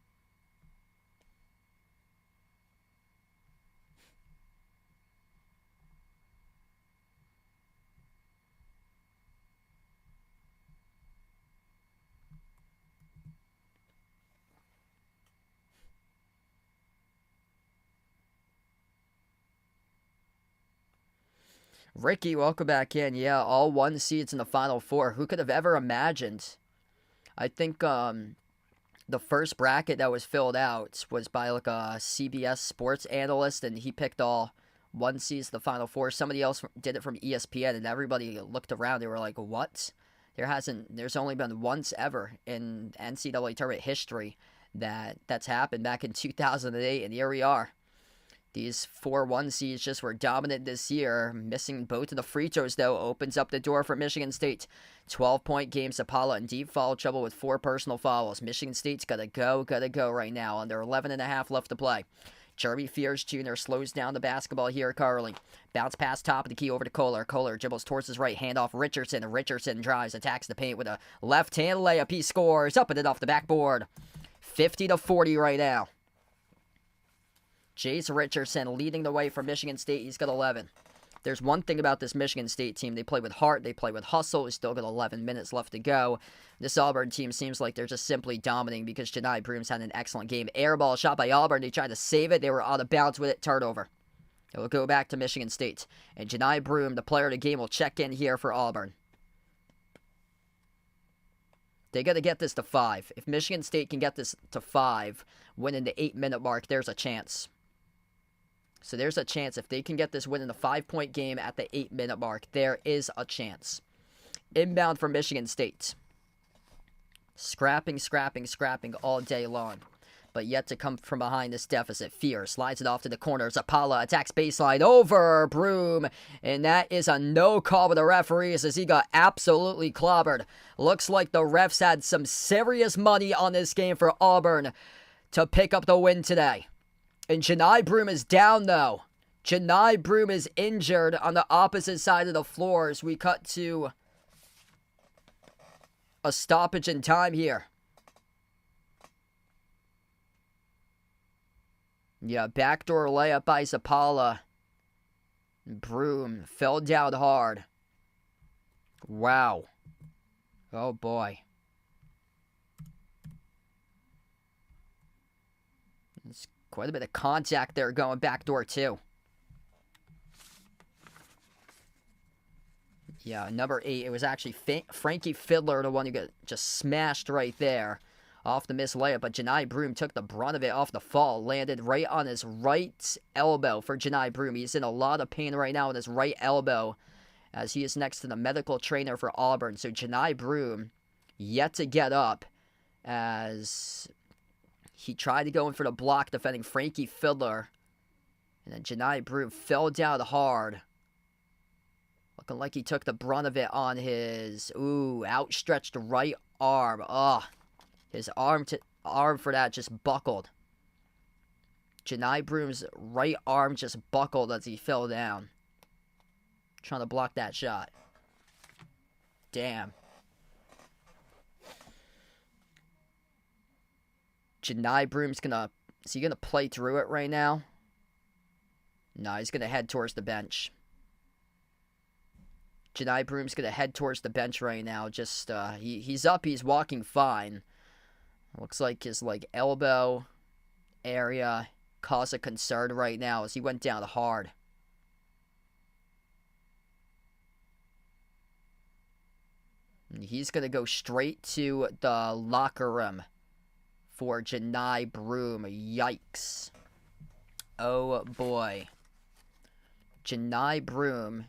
Ricky, welcome back in. Yeah, all 1 seeds in the Final Four. Who could have ever imagined? I think the first bracket that was filled out was by like a CBS sports analyst, and he picked all 1 seeds in the Final Four. Somebody else did it from ESPN, and everybody looked around. They were like, what? There's only been once ever in NCAA tournament history that's happened back in 2008, and here we are. These 4 1 seeds just were dominant this year. Missing both of the free throws, though, opens up the door for Michigan State. 12-point game. Zapala in deep foul trouble with 4 personal fouls. Michigan State's gotta go right now. Under 11.5 left to play. Jeremy Fears Jr. slows down the basketball here at Carly. Bounce pass top of the key over to Kohler. Kohler dribbles towards his right, hand off Richardson. Richardson drives, attacks the paint with a left-hand layup. He scores, up and in off the backboard. 50-40 right now. Jace Richardson leading the way for Michigan State. He's got 11. There's one thing about this Michigan State team. They play with heart. They play with hustle. He's still got 11 minutes left to go. This Auburn team seems like they're just simply dominating because Janai Broom's had an excellent game. Air ball shot by Auburn. They tried to save it. They were out of bounds with it. Turnover. It will go back to Michigan State. And Janai Broom, the player of the game, will check in here for Auburn. They got to get this to 5. If Michigan State can get this to 5, winning the 8-minute mark, there's a chance. So there's a chance if they can get this win in the 5-point game at the 8-minute mark. There is a chance. Inbound for Michigan State. Scrapping all day long. But yet to come from behind this deficit. Fear slides it off to the corner. Zapala attacks baseline over Broom. And that is a no call with the referees as he got absolutely clobbered. Looks like the refs had some serious money on this game for Auburn to pick up the win today. And Janai Broom is down, though. Janai Broom is injured on the opposite side of the floor as we cut to a stoppage in time here. Yeah, backdoor layup by Zapala. Broom fell down hard. Wow. Oh, boy. It's quite a bit of contact there going backdoor, too. Yeah, number 8. It was actually Frankie Fiddler, the one who got just smashed right there off the missed layup. But Janai Broom took the brunt of it off the fall. Landed right on his right elbow for Janai Broom. He's in a lot of pain right now with his right elbow as he is next to the medical trainer for Auburn. So Janai Broom yet to get up as he tried to go in for the block defending Frankie Fiddler. And then Janai Broom fell down hard. Looking like he took the brunt of it on his, outstretched right arm. His arm for that just buckled. Janai Broom's right arm just buckled as he fell down. Trying to block that shot. Damn. Janai Broom's is he gonna play through it right now? No, he's gonna head towards the bench. Janai Broom's gonna head towards the bench right now. Just he's up, he's walking fine. Looks like his elbow area caused a concern right now as he went down hard. And he's gonna go straight to the locker room for Janai Broom. Yikes. Oh boy. Janai Broom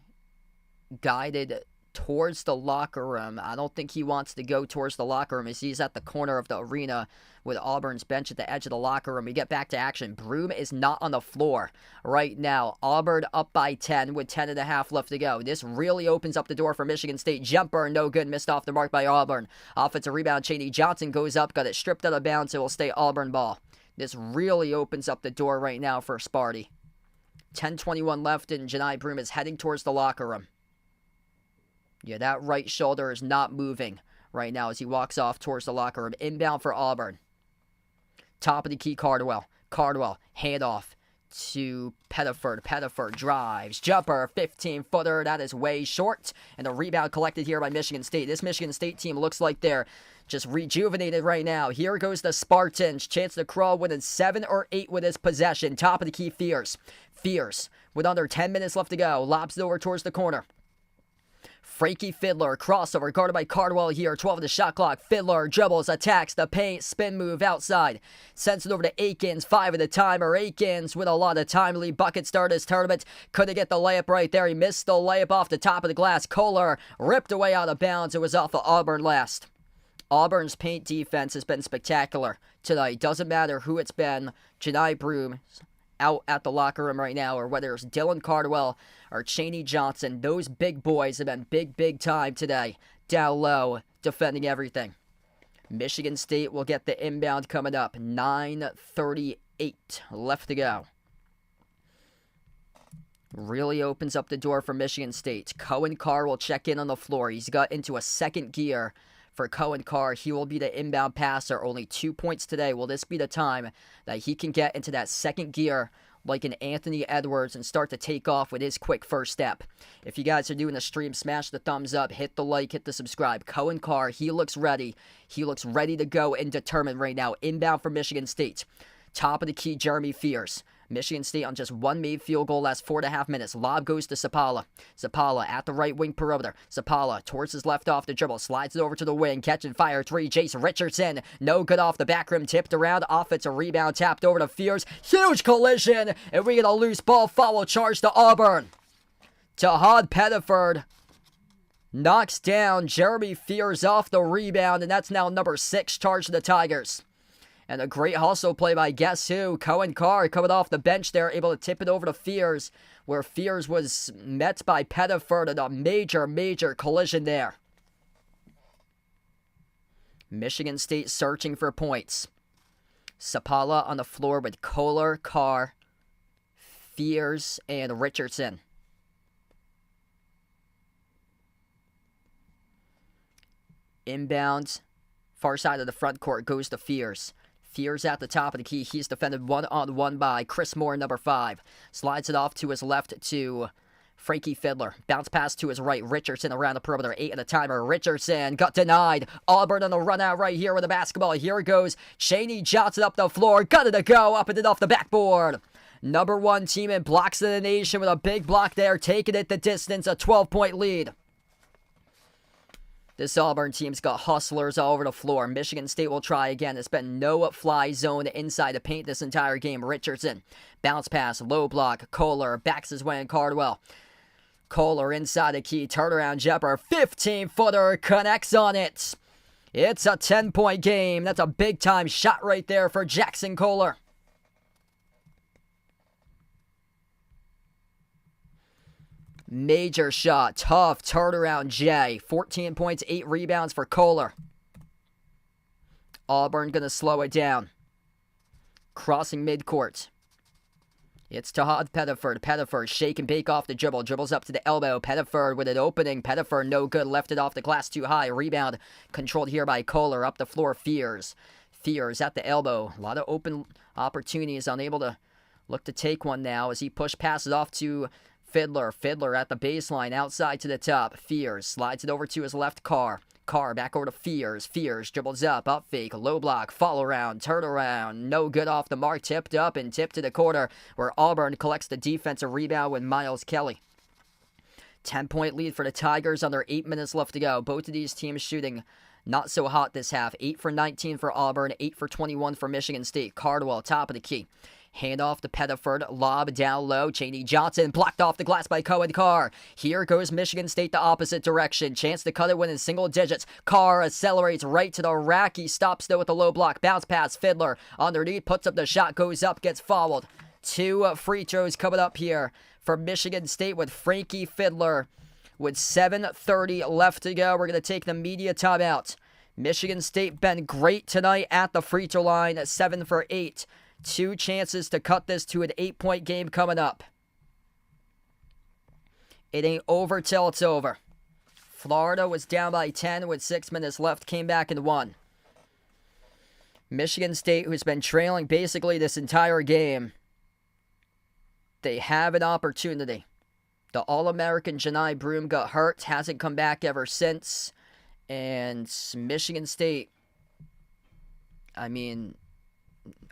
guided towards the locker room. I don't think he wants to go towards the locker room as he's at the corner of the arena with Auburn's bench at the edge of the locker room. We get back to action. Broom is not on the floor right now. Auburn up by 10 with 10.5 left to go. This really opens up the door for Michigan State. Jumper, no good. Missed off the mark by Auburn. Offensive rebound. Chaney Johnson goes up. Got it stripped out of bounds. It will stay Auburn ball. This really opens up the door right now for Sparty. 10:21 left and Janai Broom is heading towards the locker room. Yeah, that right shoulder is not moving right now as he walks off towards the locker room. Inbound for Auburn. Top of the key, Cardwell. Cardwell, handoff to Pettiford. Pettiford drives. Jumper, 15-footer. That is way short. And the rebound collected here by Michigan State. This Michigan State team looks like they're just rejuvenated right now. Here goes the Spartans. Chance to crawl within 7 or 8 with his possession. Top of the key, Fierce. Fierce, with under 10 minutes left to go, lobs it over towards the corner. Frankie Fiddler, crossover, guarded by Cardwell here, 12 of the shot clock. Fiddler dribbles, attacks the paint, spin move outside. Sends it over to Akins, 5 of the timer. Akins with a lot of timely bucket start this tournament. Couldn't get the layup right there. He missed the layup off the top of the glass. Kohler ripped away out of bounds. It was off of Auburn last. Auburn's paint defense has been spectacular tonight. Doesn't matter who it's been. Janai Broom out at the locker room right now, or whether it's Dylan Cardwell or Chaney Johnson. Those big boys have been big time today. Down low, defending everything. Michigan State will get the inbound coming up. 9:38 left to go. Really opens up the door for Michigan State. Cohen Carr will check in on the floor. He's got into a second gear for Cohen Carr. He will be the inbound passer. Only 2 points today. Will this be the time that he can get into that second gear like an Anthony Edwards and start to take off with his quick first step? If you guys are doing the stream, smash the thumbs up, hit the like, hit the subscribe. Cohen Carr, he looks ready. He looks ready to go and determined right now. Inbound for Michigan State. Top of the key, Jeremy Fierce. Michigan State on just one made field goal last 4.5 minutes. Lob goes to Zapala. Zapala at the right wing perimeter. Zapala towards his left off the dribble. Slides it over to the wing. Catch and fire. 3. Jace Richardson. No good off the back rim. Tipped around. Offensive rebound. Tapped over to Fierce. Huge collision. And we get a loose ball. Foul charge to Auburn. Tahad Pettiford knocks down Jeremy Fierce off the rebound. And that's now number 6 charge to the Tigers. And a great hustle play by guess who? Cohen Carr coming off the bench there, able to tip it over to Fierce, where Fierce was met by Pettiford in a major collision there. Michigan State searching for points. Zapala on the floor with Kohler, Carr, Fierce, and Richardson. Inbound, far side of the front court goes to Fierce. Fierce at the top of the key. He's defended one-on-one by Chris Moore, number 5. Slides it off to his left to Frankie Fiddler. Bounce pass to his right. Richardson around the perimeter. 8 at a timer. Richardson got denied. Auburn on the run out right here with the basketball. Here it goes. Chaney Johnson up the floor. Got it to go. Up and off the backboard. Number 1 team in blocks in the nation with a big block there. Taking it the distance. A 12-point lead. This Auburn team's got hustlers all over the floor. Michigan State will try again. It's been no fly zone inside the paint this entire game. Richardson, bounce pass, low block. Kohler backs his way in Cardwell. Kohler inside the key, turnaround jumper, 15-footer, connects on it. It's a 10-point game. That's a big-time shot right there for Jackson Kohler. Major shot, tough turnaround Jay. 14 points, 8 rebounds for Kohler. Auburn gonna slow it down. Crossing midcourt. It's Tahad Pettiford. Pettiford shake and bake off the dribble. Dribbles up to the elbow. Pettiford with an opening. Pettiford no good. Left it off the glass too high. Rebound controlled here by Kohler. Up the floor, Fierce. Fierce at the elbow. A lot of open opportunities. Unable to look to take one now as he passes off to Fiddler. Fiddler at the baseline, outside to the top. Fierce slides it over to his left. Carr. Carr back over to Fierce. Fierce dribbles up fake, low block, fall around, turn around. No good off the mark. Tipped up and tipped to the corner where Auburn collects the defensive rebound with Miles Kelly. 10-point lead for the Tigers under 8 minutes left to go. Both of these teams shooting not so hot this half. 8 for 19 for Auburn, 8 for 21 for Michigan State. Cardwell, top of the key. Hand off to Pettiford, lob down low. Chaney Johnson blocked off the glass by Cohen Carr. Here goes Michigan State the opposite direction. Chance to cut it within single digits. Carr accelerates right to the rack. He stops though with the low block. Bounce pass. Fiddler underneath, puts up the shot, goes up, gets fouled. 2 free throws coming up here for Michigan State with Frankie Fiddler. With 7:30 left to go, we're going to take the media timeout. Michigan State been great tonight at the free throw line, 7 for 8. 2 chances to cut this to an 8-point game coming up. It ain't over till it's over. Florida was down by 10 with 6 minutes left, came back and won. Michigan State, who's been trailing basically this entire game, They have an opportunity. The All-American Janai Broom got hurt, hasn't come back ever since. And Michigan State, I mean,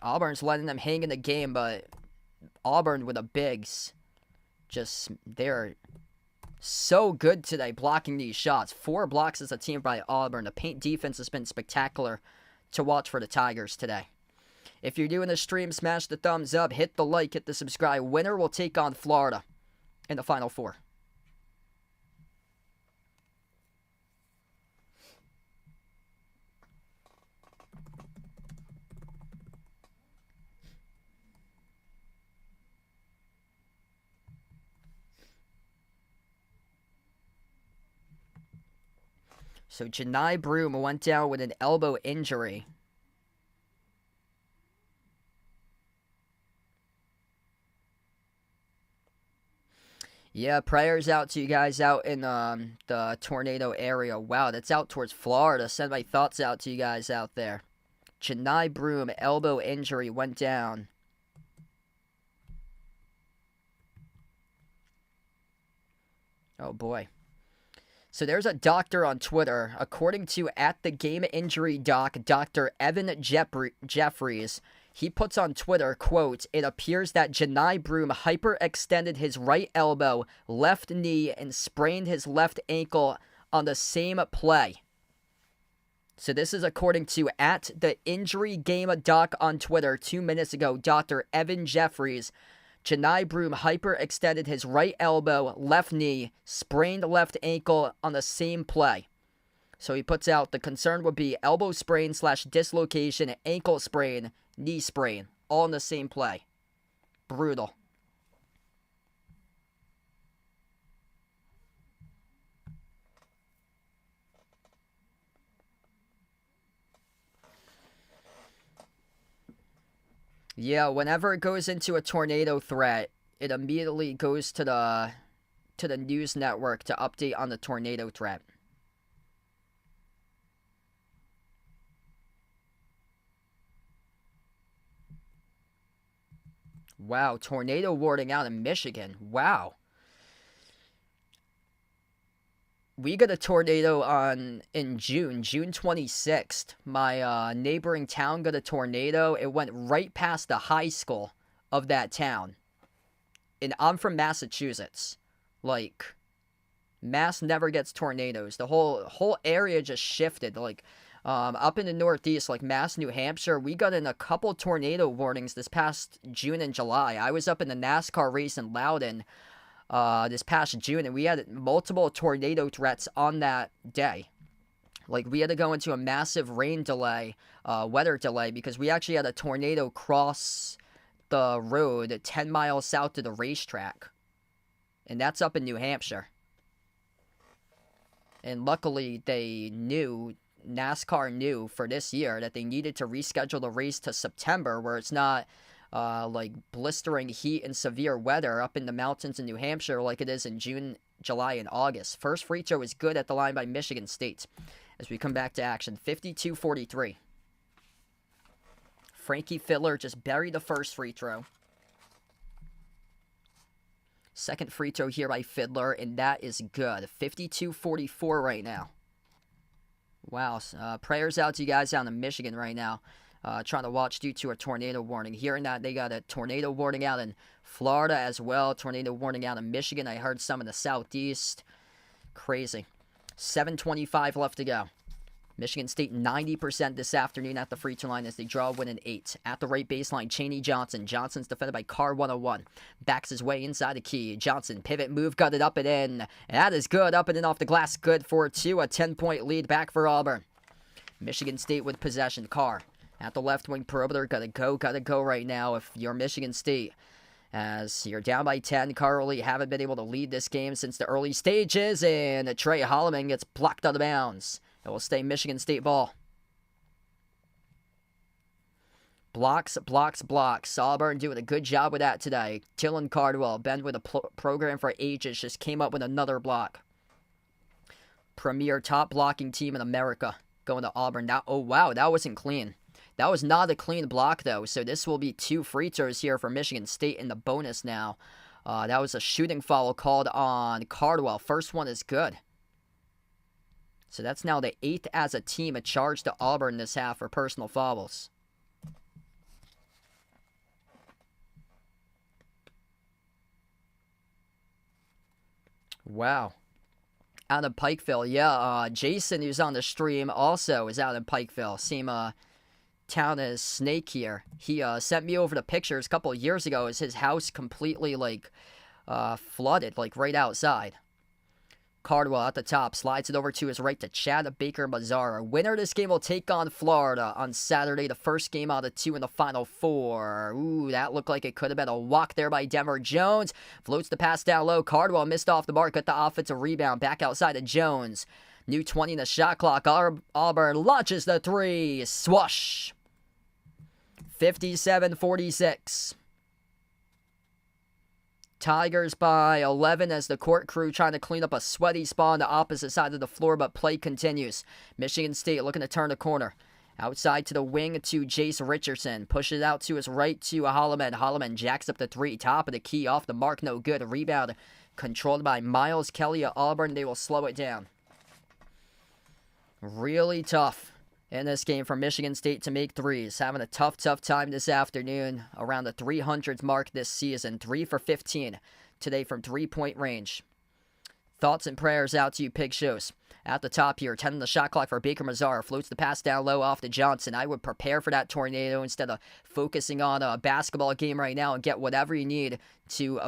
Auburn's letting them hang in the game, but Auburn with the bigs, they're so good today blocking these shots. 4 blocks as a team by Auburn. The paint defense has been spectacular to watch for the Tigers today. If you're doing the stream, smash the thumbs up, hit the like, hit the subscribe. Winner will take on Florida in the Final Four. So Janai Broom went down with an elbow injury. Yeah, prayers out to you guys out in the tornado area. Wow, that's out towards Florida. Send my thoughts out to you guys out there. Janai Broom, elbow injury, went down. Oh boy. So there's a doctor on Twitter, according to @thegameinjurydoc, Dr. Evan Jeffries. He puts on Twitter, quote, "It appears that Janai Broom hyperextended his right elbow, left knee, and sprained his left ankle on the same play." So this is according to @theinjurygamedoc on Twitter 2 minutes ago, Dr. Evan Jeffries. Janai Broom hyperextended his right elbow, left knee, sprained left ankle on the same play. So he puts out the concern would be elbow sprain / dislocation, ankle sprain, knee sprain, all in the same play. Brutal. Yeah, whenever it goes into a tornado threat, it immediately goes to the news network to update on the tornado threat. Wow, tornado warning out in Michigan. Wow. We got a tornado in June 26th. My neighboring town got a tornado. It went right past the high school of that town. And I'm from Massachusetts. Like, Mass never gets tornadoes. The whole area just shifted. Like, up in the Northeast, like Mass, New Hampshire, we got in a couple tornado warnings this past June and July. I was up in the NASCAR race in Loudon this past June, and we had multiple tornado threats on that day. Like, we had to go into a massive rain delay, weather delay, because we actually had a tornado cross the road 10 miles south of the racetrack. And that's up in New Hampshire. And luckily, NASCAR knew for this year that they needed to reschedule the race to September, where it's not like blistering heat and severe weather up in the mountains in New Hampshire like it is in June, July, and August. First free throw is good at the line by Michigan State as we come back to action. 52-43. Frankie Fiddler just buried the first free throw. Second free throw here by Fiddler, and that is good. 52-44 right now. Wow. Prayers out to you guys down in Michigan right now. Trying to watch due to a tornado warning. Hearing that they got a tornado warning out in Florida as well. Tornado warning out in Michigan. I heard some in the southeast. Crazy. 7:25 left to go. Michigan State 90% this afternoon at the free throw line as they draw a win in 8. At the right baseline, Chaney Johnson. Johnson's defended by Carr 101. Backs his way inside the key. Johnson, pivot move, got it up and in. And that is good. Up and in off the glass. Good for 2. A 10-point lead back for Auburn. Michigan State with possession. Carr at the left wing perimeter. Gotta go right now if you're Michigan State. As you're down by 10, Carly haven't been able to lead this game since the early stages. And Trey Holloman gets blocked out of bounds. It will stay Michigan State ball. Blocks. Auburn doing a good job with that today. Dylan Cardwell, been with a program for ages, just came up with another block. Premier top blocking team in America going to Auburn. Now, oh wow, that wasn't clean. That was not a clean block, though, so this will be 2 free throws here for Michigan State in the bonus now. That was a shooting foul called on Cardwell. First one is good. So that's now the 8th as a team, a charge to Auburn this half for personal fouls. Wow. Out in Pikeville, yeah. Jason, who's on the stream, also is out in Pikeville. Same town as Snake here. He sent me over the pictures a couple of years ago. Is his house completely flooded, right outside. Cardwell at the top, slides it over to his right to Chad Baker-Mazara. Winner of this game will take on Florida on Saturday, the first game out of 2 in the Final Four. Ooh, that looked like it could have been a walk there by Denver Jones. Floats the pass down low. Cardwell missed off the mark at the offensive rebound. Back outside of Jones. New 20 in the shot clock. Auburn launches the 3. Swoosh. 57-46. Tigers by 11 as the court crew trying to clean up a sweaty spot on the opposite side of the floor, but play continues. Michigan State looking to turn the corner. Outside to the wing to Jace Richardson. Pushes it out to his right to Holloman. Holloman jacks up the 3. Top of the key. Off the mark. No good. Rebound controlled by Miles Kelly at Auburn. They will slow it down. Really tough in this game for Michigan State to make threes. Having a tough time this afternoon. Around the 300s mark this season. 3 for 15 today from 3-point range. Thoughts and prayers out to you, Pig Shows. At the top here, 10 on the shot clock for Baker-Mazara. Floats the pass down low off to Johnson. I would prepare for that tornado instead of focusing on a basketball game right now and get whatever you need to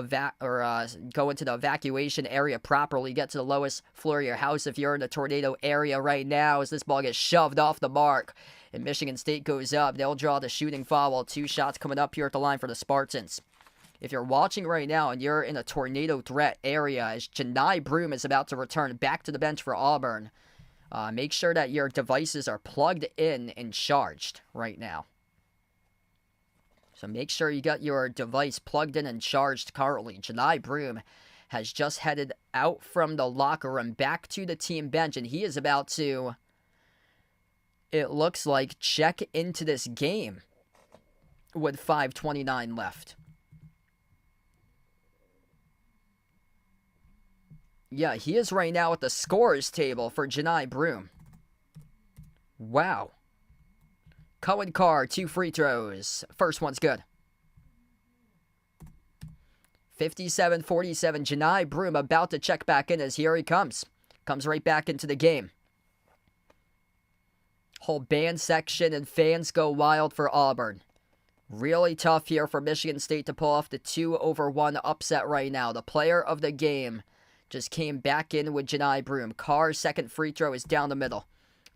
go into the evacuation area properly. Get to the lowest floor of your house if you're in the tornado area right now as this ball gets shoved off the mark. And Michigan State goes up. They'll draw the shooting foul. 2 shots coming up here at the line for the Spartans. If you're watching right now and you're in a tornado threat area as Janai Broom is about to return back to the bench for Auburn, make sure that your devices are plugged in and charged right now. So make sure you got your device plugged in and charged currently. Janai Broom has just headed out from the locker room back to the team bench, and he is about to, it looks like, check into this game with 5:29 left. Yeah, he is right now at the scorer's table for Janai Broom. Wow. Cohen Carr, 2 free throws. First one's good. 57-47. Janai Broom about to check back in as here he comes. Comes right back into the game. Whole band section and fans go wild for Auburn. Really tough here for Michigan State to pull off the 2-1 upset right now. The player of the game just came back in with Janai Broom. Carr's second free throw is down the middle.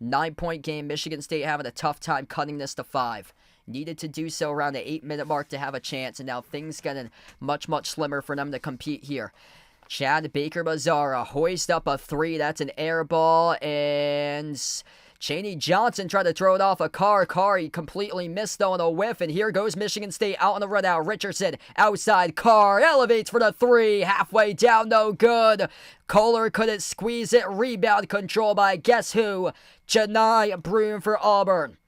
9-point game. Michigan State having a tough time cutting this to 5. Needed to do so around the 8-minute mark to have a chance, and now things getting much slimmer for them to compete here. Chad Baker-Mazara hoist up a 3. That's an air ball, and Chaney Johnson tried to throw it off a Carr. He completely missed though on a whiff, and here goes Michigan State out on the run out. Richardson outside. Carr elevates for the 3. Halfway down, no good. Kohler couldn't squeeze it. Rebound control by guess who? Janai Broom for Auburn.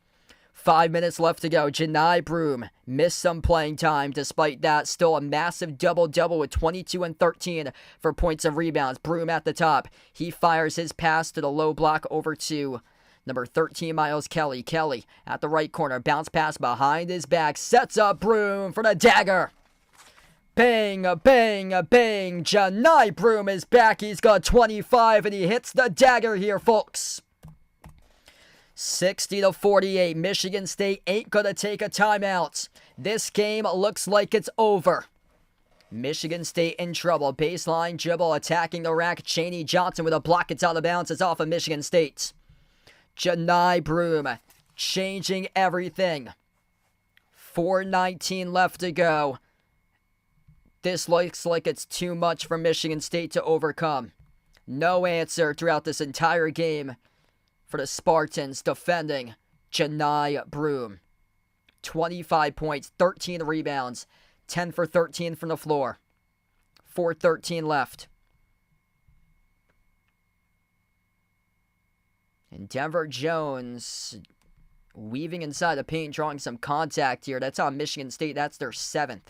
5 minutes left to go. Janai Broom missed some playing time. Despite that, still a massive double-double with 22 and 13 for points and rebounds. Broom at the top. He fires his pass to the low block over to number 13, Miles Kelly. Kelly at the right corner. Bounce pass behind his back. Sets up Broom for the dagger. Bang, bang, bang. Janai Broom is back. He's got 25, and he hits the dagger here, folks. 60-48. Michigan State ain't gonna take a timeout. This game looks like it's over. Michigan State in trouble. Baseline dribble attacking the rack. Chaney Johnson with a block. It's out of bounds. It's off of Michigan State. Janai Broom changing everything. 4:19 left to go. This looks like it's too much for Michigan State to overcome. No answer throughout this entire game for the Spartans defending Janai Broom. 25 points, 13 rebounds, 10 for 13 from the floor. 4:13 left. And Denver Jones weaving inside the paint, drawing some contact here. That's on Michigan State. That's their 7th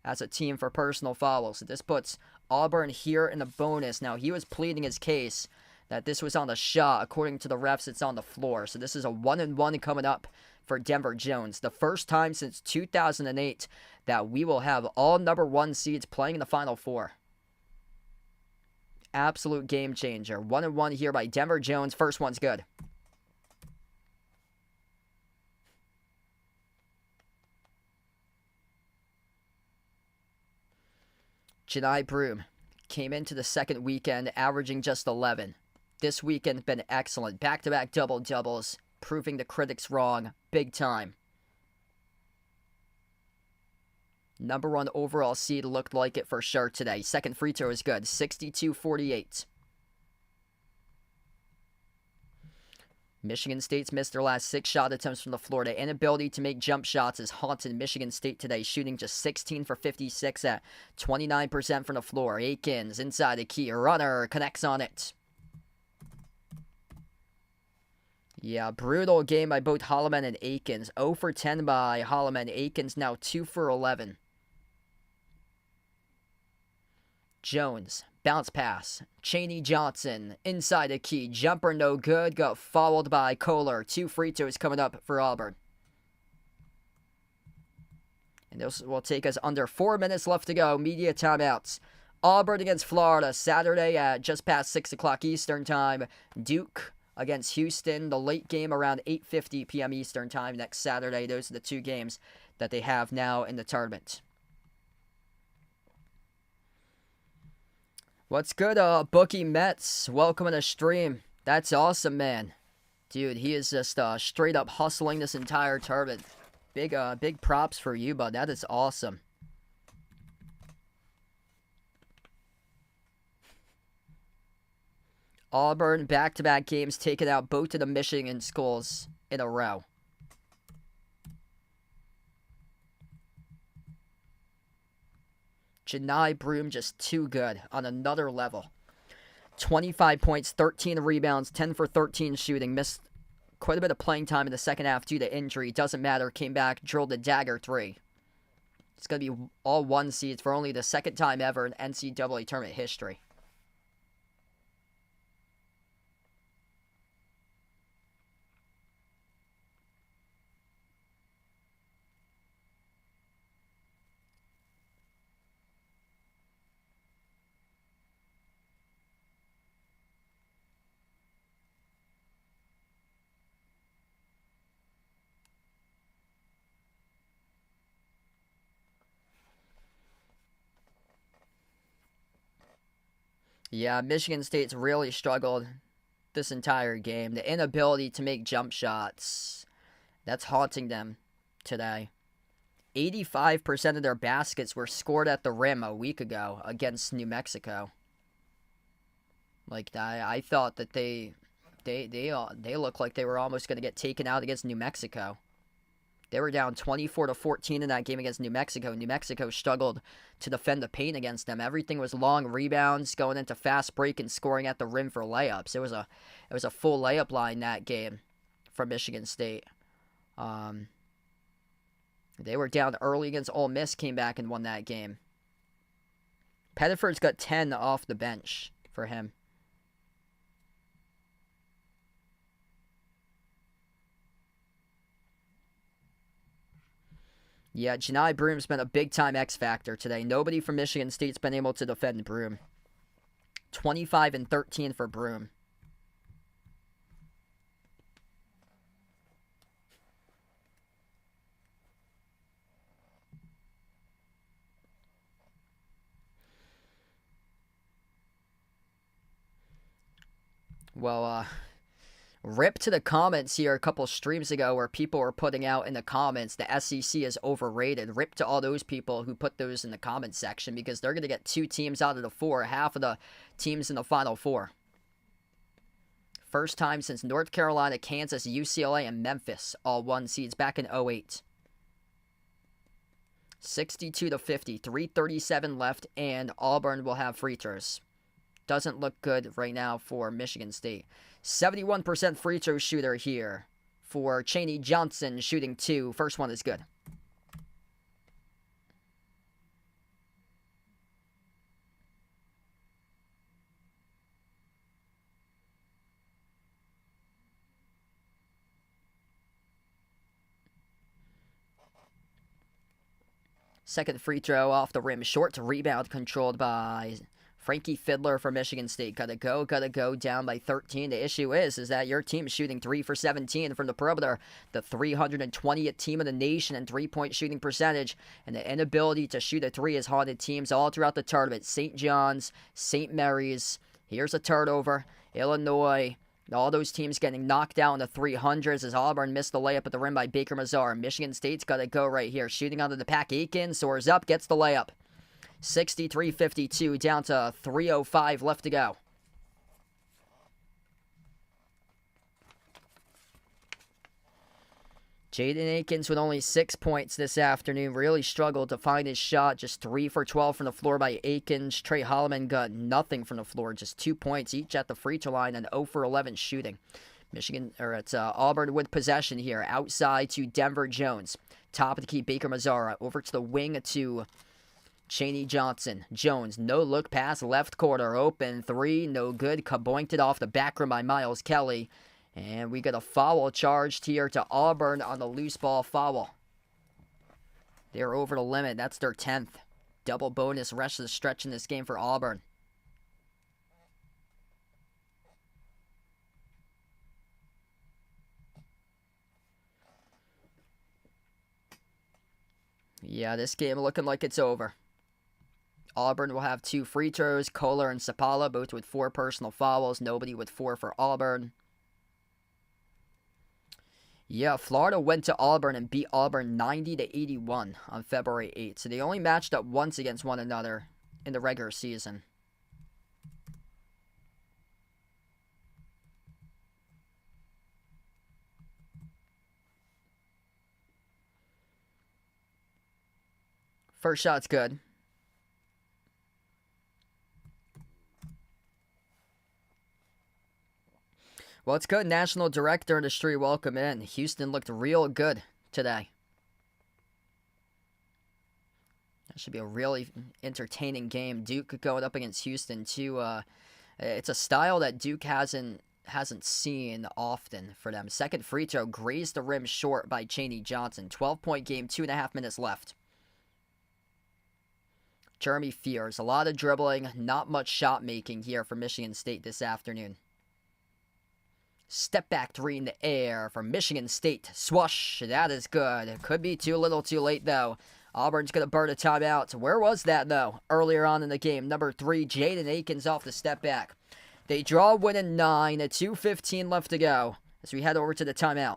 as a team for personal fouls. So this puts Auburn here in the bonus. Now, he was pleading his case that this was on the shot. According to the refs, it's on the floor. So this is a 1-1 coming up for Denver Jones. The first time since 2008 that we will have all number 1 seeds playing in the Final Four. Absolute game changer. 1-1 here by Denver Jones. First one's good. Broom came into the second weekend averaging just 11. This weekend been excellent. Back-to-back double-doubles, proving the critics wrong big time. Number 1 overall seed looked like it for sure today. Second free throw is good. 62-48. Michigan State's missed their last 6 shot attempts from the floor. The inability to make jump shots has haunted Michigan State today, shooting just 16 for 56 at 29% from the floor. Akins inside the key. Runner connects on it. Yeah, brutal game by both Holloman and Akins. 0 for 10 by Holloman. Akins now 2 for 11. Jones, bounce pass. Chaney Johnson, inside the key. Jumper no good. Got fouled by Kohler. 2 free throws coming up for Auburn. And this will take us under 4 minutes left to go. Media timeouts. Auburn against Florida, Saturday at just past 6 o'clock Eastern time. Duke against Houston, the late game around 8:50 p.m. Eastern time next Saturday. Those are the 2 games that they have now in the tournament. What's good, Bookie Mets? Welcome to the stream. That's awesome, man. Dude, he is just straight up hustling this entire tournament. Big props for you, bud. That is awesome. Auburn, back-to-back games, taking out both of the Michigan schools in a row. Broom just too good on another level. 25 points, 13 rebounds, 10 for 13 shooting. Missed quite a bit of playing time in the second half due to injury. Doesn't matter. Came back, drilled a dagger 3. It's going to be all 1 seeds for only the second time ever in NCAA tournament history. Yeah, Michigan State's really struggled this entire game. The inability to make jump shots, that's haunting them today. 85% of their baskets were scored at the rim a week ago against New Mexico. Like, I thought that they looked like they were almost going to get taken out against New Mexico. They were down 24-14 in that game against New Mexico. New Mexico struggled to defend the paint against them. Everything was long rebounds, going into fast break and scoring at the rim for layups. It was a full layup line that game from Michigan State. They were down early against Ole Miss, came back and won that game. Pettiford's got 10 off the bench for him. Yeah, Broom's been a big-time X factor today. Nobody from Michigan State's been able to defend Broom. 25 and 13 for Broom. Well, rip to the comments here a couple streams ago where people were putting out in the comments the SEC is overrated. Rip to all those people who put those in the comments section because they're going to get 2 teams out of the 4, half of the teams in the Final Four. First time since North Carolina, Kansas, UCLA, and Memphis all 1 seeds back in 2008. 62-50, 3:37 left, and Auburn will have free throws. Doesn't look good right now for Michigan State. 71% free throw shooter here for Chaney Johnson, shooting 2. First one is good. Second free throw off the rim, short. Rebound controlled by Frankie Fiddler for Michigan State. Gotta go, down by 13. The issue is that your team is shooting 3 for 17 from the perimeter, the 320th team in the nation in three-point shooting percentage, and the inability to shoot a 3 has haunted teams all throughout the tournament. St. John's, St. Mary's, here's a turnover, Illinois, all those teams getting knocked out in the 300s as Auburn missed the layup at the rim by Baker Mazar. Michigan State's got to go right here. Shooting onto the pack. Aiken soars up, gets the layup. 63-52, down to 3:05 left to go. Jaden Akins with only 6 points this afternoon. Really struggled to find his shot. Just 3 for 12 from the floor by Akins. Trey Holloman got nothing from the floor. Just 2 points each at the free throw line and 0 for 11 shooting. It's Auburn with possession here. Outside to Denver Jones. Top of the key, Baker Mazara. Over to the wing to Chaney Johnson. Jones, no look pass, left corner. Open 3, no good. Kaboinked it off the back rim by Miles Kelly. And we got a foul charged here to Auburn on the loose ball foul. They're over the limit. That's their 10th. Double bonus rest of the stretch in this game for Auburn. Yeah, this game looking like it's over. Auburn will have 2 free throws. Kohler and Sapala both with 4 personal fouls. Nobody with 4 for Auburn. Yeah, Florida went to Auburn and beat Auburn 90-81 on February 8th. So they only matched up once against one another in the regular season. First shot's good. Well, it's good. National Director in the street, welcome in. Houston looked real good today. That should be a really entertaining game. Duke going up against Houston too. It's a style that Duke hasn't seen often for them. Second free throw grazed the rim short by Chaney Johnson. 12-point game, 2.5 minutes left. Jeremy Fears, a lot of dribbling, not much shot making here for Michigan State this afternoon. Step back 3 in the air from Michigan State. Swoosh. That is good. It could be too little too late, though. Auburn's going to burn a timeout. Where was that, though? Earlier on in the game. Number 3, Jaden Akins off the step back. They draw win in 9. At 2:15 left to go as we head over to the timeout.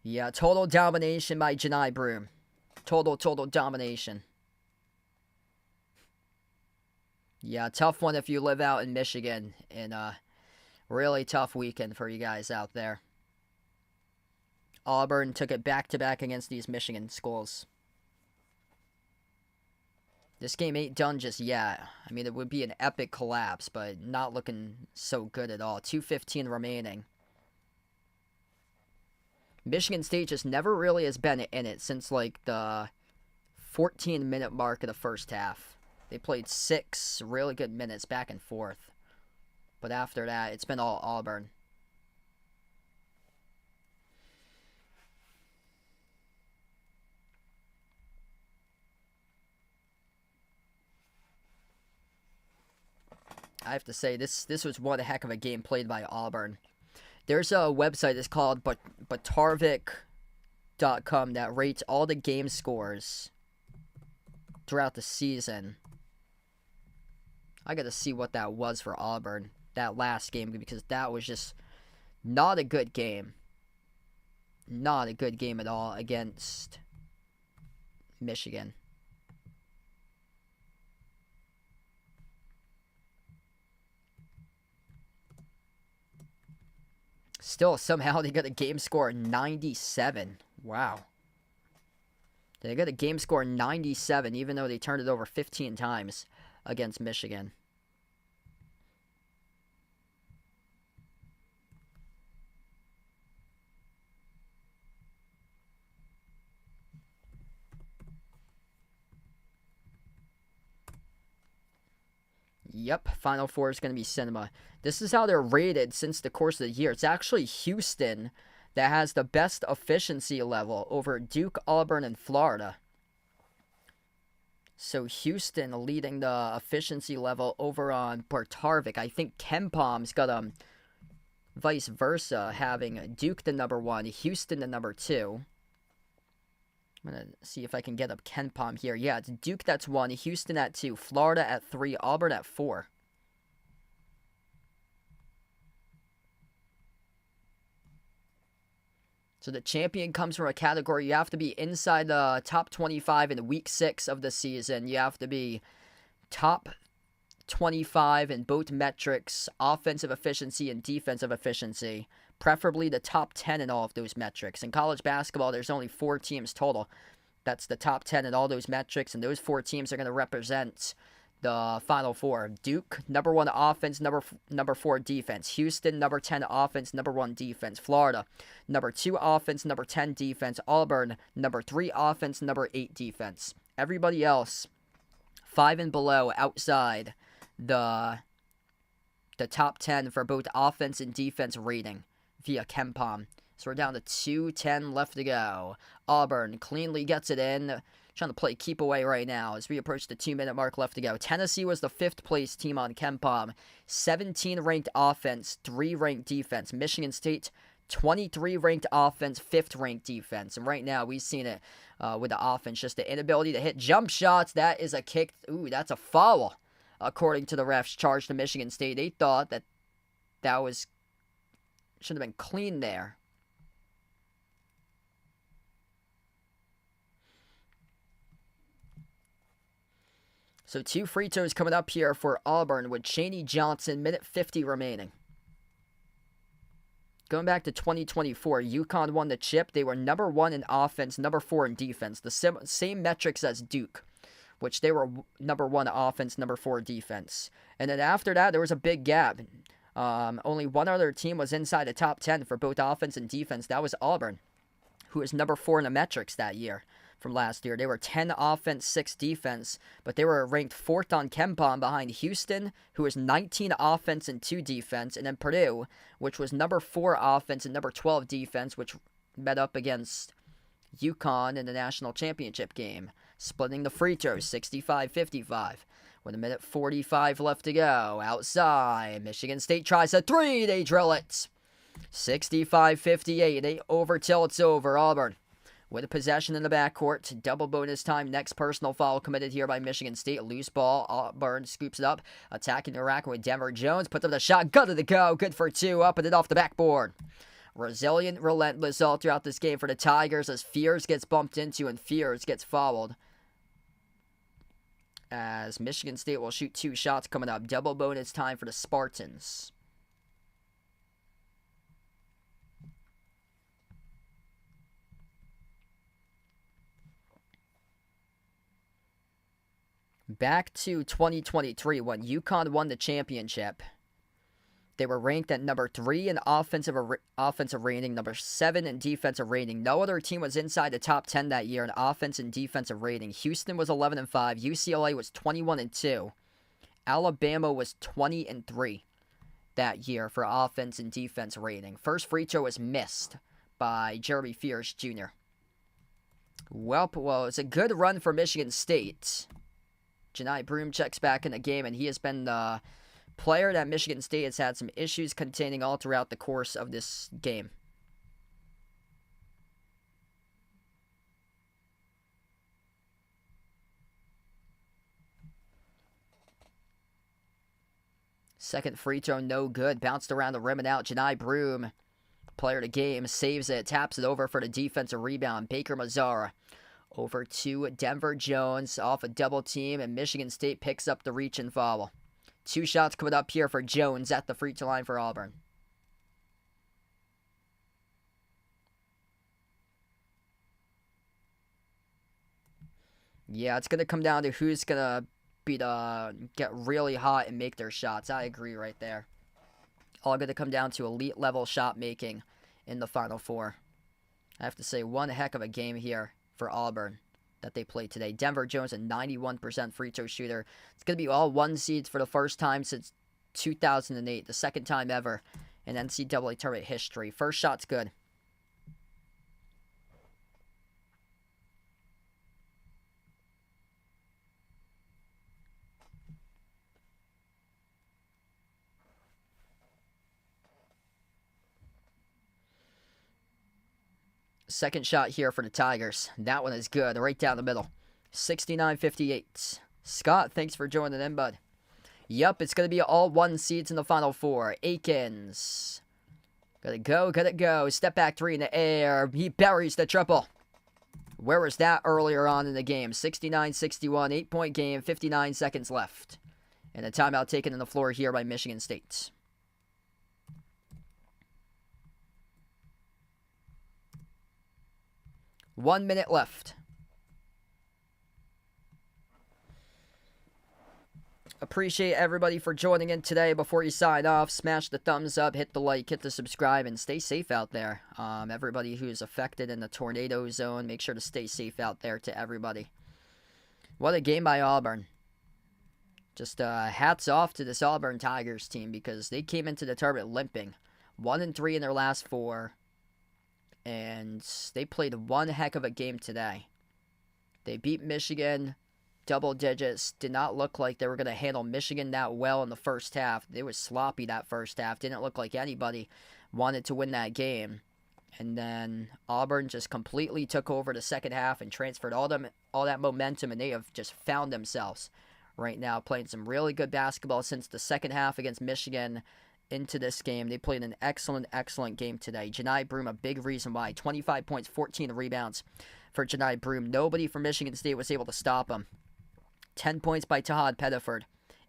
Yeah, total domination by Janai Broom. Total domination. Yeah, tough one if you live out in Michigan. And really tough weekend for you guys out there. Auburn took it back-to-back against these Michigan schools. This game ain't done just yet. I mean, it would be an epic collapse, but not looking so good at all. 2:15 remaining. Michigan State just never really has been in it since like the 14-minute mark of the first half. They played 6 really good minutes back and forth. But after that, it's been all Auburn. I have to say, this was one heck of a game played by Auburn. There's a website that's called Batarvik.com that rates all the game scores throughout the season. I got to see what that was for Auburn, that last game, because that was just not a good game. Not a good game at all against Michigan. Still, somehow they got a game score of 97. Wow. They got a game score 97, even though they turned it over 15 times against Michigan. Yep, Final Four is going to be cinema. This is how they're rated since the course of the year. It's actually Houston that has the best efficiency level over Duke, Auburn, and Florida. So Houston leading the efficiency level over on Bartarvik. I think KenPom's got vice versa, having Duke the number 1, Houston the number 2. I'm going to see if I can get up KenPom here. Yeah, it's Duke that's 1, Houston at 2, Florida at 3, Auburn at 4. So the champion comes from a category. You have to be inside the top 25 in week 6 of the season. You have to be top 25 in both metrics, offensive efficiency and defensive efficiency. Preferably the top 10 in all of those metrics. In college basketball, there's only 4 teams total. That's the top 10 in all those metrics, and those 4 teams are going to represent the Final Four. Duke, number 1 offense, number 4 defense. Houston, number 10 offense, number 1 defense. Florida, number 2 offense, number 10 defense. Auburn, number 3 offense, number 8 defense. Everybody else, 5 and below outside the top 10 for both offense and defense rating via KenPom. So we're down to 2:10 left to go. Auburn cleanly gets it in. Trying to play keep away right now as we approach the 2-minute mark left to go. Tennessee was the 5th place team on KenPom. 17 ranked offense, 3 ranked defense. Michigan State, 23 ranked offense, 5th ranked defense. And right now we've seen it with the offense, just the inability to hit jump shots. That is a kick. Ooh, that's a foul. According to the refs charged to Michigan State. They thought that should have been clean there. So 2 free throws coming up here for Auburn with Chaney Johnson, minute 50 remaining. Going back to 2024, UConn won the chip. They were number 1 in offense, number 4 in defense. The same metrics as Duke, which they were number 1 offense, number 4 defense. And then after that, there was a big gap. Only one other team was inside the top 10 for both offense and defense. That was Auburn, who was number 4 in the metrics that year. From last year, they were 10 offense, 6 defense, but they were ranked 4th on KenPom behind Houston, who was 19 offense and 2 defense, and then Purdue, which was number 4 offense and number 12 defense, which met up against UConn in the national championship game, splitting the free throws 65-55. With 1:45 left to go, outside, Michigan State tries a 3, they drill it. 65-58, they overtill, it's over. Auburn with a possession in the backcourt. Double bonus time. Next personal foul committed here by Michigan State. Loose ball. Auburn scoops it up. Attacking the rack with Denver Jones. Puts up the shot. Good to go. Good for 2. Up and it off the backboard. Resilient, relentless all throughout this game for the Tigers as Fears gets bumped into and Fears gets fouled. As Michigan State will shoot 2 shots coming up. Double bonus time for the Spartans. Back to 2023 when UConn won the championship. They were ranked at number 3 in offensive rating, number 7 in defensive rating. No other team was inside the top 10 that year in offense and defensive rating. Houston was 11-5. UCLA was 21-2. Alabama was 20-3 that year for offense and defense rating. First free throw was missed by Jeremy Fears Jr. Well, it's a good run for Michigan State. Janai Broom checks back in the game, and he has been the player that Michigan State has had some issues containing all throughout the course of this game. Second free throw, no good. Bounced around the rim and out. Janai Broom, player of the game, saves it, taps it over for the defensive rebound. Baker Mazzara. Over to Denver Jones off a double team, and Michigan State picks up the reach and foul. 2 shots coming up here for Jones at the free throw line for Auburn. Yeah, it's going to come down to who's going to get really hot and make their shots. I agree right there. All going to come down to elite level shot making in the Final Four. I have to say, one heck of a game here for Auburn that they played today. Denver Jones, a 91% free throw shooter. It's going to be all one seeds for the first time since 2008, the second time ever in NCAA tournament history. First shot's good. Second shot here for the Tigers. That one is good, right down the middle. 69-58. Scott, thanks for joining in, bud. Yep, it's going to be all one seeds in the Final Four. Akins. Gotta go. Step back three in the air. He buries the triple. Where was that earlier on in the game? 69-61, 8-point game, 59 seconds left. And a timeout taken on the floor here by Michigan State. One minute left. Appreciate everybody for joining in today. Before you sign off, smash the thumbs up, hit the like, hit the subscribe, and stay safe out there. Everybody who's affected in the tornado zone, make sure to stay safe out there to everybody. What a game by Auburn. Just hats off to this Auburn Tigers team because they came into the tournament limping. 1-3 in their last 4. And they played one heck of a game today. They beat Michigan double digits. Did not look like they were going to handle Michigan that well in the first half. They were sloppy that first half. Didn't look like anybody wanted to win that game. And then Auburn just completely took over the second half and transferred all that momentum, and they have just found themselves right now playing some really good basketball since the second half against Michigan. Into this game. They played an excellent game today. Janai Broom, a big reason why. 25 points, 14 rebounds for Janai Broom. Nobody from Michigan State was able to stop him. 10 points by Tahad Pettiford.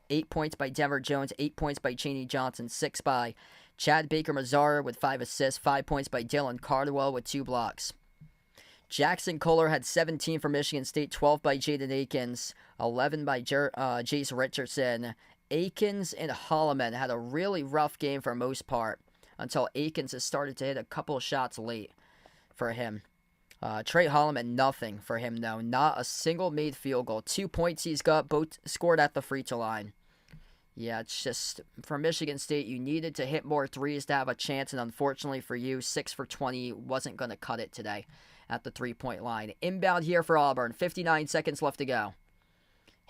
8 points by Denver Jones. 8 points by Chaney Johnson. 6 by Chad Baker-Mazara with 5 assists. 5 points by Dylan Cardwell with 2 blocks. Jackson Kohler had 17 for Michigan State. 12 by Jaden Akins. 11 by Jace Richardson. Akins and Holloman had a really rough game for most part until Akins has started to hit a couple shots late for him. Trey Holloman, nothing for him, though. Not a single made field goal. 2 points he's got, both scored at the free throw line. Yeah, it's just, for Michigan State, you needed to hit more threes to have a chance, and unfortunately for you, 6 for 20 wasn't going to cut it today at the three-point line. Inbound here for Auburn. 59 seconds left to go.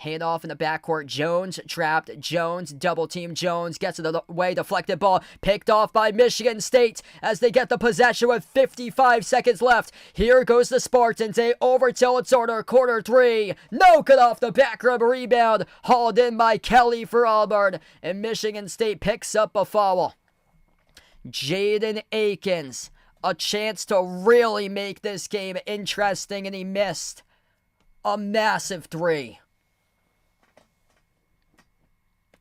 Handoff in the backcourt. Jones trapped. Jones double team. Jones gets it away. Deflected ball picked off by Michigan State as they get the possession with 55 seconds left. Here goes the Spartans. They overtell its order. Quarter 3. No good off the back rim. Rebound hauled in by Kelly for Auburn. And Michigan State picks up a foul. Jaden Akins. A chance to really make this game interesting, and he missed a massive 3.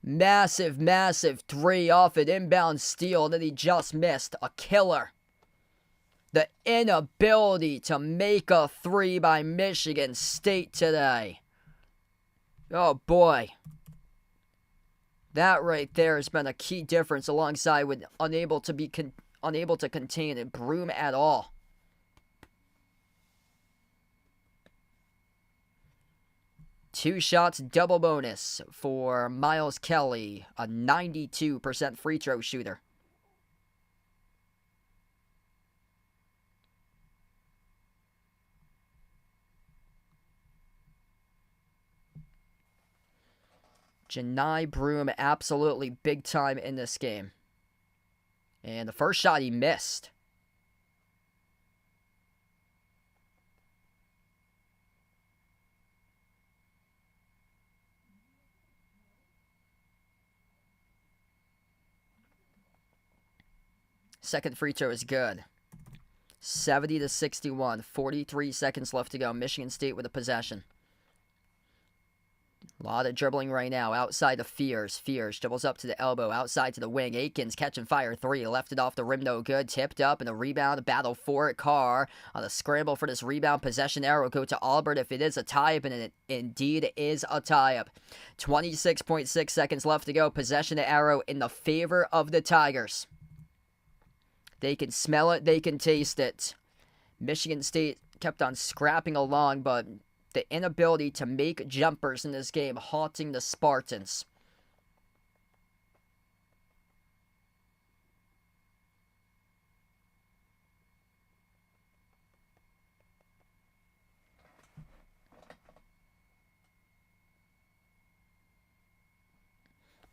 Massive 3 off an inbound steal that he just missed. A killer. The inability to make a 3 by Michigan State today. Oh boy. That right there has been a key difference alongside with unable to contain Broom at all. Two shots, double bonus for Miles Kelly, a 92% free throw shooter. Janai Broom absolutely big time in this game. And the first shot he missed. Second free throw is good. 70-61. 43 seconds left to go. Michigan State with a possession. A lot of dribbling right now. Outside to Fears. Fears dribbles up to the elbow. Outside to the wing. Aikens catching fire 3. Left it off the rim. No good. Tipped up. And a rebound. A battle for it. Carr on a scramble for this rebound. Possession arrow. Go to Auburn if it is a tie-up. And it indeed is a tie-up. 26.6 seconds left to go. Possession arrow in the favor of the Tigers. They can smell it. They can taste it. Michigan State kept on scrapping along, but the inability to make jumpers in this game haunting the Spartans.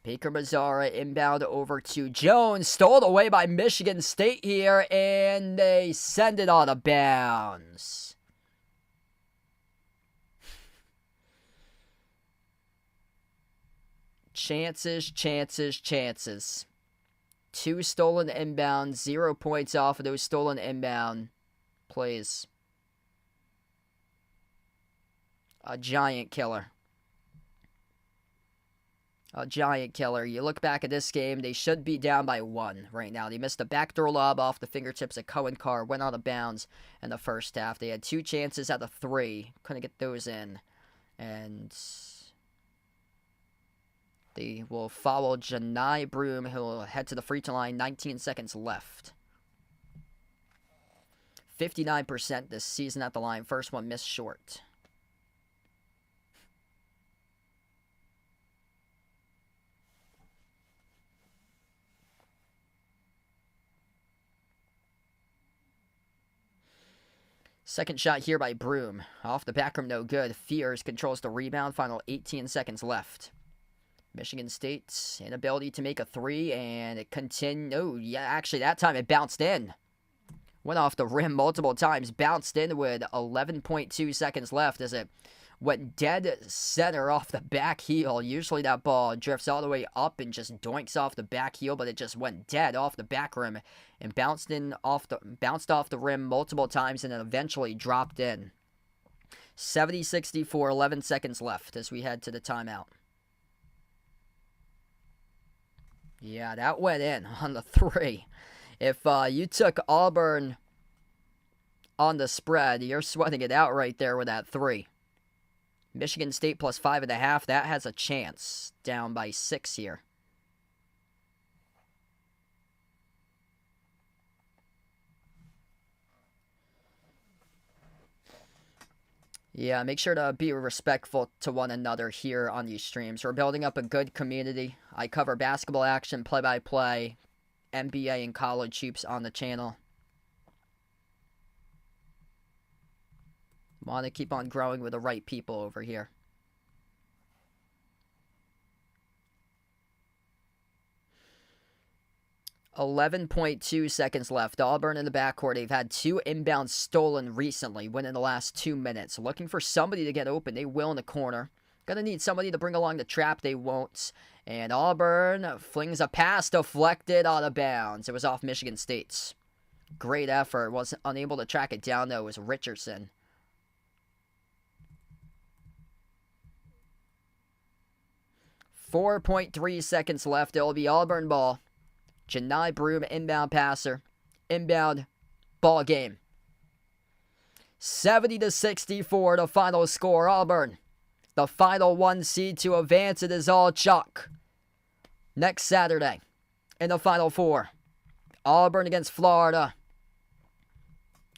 Baker Mazzara inbound over to Jones. Stolen away by Michigan State here, and they send it out of bounds. Chances, chances, chances. 2 stolen inbounds, 0 points off of those stolen inbound plays. A giant killer. A giant killer. You look back at this game, they should be down by 1 right now. They missed a backdoor lob off the fingertips of Cohen Carr, went out of bounds in the first half. They had 2 chances out of 3, couldn't get those in. And they will follow Janai Broom, who will head to the free throw line, 19 seconds left. 59% this season at the line. First one missed short. Second shot here by Broom. Off the back rim, no good. Fears controls the rebound. Final 18 seconds left. Michigan State's inability to make a 3, and it continued. Oh, yeah, actually, that time it bounced in. Went off the rim multiple times. Bounced in with 11.2 seconds left as it went dead center off the back heel. Usually that ball drifts all the way up and just doinks off the back heel, but it just went dead off the back rim and bounced off the rim multiple times and then eventually dropped in. 70-64, 11 seconds left as we head to the timeout. Yeah, that went in on the 3. If you took Auburn on the spread, you're sweating it out right there with that 3. Michigan State plus 5.5, that has a chance. Down by 6 here. Yeah, make sure to be respectful to one another here on these streams. We're building up a good community. I cover basketball action, play-by-play, NBA and college hoops on the channel. Want to keep on growing with the right people over here. .2 seconds left. Auburn in the backcourt. They've had 2 inbounds stolen recently, within the last 2 minutes. Looking for somebody to get open. They will in the corner. Gonna need somebody to bring along the trap. They won't. And Auburn flings a pass deflected out of bounds. It was off Michigan State's. Great effort. Was unable to track it down, though. It was Richardson. .3 seconds left. It'll be Auburn ball. Janai Broom, inbound passer. Inbound ball game. 70-64, the final score. Auburn, the final 1 seed to advance. It is all chalk. Next Saturday, in the Final 4, Auburn against Florida.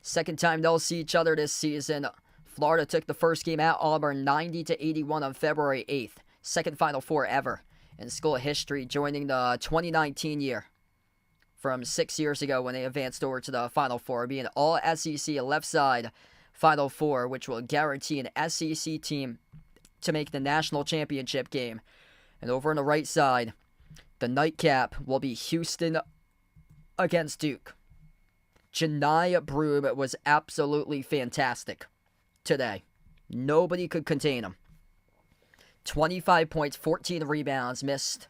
Second time they'll see each other this season. Florida took the first game at Auburn 90-81 on February 8th. Second Final 4 ever in school history, joining the 2019 year from 6 years ago when they advanced over to the Final 4, being all SEC left side Final 4, which will guarantee an SEC team to make the national championship game. And over on the right side, the nightcap will be Houston against Duke. Janai Broom was absolutely fantastic today. Nobody could contain him. 25 points, 14 rebounds, missed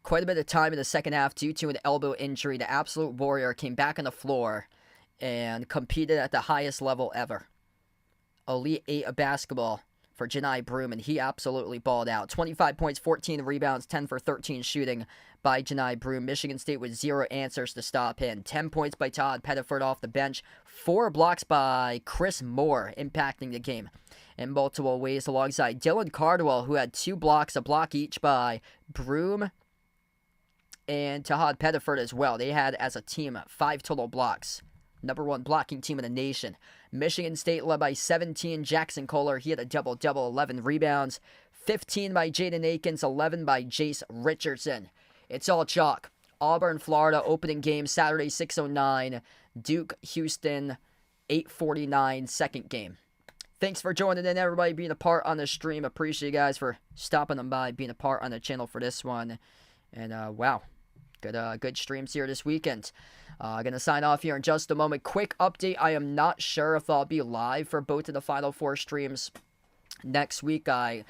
quite a bit of time in the second half due to an elbow injury. The absolute warrior came back on the floor and competed at the highest level ever. Elite 8 of basketball for Janai Broom, and he absolutely balled out. 25 points, 14 rebounds, 10 for 13 shooting by Janai Broom. Michigan State with 0 answers to stop him. 10 points by Todd Pettiford off the bench. 4 blocks by Chris Moore, impacting the game in multiple ways, alongside Dylan Cardwell, who had 2 blocks, a block each by Broom and Todd Pettiford as well. They had, as a team, 5 total blocks. Number 1 blocking team in the nation. Michigan State led by 17. Jackson Kohler, he had a double-double, 11 rebounds. 15 by Jaden Akins, 11 by Jace Richardson. It's all chalk. Auburn, Florida, opening game Saturday, 6:09. Duke, Houston, 8:49, second game. Thanks for joining in, everybody, being a part on the stream. Appreciate you guys for stopping them by, being a part on the channel for this one. And, wow. Good streams here this weekend. Going to sign off here in just a moment. Quick update. I am not sure if I'll be live for both of the Final Four streams next week. I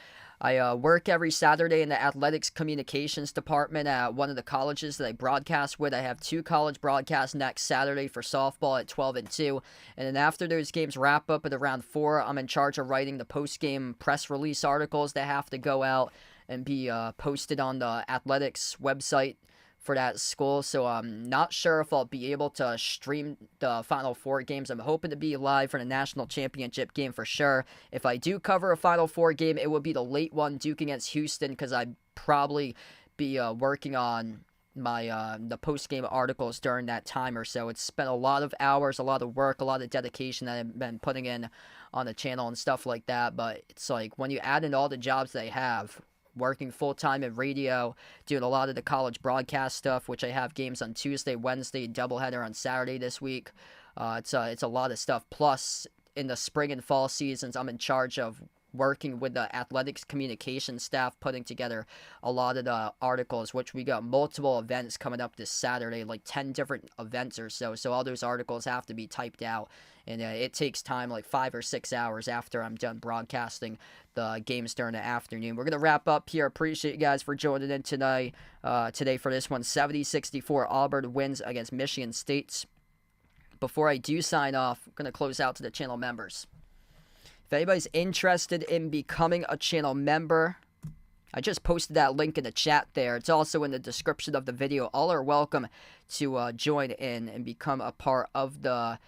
work every Saturday in the athletics communications department at one of the colleges that I broadcast with. I have 2 college broadcasts next Saturday for softball at 12 and 2. And then after those games wrap up at around 4, I'm in charge of writing the post-game press release articles that have to go out and be posted on the athletics website for that school. So I'm not sure if I'll be able to stream the Final Four games. I'm hoping to be live for the national championship game for sure. If I do cover a Final Four game, it will be the late one, Duke against Houston, because I'd probably be working on my the post-game articles during that time or so. It's spent a lot of hours, a lot of work, a lot of dedication that I've been putting in on the channel and stuff like that. But it's like when you add in all the jobs they have, working full-time in radio, doing a lot of the college broadcast stuff, which I have games on Tuesday, Wednesday, doubleheader on Saturday this week. It's a lot of stuff. Plus, in the spring and fall seasons, I'm in charge of working with the athletics communication staff, putting together a lot of the articles, which we got multiple events coming up this Saturday, like 10 different events or so. So all those articles have to be typed out, and it takes time, like 5 or 6 hours after I'm done broadcasting the games during the afternoon. We're going to wrap up here. Appreciate you guys for joining in today for this one. 70-64, Auburn wins against Michigan State. Before I do sign off, I'm going to close out to the channel members. If anybody's interested in becoming a channel member, I just posted that link in the chat there. It's also in the description of the video. All are welcome to join in and become a part of the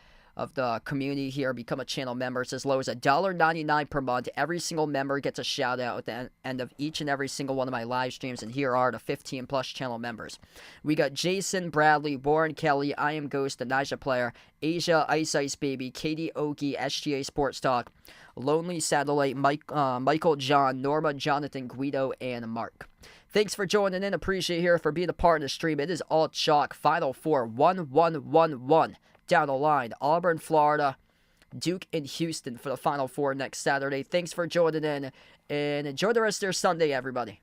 community here, become a channel member. It's as low as $1.99 per month. Every single member gets a shout out at the end of each and every single one of my live streams, and here are the 15 plus channel members. We got Jason, Bradley, Warren Kelly, I Am Ghost, the Nija Player, Asia, Ice Baby, Katie Ogie, SGA Sports Talk, Lonely Satellite, Michael, John, Norma, Jonathan, Guido, and Mark. Thanks for joining in. Appreciate you here for being a part of the stream. It is all chalk. Final Four 1-1-1-1 down the line. Auburn, Florida, Duke, and Houston for the Final Four next Saturday. Thanks for joining in, and enjoy the rest of your Sunday, everybody.